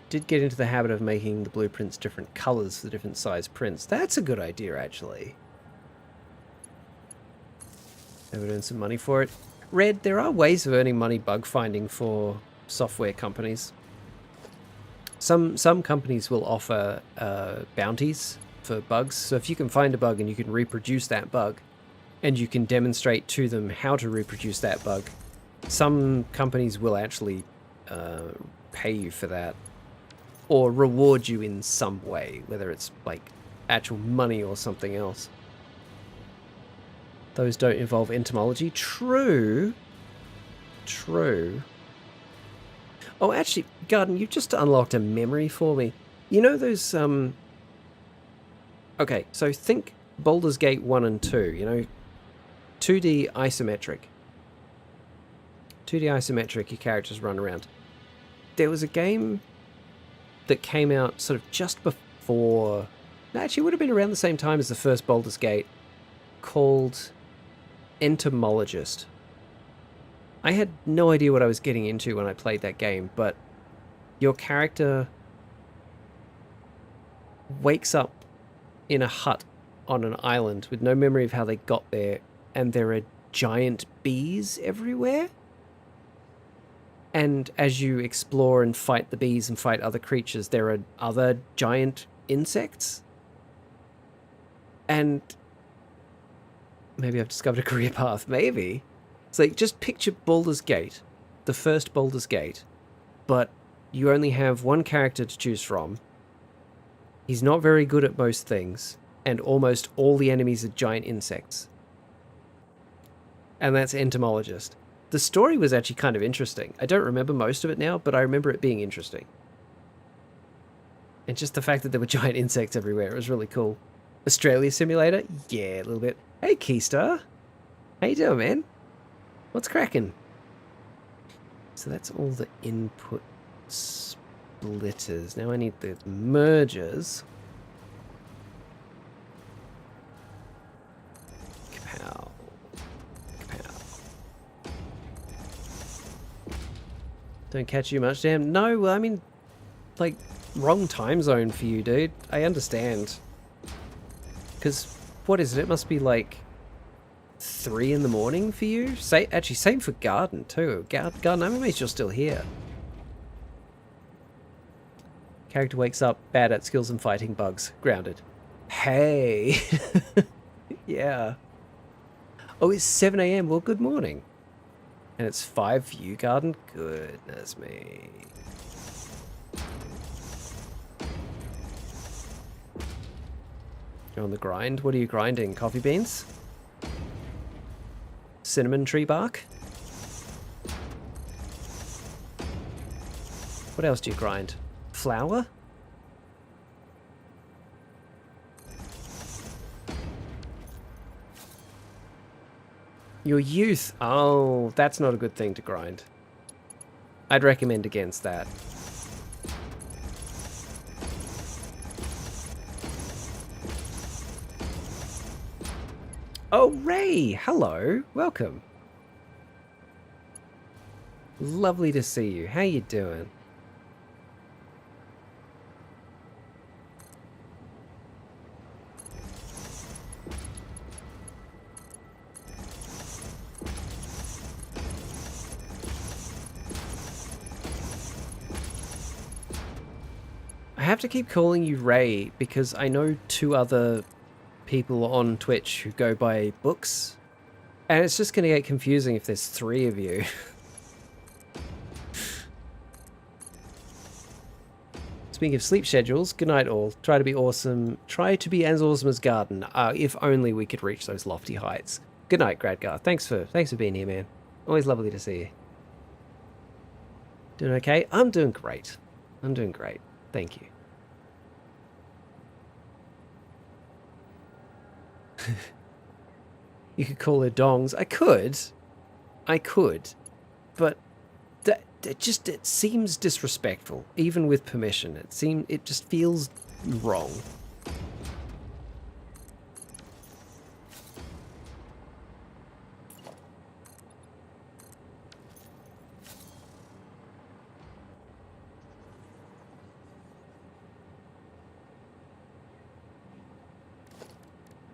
Did get into the habit of making the blueprints different colors for the different size prints. That's a good idea, actually. I would earn some money for it. Red, there are ways of earning money bug finding for software companies. Some companies will offer bounties for bugs. So if you can find a bug and you can reproduce that bug, and you can demonstrate to them how to reproduce that bug, some companies will actually pay you for that, or reward you in some way, whether it's like actual money or something else. Those don't involve entomology. True. True. Oh, actually, Garden, you've just unlocked a memory for me. You know those, Okay, so think Baldur's Gate 1 and 2, you know? 2D isometric. 2D isometric, your characters run around. There was a game that came out sort of just before... Actually, it would have been around the same time as the first Baldur's Gate, called Entomologist. I had no idea what I was getting into when I played that game, but your character wakes up in a hut on an island with no memory of how they got there, and there are giant bees everywhere. And as you explore and fight the bees and fight other creatures, there are other giant insects. And maybe I've discovered a career path, maybe. It's like, just picture Baldur's Gate, the first Baldur's Gate, but you only have one character to choose from. He's not very good at most things, and almost all the enemies are giant insects. And that's Entomologist. The story was actually kind of interesting. I don't remember most of it now, but I remember it being interesting. And just the fact that there were giant insects everywhere, it was really cool. Australia Simulator? Yeah, a little bit. Hey, Keystar. How you doing, man? What's cracking? So that's all the input splitters. Now I need the mergers. Kapow. Don't catch you much, damn. No, well, I mean, like, wrong time zone for you, dude. I understand. Because, what is it? It must be like 3 in the morning for you? Actually, same for Garden, too. Garden, I'm amazed you're still here. Character wakes up, bad at skills and fighting bugs. Grounded. Hey! Yeah. Oh, it's 7 AM. Well, good morning. And it's 5 for you, Garden? Goodness me. You're on the grind? What are you grinding? Coffee beans? Cinnamon tree bark? What else do you grind? Flour? Your youth. Oh, that's not a good thing to grind. I'd recommend against that. Oh, Ray! Hello! Welcome. Lovely to see you. How you doing? I have to keep calling you Ray because I know 2 other people on Twitch who go by Books, and it's just going to get confusing if there's 3 of you. Speaking of sleep schedules, good night all. Try to be awesome. Try to be as awesome as Garden. If only we could reach those lofty heights. Good night, Gradgar. Thanks for being here, man. Always lovely to see you. Doing okay? I'm doing great. I'm doing great. Thank you. You could call her dongs. I could, but it seems disrespectful, even with permission. It just feels wrong.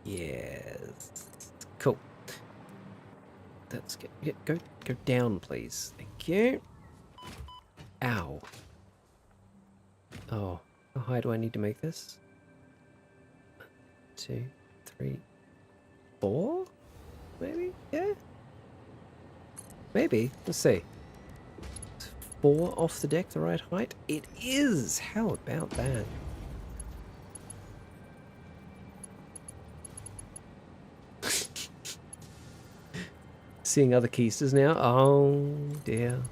Yes. Cool. Let's go down, please. Thank you. Ow. Oh, how high do I need to make this? 1, 2, 3, 4? Maybe? Yeah? Maybe. Let's see. Is 4 off the deck the right height? It is! How about that? Seeing other keysters now. Oh dear.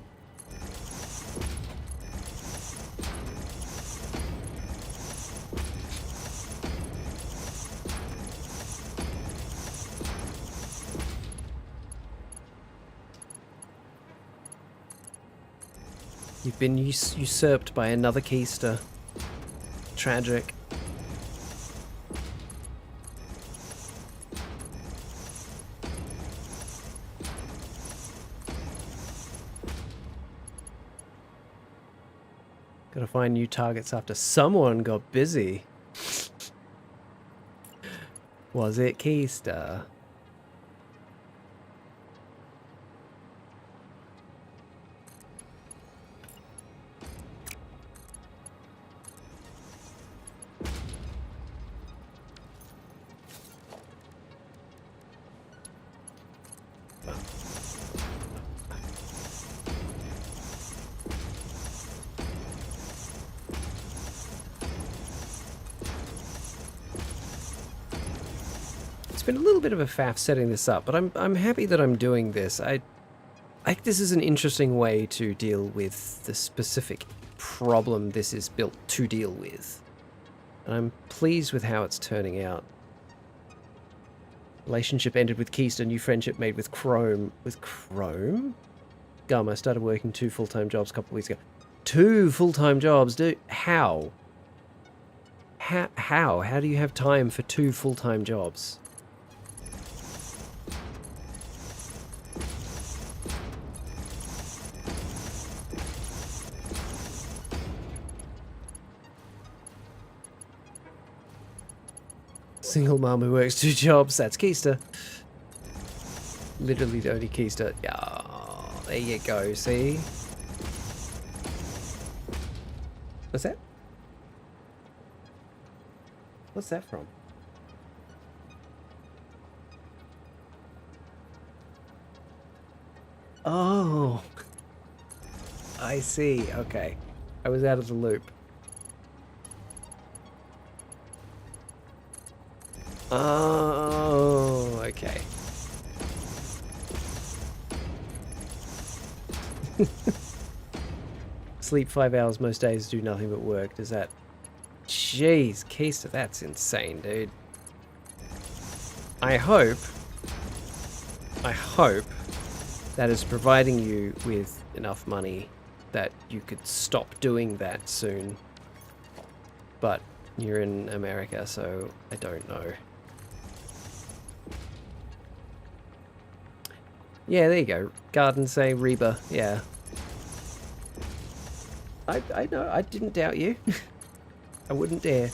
You've been usurped by another keister. Tragic. Gotta find new targets after someone got busy. Was it Keister? It's been a little bit of a faff setting this up, but I'm happy that I'm doing this. I think this is an interesting way to deal with the specific problem this is built to deal with. And I'm pleased with how it's turning out. Relationship ended with Keister, new friendship made with Chrome. With Chrome? Gum, I started working 2 full-time jobs a couple of weeks ago. 2 full-time jobs? Dude, how? How do you have time for 2 full-time jobs? Single mom who works 2 jobs, that's Keister. Literally the only Keister. Yeah, there you go, see? What's that? What's that from? Oh, I see. Okay. I was out of the loop. Oh, okay. Sleep 5 hours most days, do nothing but work. Does that... Jeez, Keister, that's insane, dude. I hope that is providing you with enough money that you could stop doing that soon. But you're in America, so I don't know. Yeah, there you go. Garden say Reba. Yeah. I know. I didn't doubt you. I wouldn't dare.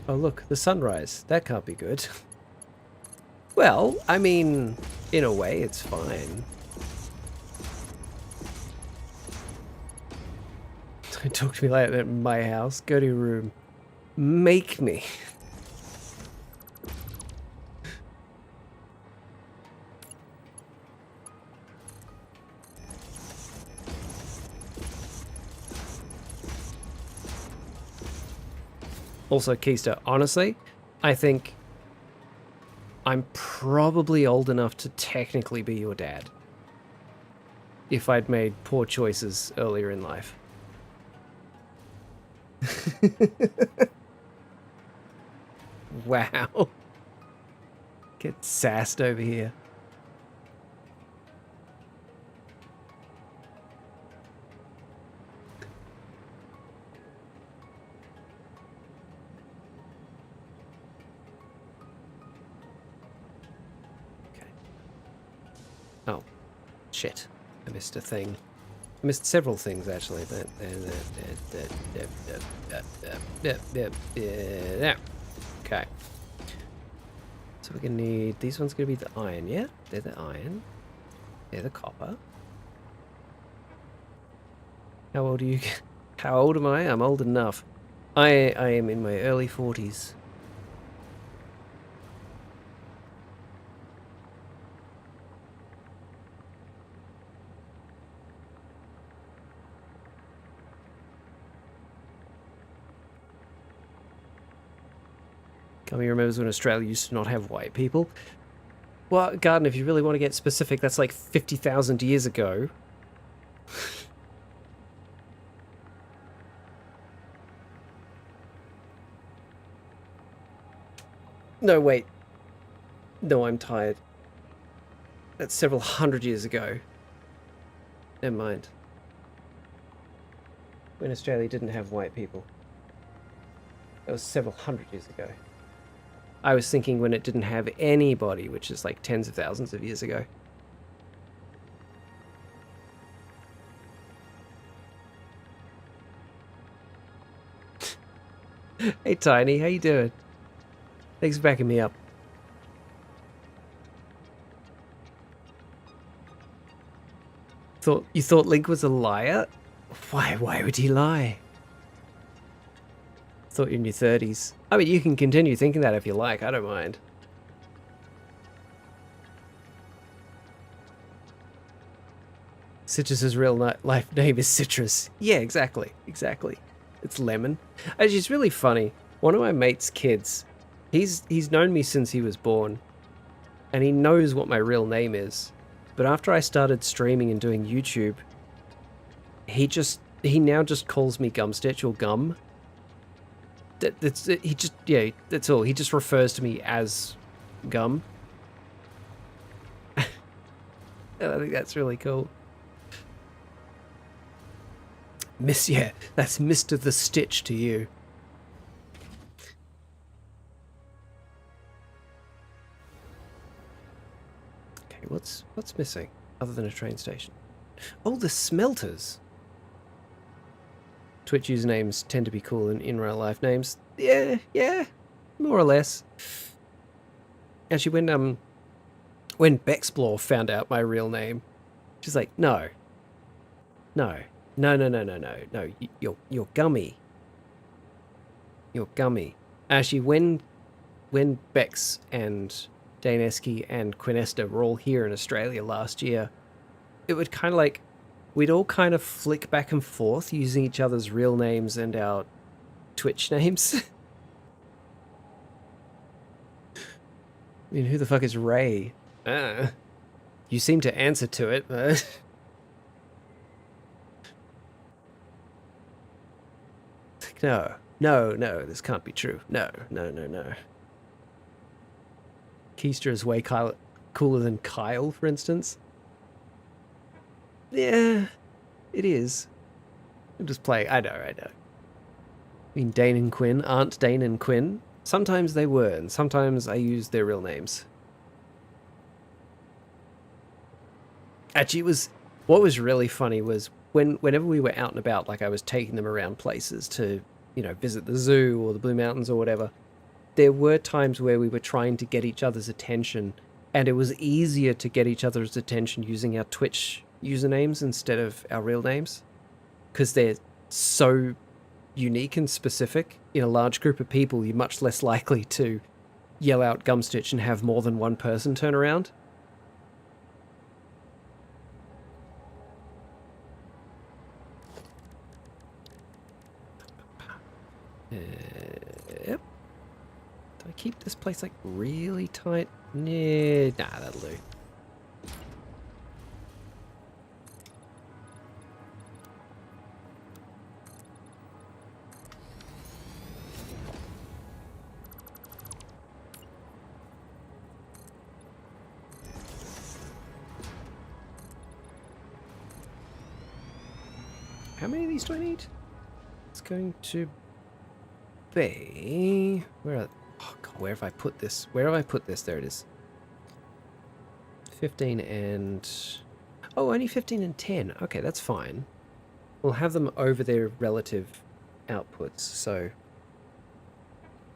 Oh look, the sunrise. That can't be good. Well, I mean, in a way, it's fine. Don't talk to me like that in my house. Go to your room. Make me. Also, Keister, honestly, I think I'm probably old enough to technically be your dad. If I'd made poor choices earlier in life. Wow. Get sassed over here. Oh, shit. I missed a thing. I missed several things, actually. Okay. So we're going to need... These ones going to be the iron, yeah? They're the iron. They're the copper. How old are you? How old am I? I'm old enough. I am in my early 40s. Gummy remembers when Australia used to not have white people. Well, Garden, if you really want to get specific, that's like 50,000 years ago. No, wait. No, I'm tired. That's several hundred years ago. Never mind. When Australia didn't have white people. That was several hundred years ago. I was thinking when it didn't have anybody, which is like tens of thousands of years ago. Hey Tiny, how you doing? Thanks for backing me up. You thought Link was a liar? Why would he lie? Thought you're in your 30s. I mean, you can continue thinking that if you like, I don't mind. Citrus's real life name is Citrus. Yeah, exactly. It's Lemon. Actually, it's really funny. One of my mate's kids, he's known me since he was born, and he knows what my real name is. But after I started streaming and doing YouTube, he now just calls me Gumstitch or Gum. That's all. He just refers to me as Gum. I think that's really cool. That's Mr. the Stitch to you. Okay, what's missing other than a train station? Oh, the smelters. Twitch usernames tend to be cooler than in real life names. Yeah, more or less. Actually, when Bexplore found out my real name, she's like, no, you're Gummy. You're Gummy. Actually, when Bex and Daneski and Quinesta were all here in Australia last year, it would kind of like, we'd all kind of flick back and forth using each other's real names and our Twitch names. I mean, who the fuck is Ray? You seem to answer to it, but... No, this can't be true. No. Keister is way cooler than Kyle, for instance. Yeah, it is. I'm just playing. I know. I mean, Dane and Quinn aren't Dane and Quinn. Sometimes they were, and sometimes I used their real names. Actually, what was really funny was whenever we were out and about, like I was taking them around places to, visit the zoo or the Blue Mountains or whatever, there were times where we were trying to get each other's attention, and it was easier to get each other's attention using our Twitch usernames instead of our real names, because they're so unique and specific. In a large group of people, you're much less likely to yell out Gumstitch and have more than one person turn around. Yep. Do I keep this place like really tight? Nah, that'll do. How many of these do I need? It's going to be... Oh god, where have I put this? There it is. 15 and... Oh, only 15 and 10. Okay, that's fine. We'll have them over their relative outputs. So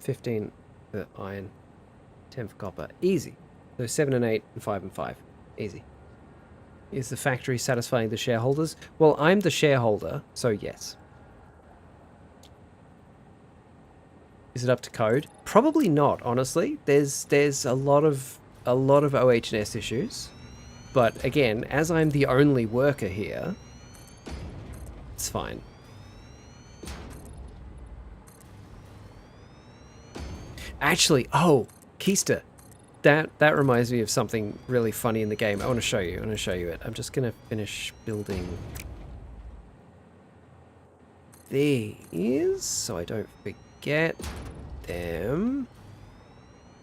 15 for iron, 10 for copper. Easy. So 7 and 8 and 5 and 5. Easy. Is the factory satisfying the shareholders? Well, I'm the shareholder, so yes. Is it up to code? Probably not, honestly. There's a lot of OH&S issues. But again, as I'm the only worker here, it's fine. Actually, oh, Keister. That reminds me of something really funny in the game. I want to show you. It. I'm just going to finish building these so I don't forget them.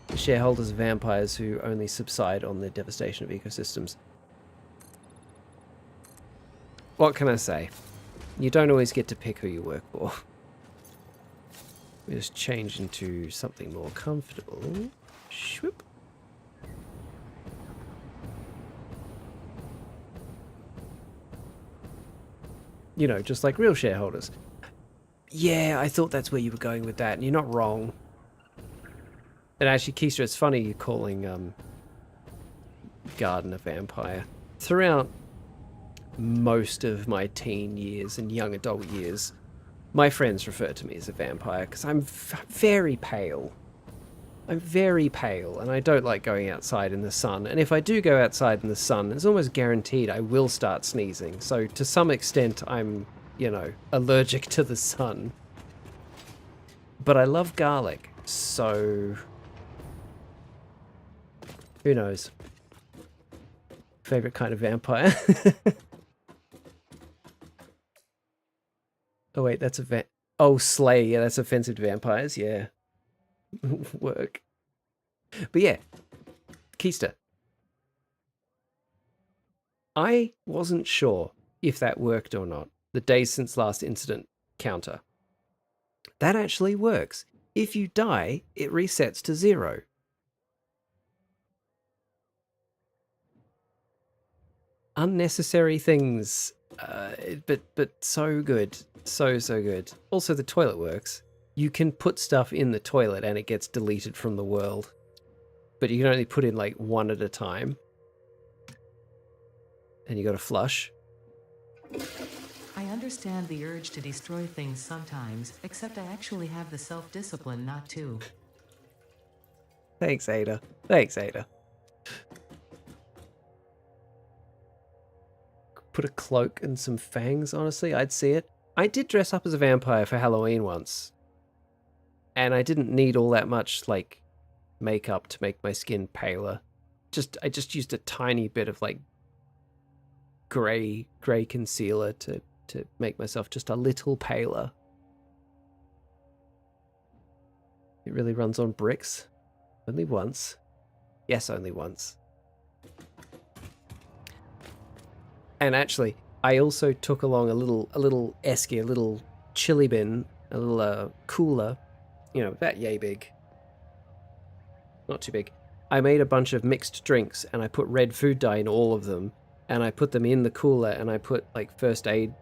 This shareholders are vampires who only subside on the devastation of ecosystems. What can I say? You don't always get to pick who you work for. We just change into something more comfortable. Shwoop. You know, just like real shareholders. Yeah, I thought that's where you were going with that, and you're not wrong. And actually, Keisha, it's funny you calling Garden a vampire. Throughout most of my teen years and young adult years, my friends refer to me as a vampire because I'm very pale. I'm very pale, and I don't like going outside in the sun. And if I do go outside in the sun, it's almost guaranteed I will start sneezing. So to some extent, I'm, you know, allergic to the sun. But I love garlic, so who knows? Favorite kind of vampire? Oh wait, that's a oh, slay. Yeah, that's offensive to vampires. Yeah. Work. But yeah, Keister. I wasn't sure if that worked or not. The days since last incident counter. That actually works. If you die, it resets to 0. Unnecessary things, but so good. So good. Also, the toilet works. You can put stuff in the toilet and it gets deleted from the world. But you can only put in like one at a time. And you got to flush. I understand the urge to destroy things sometimes, except I actually have the self-discipline not to. Thanks, Ada. Thanks, Ada. Put a cloak and some fangs, honestly, I'd see it. I did dress up as a vampire for Halloween once. And I didn't need all that much, like, makeup to make my skin paler. I just used a tiny bit of, like, grey concealer to make myself just a little paler. It really runs on bricks. Only once. Yes, only once. And actually, I also took along a little esky, a little chili bin, a little cooler, you know, about yay big. Not too big. I made a bunch of mixed drinks and I put red food dye in all of them, and I put them in the cooler, and I put like first aid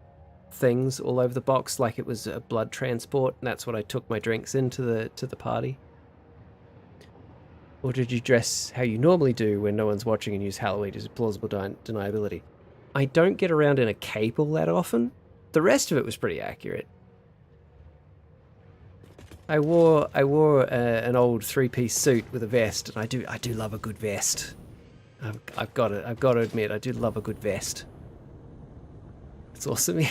things all over the box like it was a blood transport, and that's what I took my drinks into the party. Or did you dress how you normally do when no one's watching and use Halloween as a plausible deniability? I don't get around in a cape all that often. The rest of it was pretty accurate. I wore an old 3-piece suit with a vest, and I do love a good vest. I've got to admit, I do love a good vest. It's awesome.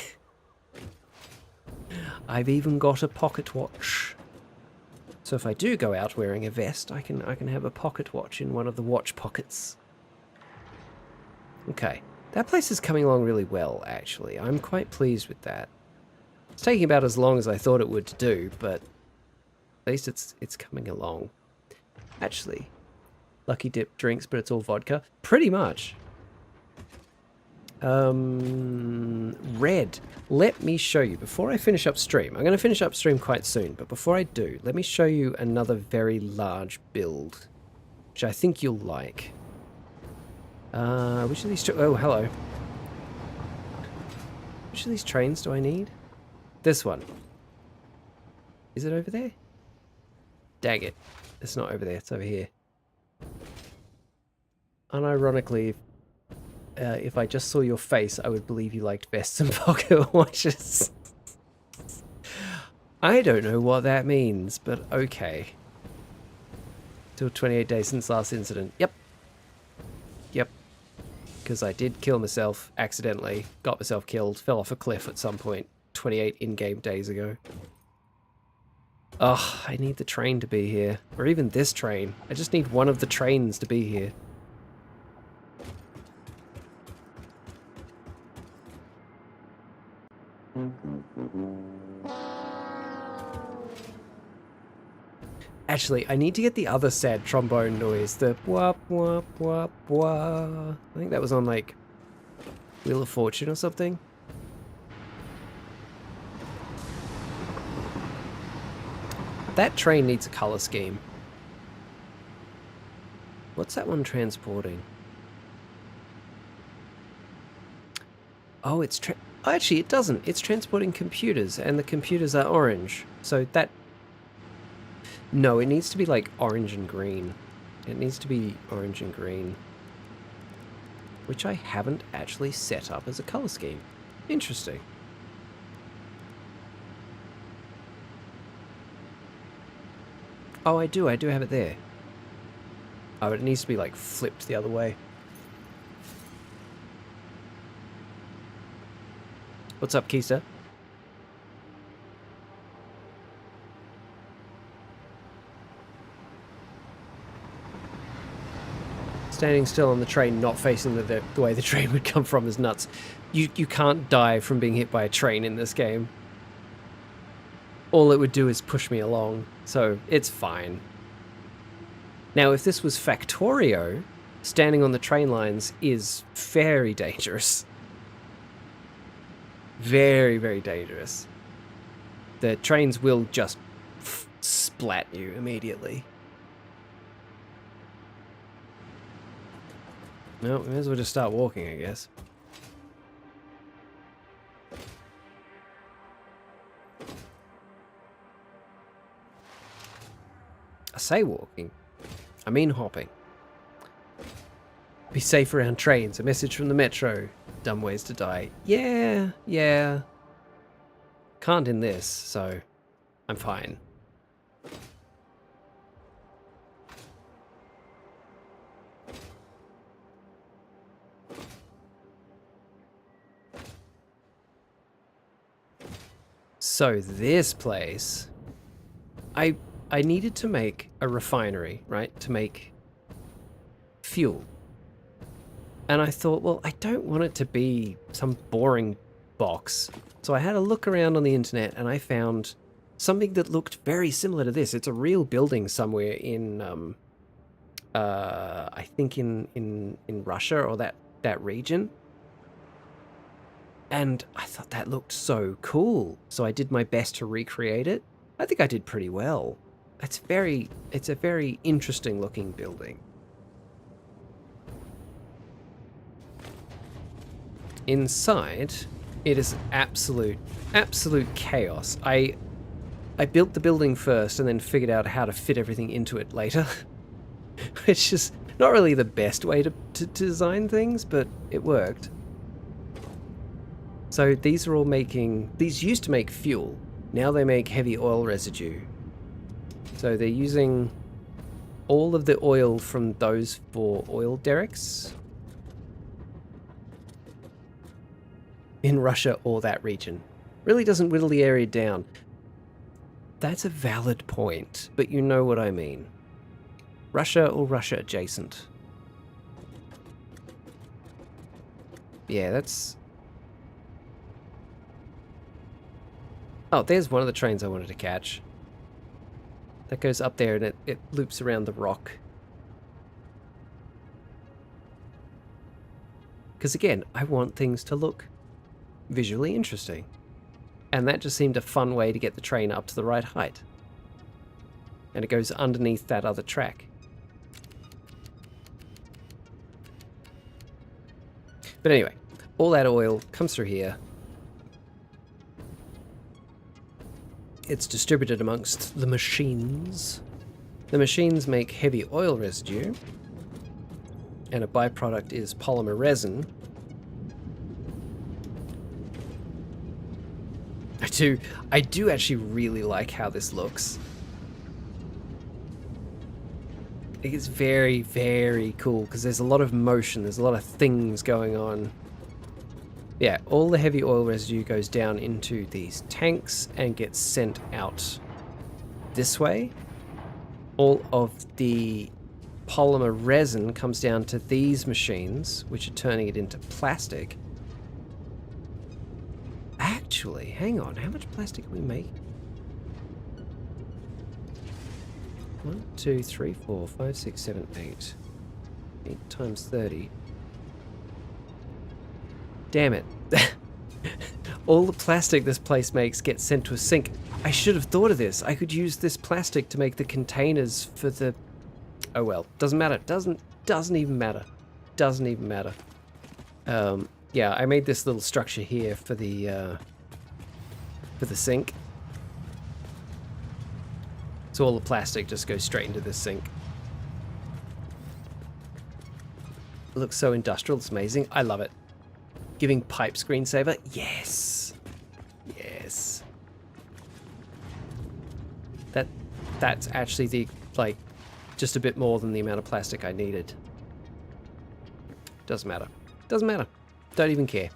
I've even got a pocket watch. So if I do go out wearing a vest, I can have a pocket watch in one of the watch pockets. Okay. That place is coming along really well, actually. I'm quite pleased with that. It's taking about as long as I thought it would to do, but at least it's coming along. Actually, Lucky Dip drinks, but it's all vodka. Pretty much. Red. Let me show you, before I finish up stream, I'm going to finish up stream quite soon, but before I do, let me show you another very large build, which I think you'll like. Which of these... Oh, hello. Which of these trains do I need? This one. Is it over there? Dang it. It's not over there, it's over here. Unironically, if I just saw your face, I would believe you liked vests and pocket watches. I don't know what that means, but okay. Still 28 days since last incident. Yep. Yep. Because I did kill myself accidentally, got myself killed, fell off a cliff at some point 28 in-game days ago. Oh, I need the train to be here. Or even this train. I just need one of the trains to be here. Actually, I need to get the other sad trombone noise. The wah wah wah wah. I think that was on like Wheel of Fortune or something. That train needs a color scheme. What's that one transporting? Oh, actually, it doesn't. It's transporting computers, and the computers are orange. So that... No, it needs to be like orange and green. It needs to be orange and green. Which I haven't actually set up as a color scheme. Interesting. Oh, I do have it there. Oh, it needs to be like flipped the other way. What's up, Keista? Standing still on the train, not facing the way the train would come from is nuts. You can't die from being hit by a train in this game. All it would do is push me along, so it's fine. Now, if this was Factorio, standing on the train lines is very dangerous. Very, very dangerous. The trains will just splat you immediately. Well, we may as well just start walking, I guess. I say walking. I mean hopping. Be safe around trains. A message from the metro. Dumb ways to die. Yeah, yeah. Can't in this, so I'm fine. So this place, I needed to make a refinery, right, to make fuel. And I thought, well, I don't want it to be some boring box. So I had a look around on the internet and I found something that looked very similar to this. It's a real building somewhere in, I think in Russia or that region. And I thought that looked so cool. So I did my best to recreate it. I think I did pretty well. It's a very interesting looking building. Inside, it is absolute chaos. I built the building first and then figured out how to fit everything into it later. It's just not really the best way to design things, but it worked. So these are all these used to make fuel. Now they make heavy oil residue. So they're using all of the oil from those 4 oil derricks in Russia or that region. Really doesn't whittle the area down. That's a valid point, but you know what I mean. Russia or Russia adjacent. Yeah, that's... Oh, there's one of the trains I wanted to catch. That goes up there and it loops around the rock. Because again, I want things to look visually interesting. And that just seemed a fun way to get the train up to the right height. And it goes underneath that other track. But anyway, all that oil comes through here. It's distributed amongst the machines. The machines make heavy oil residue, and a byproduct is polymer resin. I do actually really like how this looks. It's very, very cool because there's a lot of motion, there's a lot of things going on. Yeah, all the heavy oil residue goes down into these tanks and gets sent out this way. All of the polymer resin comes down to these machines, which are turning it into plastic. Actually, hang on, how much plastic are we making? 1, 2, 3, 4, 5, 6, 7, 8. 8 times 30. Damn it. All the plastic this place makes gets sent to a sink. I should have thought of this. I could use this plastic to make the containers for the... Oh well, doesn't matter. Doesn't even matter. Doesn't even matter. Yeah, I made this little structure here for the sink. So all the plastic just goes straight into this sink. It looks so industrial, it's amazing. I love it. Giving pipe screensaver? Yes. Yes. That's actually the, like, just a bit more than the amount of plastic I needed. Doesn't matter. Doesn't matter. Don't even care.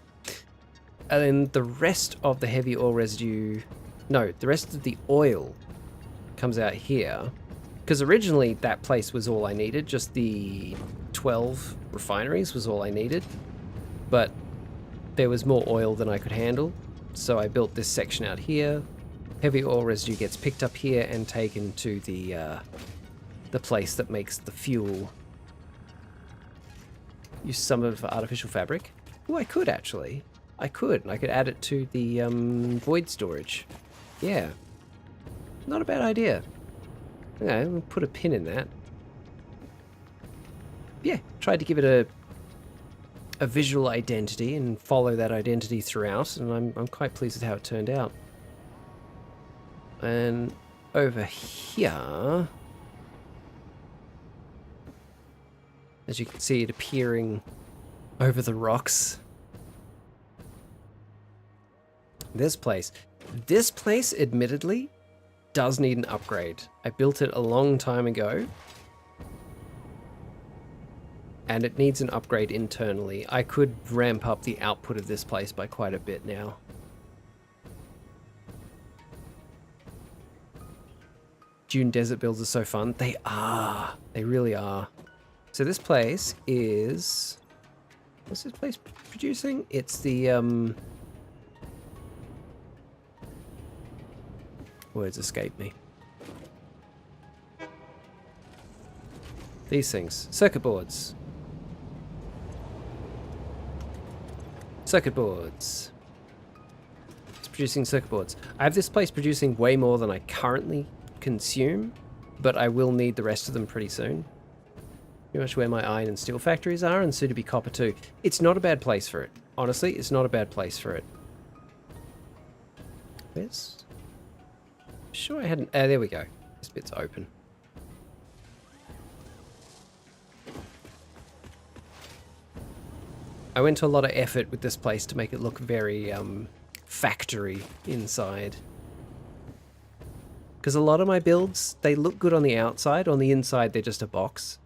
And then the rest of the heavy oil residue... No, the rest of the oil comes out here. Because originally that place was all I needed. Just the 12 refineries was all I needed. But there was more oil than I could handle. So I built this section out here. Heavy oil residue gets picked up here and taken to the place that makes the fuel. Use some of artificial fabric. Oh, I could actually. I could add it to the void storage. Yeah. Not a bad idea. Okay, we'll put a pin in that. Yeah, tried to give it a visual identity and follow that identity throughout, and I'm quite pleased with how it turned out. And over here, as you can see it appearing over the rocks. This place, admittedly, does need an upgrade. I built it a long time ago, and it needs an upgrade internally. I could ramp up the output of this place by quite a bit now. Dune Desert builds are so fun. They are. They really are. So this place is... What's this place producing? It's the... Words escape me. These things. Circuit boards. Circuit boards. It's producing circuit boards. I have this place producing way more than I currently consume, but I will need the rest of them pretty soon. Pretty much where my iron and steel factories are, and soon to be copper too. It's not a bad place for it. Honestly, it's not a bad place for it. Where's... Sure I hadn't... there we go. This bit's open. I went to a lot of effort with this place to make it look very factory inside. Because a lot of my builds, they look good on the outside. On the inside, they're just a box.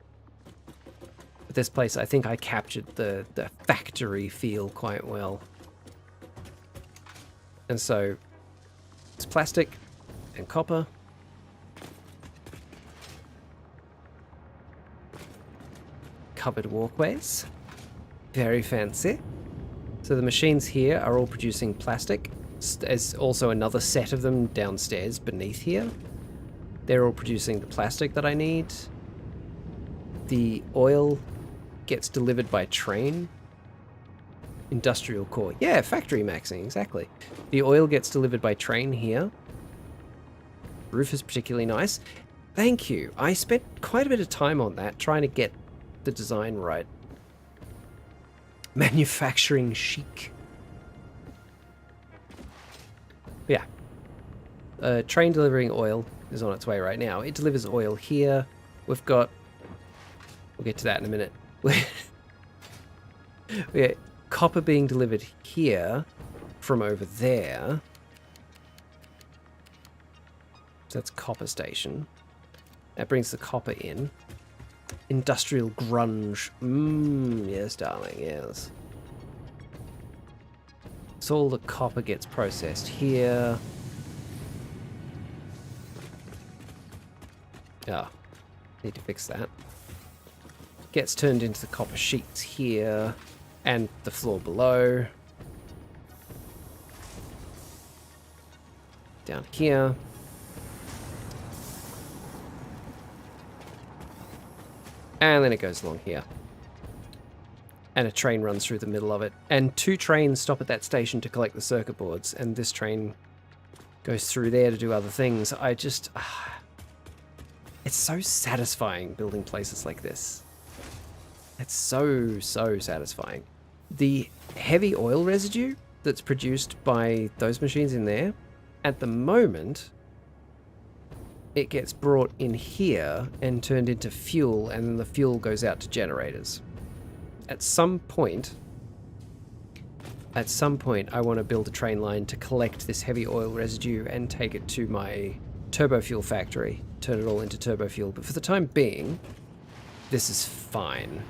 But this place, I think I captured the factory feel quite well. And so, it's plastic and copper. Covered walkways. Very fancy. So the machines here are all producing plastic. There's also another set of them downstairs beneath here. They're all producing the plastic that I need. The oil gets delivered by train. Industrial core. Yeah, factory maxing, exactly. The oil gets delivered by train here. Roof is particularly nice. Thank you. I spent quite a bit of time on that, trying to get the design right. Manufacturing chic. Yeah. Train delivering oil is on its way right now. It delivers oil here. We've got... We'll get to that in a minute. We got copper being delivered here from over there. So that's copper station. That brings the copper in. Industrial grunge. Yes, darling, yes. So all the copper gets processed here. Ah, need to fix that. Gets turned into the copper sheets here and the floor below. Down here. And then it goes along here. And a train runs through the middle of it. And 2 trains stop at that station to collect the circuit boards. And this train goes through there to do other things. I just... it's so satisfying building places like this. It's so satisfying. The heavy oil residue that's produced by those machines in there, at the moment, it gets brought in here and turned into fuel, and then the fuel goes out to generators. At some point, I want to build a train line to collect this heavy oil residue and take it to my turbo fuel factory, turn it all into turbo fuel. But for the time being, this is fine.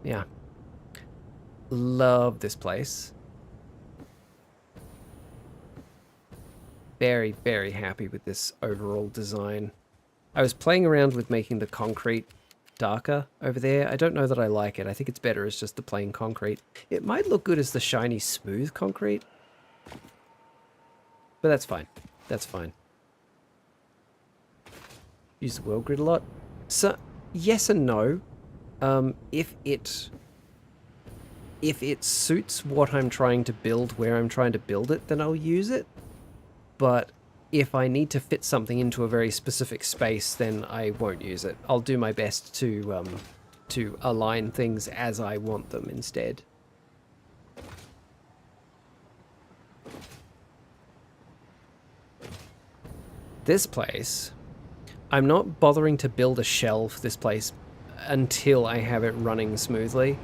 Yeah. Love this place. Very, very happy with this overall design. I was playing around with making the concrete darker over there. I don't know that I like it. I think it's better as just the plain concrete. It might look good as the shiny, smooth concrete. But that's fine. That's fine. Use the world grid a lot. So, yes and no. If it suits what I'm trying to build, where I'm trying to build it, then I'll use it. But if I need to fit something into a very specific space, then I won't use it. I'll do my best to align things as I want them instead. This place, I'm not bothering to build a shell for this place until I have it running smoothly.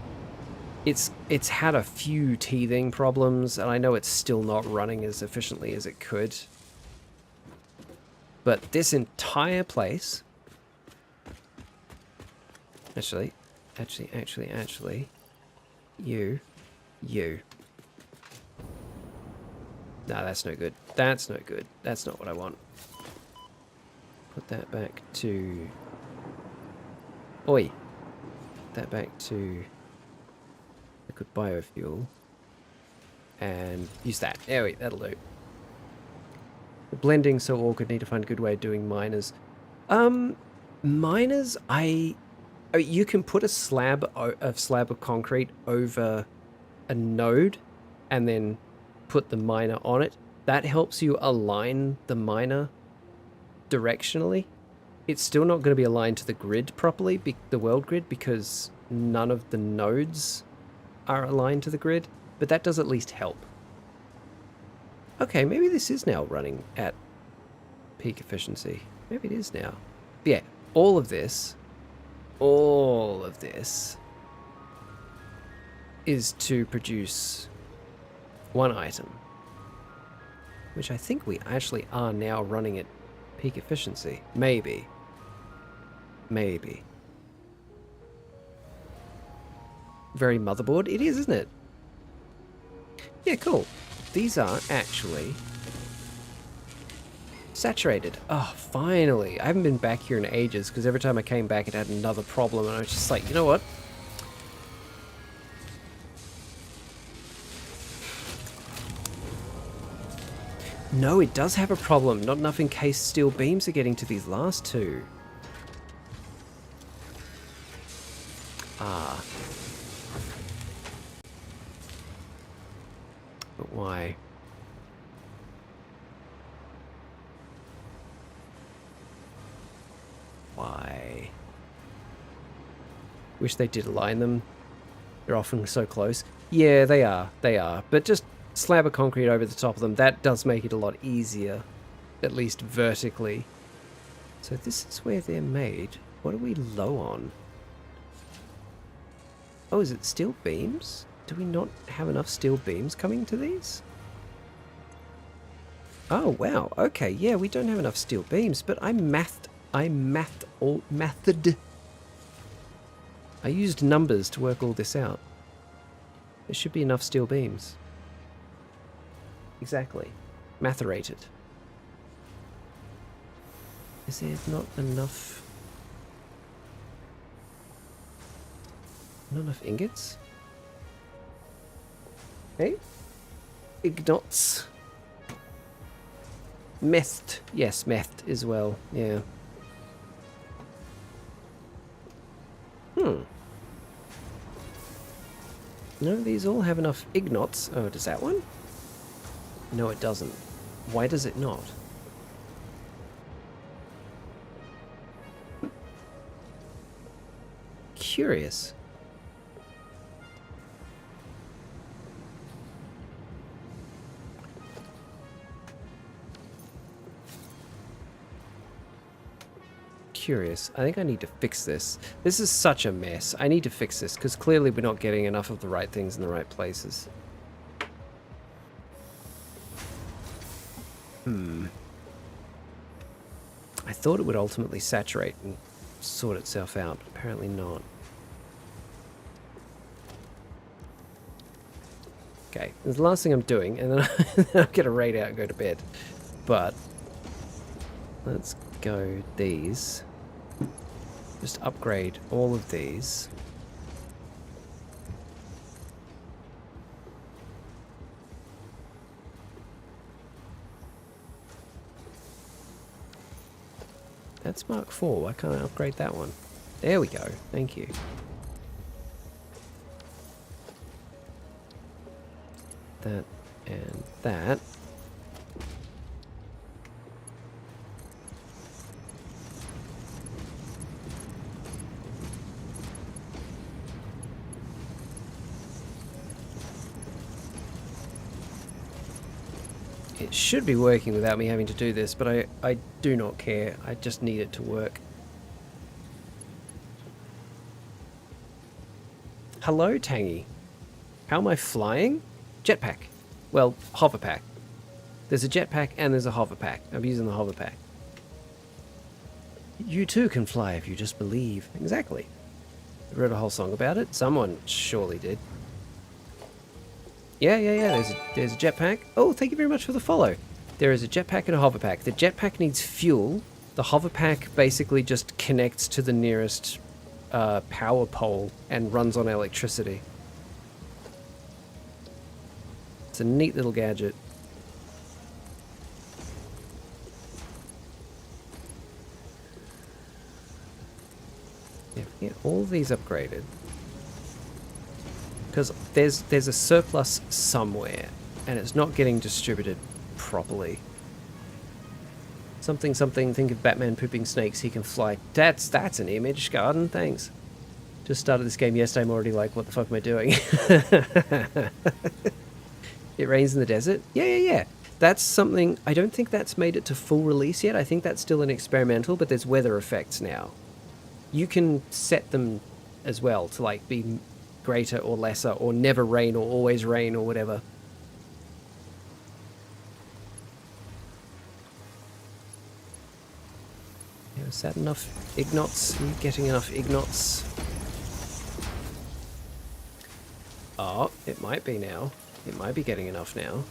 It's had a few teething problems, and I know it's still not running as efficiently as it could. But this entire place... Actually... You. No, that's no good. That's no good. That's not what I want. Put that back to... Oi. Put that back to... liquid biofuel. And use that. There we... that'll do. The blending's so awkward, need to find a good way of doing miners. Miners, you can put a slab of concrete over a node and then put the miner on it. That helps you align the miner directionally. It's still not going to be aligned to the grid properly, the world grid, because none of the nodes are aligned to the grid, but that does at least help. Okay, maybe this is now running at peak efficiency. Maybe it is now. Yeah, all of this is to produce one item, which I think we actually are now running at peak efficiency. Maybe. Very motherboard. It is, isn't it? Yeah, cool. These are actually saturated. Oh, finally. I haven't been back here in ages because every time I came back it had another problem, and I was just like, you know what? No, it does have a problem. Not enough encased steel beams are getting to these last two. Ah. But why? Why? Wish they did align them. They're often so close. Yeah, they are. They are. But just slab of concrete over the top of them. That does make it a lot easier. At least vertically. So this is where they're made. What are we low on? Oh, is it steel beams? Do we not have enough steel beams coming to these? Oh, wow. Okay, yeah, we don't have enough steel beams, but I used numbers to work all this out. There should be enough steel beams. Exactly. Matherated. Is there not enough... not enough ingots? Hey? Ignots. Methed. Yes, methed as well. Yeah. No, these all have enough ignots. Oh, does that one? No, it doesn't. Why does it not? Curious. Curious. I think I need to fix this. This is such a mess. I need to fix this because clearly we're not getting enough of the right things in the right places. I thought it would ultimately saturate and sort itself out, but apparently not. Okay, this is the last thing I'm doing, and then I'll get a raid out and go to bed. But let's go these. Just upgrade all of these. That's Mark IV. Why can't I upgrade that one? There we go. Thank you. That and that. It should be working without me having to do this, but I do not care. I just need it to work. Hello, Tangy. How am I flying? Jetpack. Well, hoverpack. There's a jetpack and there's a hoverpack. I'm using the hoverpack. You too can fly if you just believe. Exactly. I wrote a whole song about it. Someone surely did. Yeah. There's a jetpack. Oh, thank you very much for the follow. There is a jetpack and a hoverpack. The jetpack needs fuel. The hoverpack basically just connects to the nearest power pole and runs on electricity. It's a neat little gadget. Yeah, all of these upgraded. Because there's a surplus somewhere, and it's not getting distributed properly. Something, think of Batman pooping snakes, he can fly. That's an image, Garden, thanks. Just started this game yesterday, I'm already like, what the fuck am I doing? It rains in the desert? Yeah. That's something, I don't think that's made it to full release yet. I think that's still an experimental, but there's weather effects now. You can set them as well to like be greater or lesser, or never rain, or always rain, or whatever. Yeah, is that enough ignots? Are you getting enough ignots? Oh, it might be now. It might be getting enough now.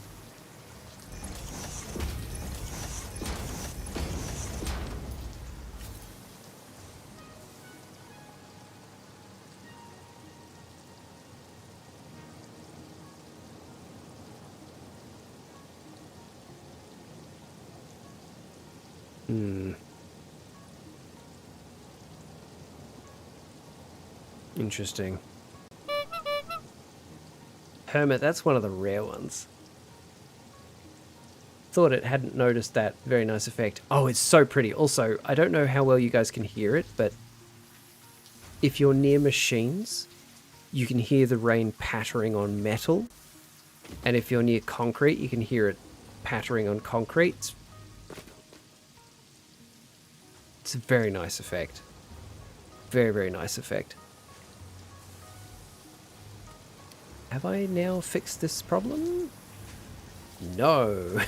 Interesting. Hermit, that's one of the rare ones. Thought it hadn't noticed that very nice effect. Oh, it's so pretty. Also, I don't know how well you guys can hear it, but if you're near machines, you can hear the rain pattering on metal. And if you're near concrete, you can hear it pattering on concrete. It's a very nice effect. Very, very nice effect. Have I now fixed this problem? No.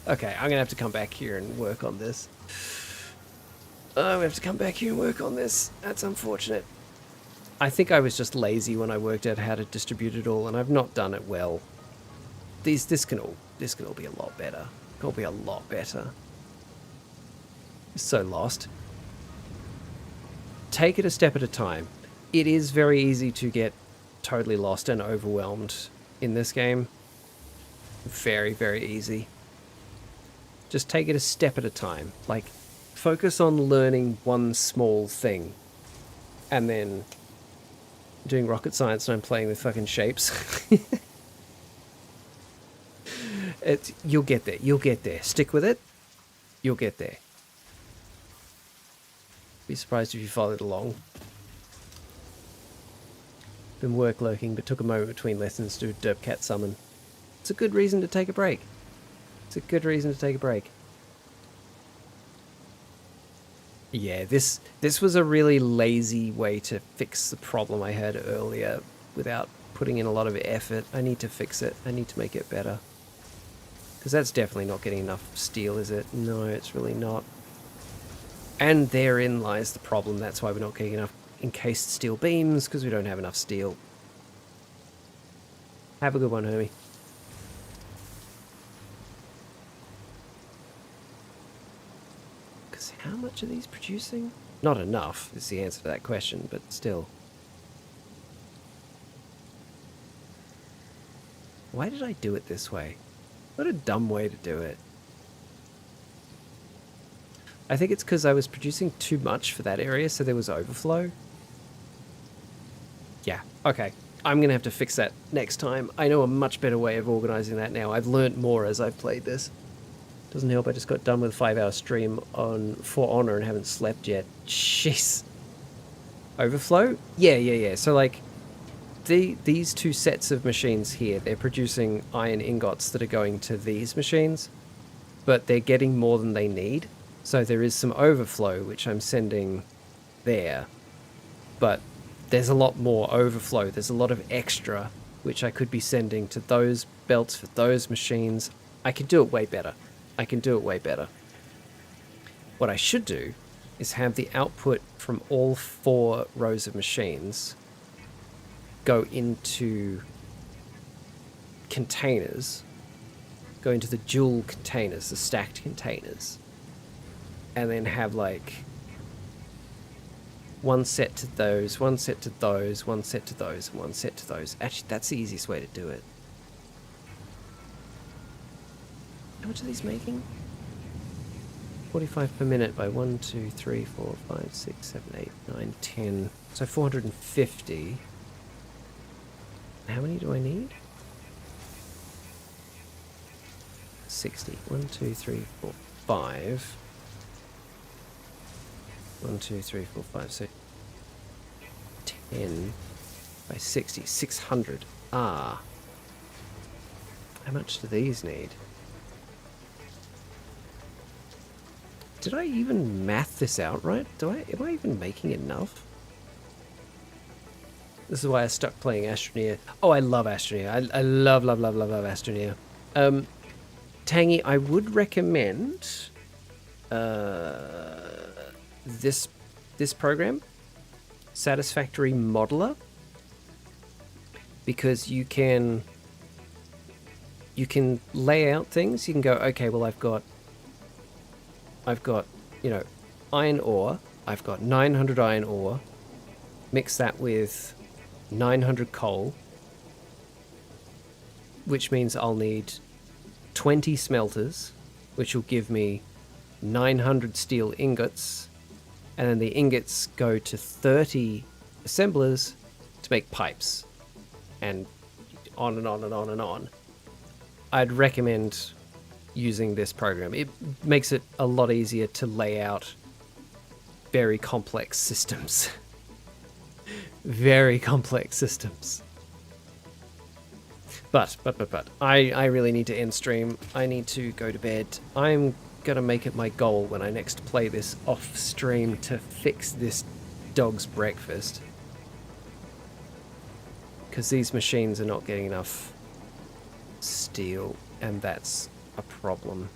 Okay, I'm gonna have to come back here and work on this. I'm gonna have to come back here and work on this. That's unfortunate. I think I was just lazy when I worked out how to distribute it all, and I've not done it well. This can all be a lot better. It can all be a lot better. So lost. Take it a step at a time. It is very easy to get totally lost and overwhelmed in this game. Very, very easy. Just take it a step at a time. Like, focus on learning one small thing. And then doing rocket science and I'm playing with fucking shapes. You'll get there. You'll get there. Stick with it. You'll get there. Be surprised if you followed along. Been work lurking, but took a moment between lessons to do a derp cat summon. It's a good reason to take a break. It's a good reason to take a break. Yeah, this was a really lazy way to fix the problem I had earlier without putting in a lot of effort. I need to fix it. I need to make it better. Because that's definitely not getting enough steel, is it? No, it's really not. And therein lies the problem. That's why we're not getting enough encased steel beams, because we don't have enough steel. Have a good one, Hermie. Because how much are these producing? Not enough is the answer to that question, but still. Why did I do it this way? What a dumb way to do it. I think it's because I was producing too much for that area, so there was overflow. Yeah, okay. I'm going to have to fix that next time. I know a much better way of organizing that now. I've learnt more as I've played this. Doesn't help, I just got done with a 5-hour stream on For Honor and haven't slept yet. Jeez. Overflow? Yeah. So, like, these two sets of machines here, they're producing iron ingots that are going to these machines, but they're getting more than they need. So there is some overflow, which I'm sending there, but there's a lot more overflow. There's a lot of extra, which I could be sending to those belts for those machines. I can do it way better. What I should do is have the output from all 4 rows of machines go into containers, go into the dual containers, the stacked containers, and then have like one set to those, one set to those, one set to those, and one set to those. Actually, that's the easiest way to do it. How much are these making? 45 per minute by 1, 2, 3, 4, 5, 6, 7, 8, 9, 10. So 450. How many do I need? 60. 1, 2, 3, 4, 5. 1, 2, 3, 4, 5, 6. 10 by 60. 600. Ah. How much do these need? Did I even math this out right? Am I even making enough? This is why I stuck playing Astroneer. Oh, I love Astroneer. I love Astroneer. Tangy, I would recommend this program, Satisfactory Modeler, because you can lay out things. You can go, okay, well, I've got, you know, iron ore. I've got 900 iron ore. Mix that with 900 coal, which means I'll need 20 smelters, which will give me 900 steel ingots, and then the ingots go to 30 assemblers to make pipes, and on and on and on and on. I'd recommend using this program. It makes it a lot easier to lay out very complex systems. Very complex systems. But I really need to end stream. I need to go to bed. I'm gonna make it my goal when I next play this off stream to fix this dog's breakfast, because these machines are not getting enough steel, and that's a problem.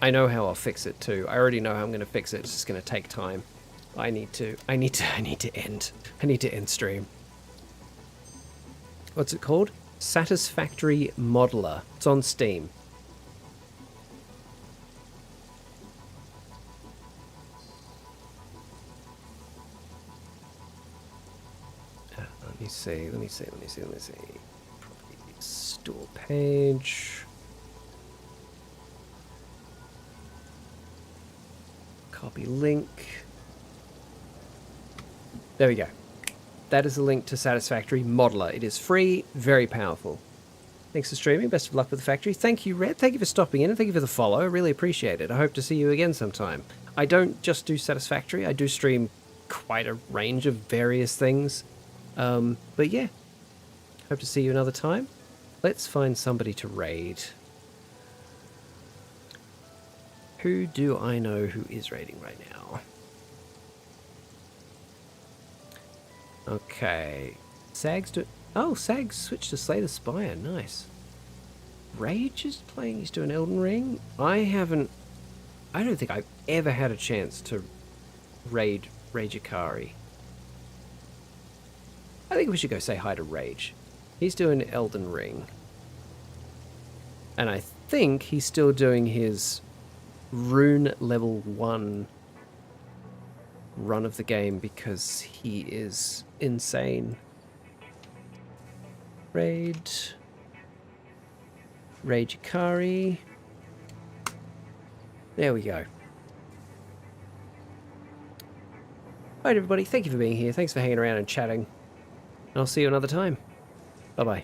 I know how I'll fix it too. I already know how I'm going to fix it. It's just going to take time. I need to end stream. What's it called? Satisfactory Modeler. It's on Steam. Let me see. Property store page. Copy link. There we go. That is a link to Satisfactory Modeler. It is free, very powerful. Thanks for streaming. Best of luck with the factory. Thank you, Red. Thank you for stopping in and thank you for the follow. I really appreciate it. I hope to see you again sometime. I don't just do Satisfactory. I do stream quite a range of various things. But yeah, hope to see you another time. Let's find somebody to raid. Who do I know who is raiding right now? Okay. Sag's do. Oh, Sag switched to Slay the Spire. Nice. Rage is playing. He's doing Elden Ring. I don't think I've ever had a chance to raid Akari. I think we should go say hi to Rage. He's doing Elden Ring. And I think he's still doing his Rune level 1 run of the game because he is insane. Rage Akari. There we go. Alright everybody, thank you for being here. Thanks for hanging around and chatting. And I'll see you another time. Bye bye.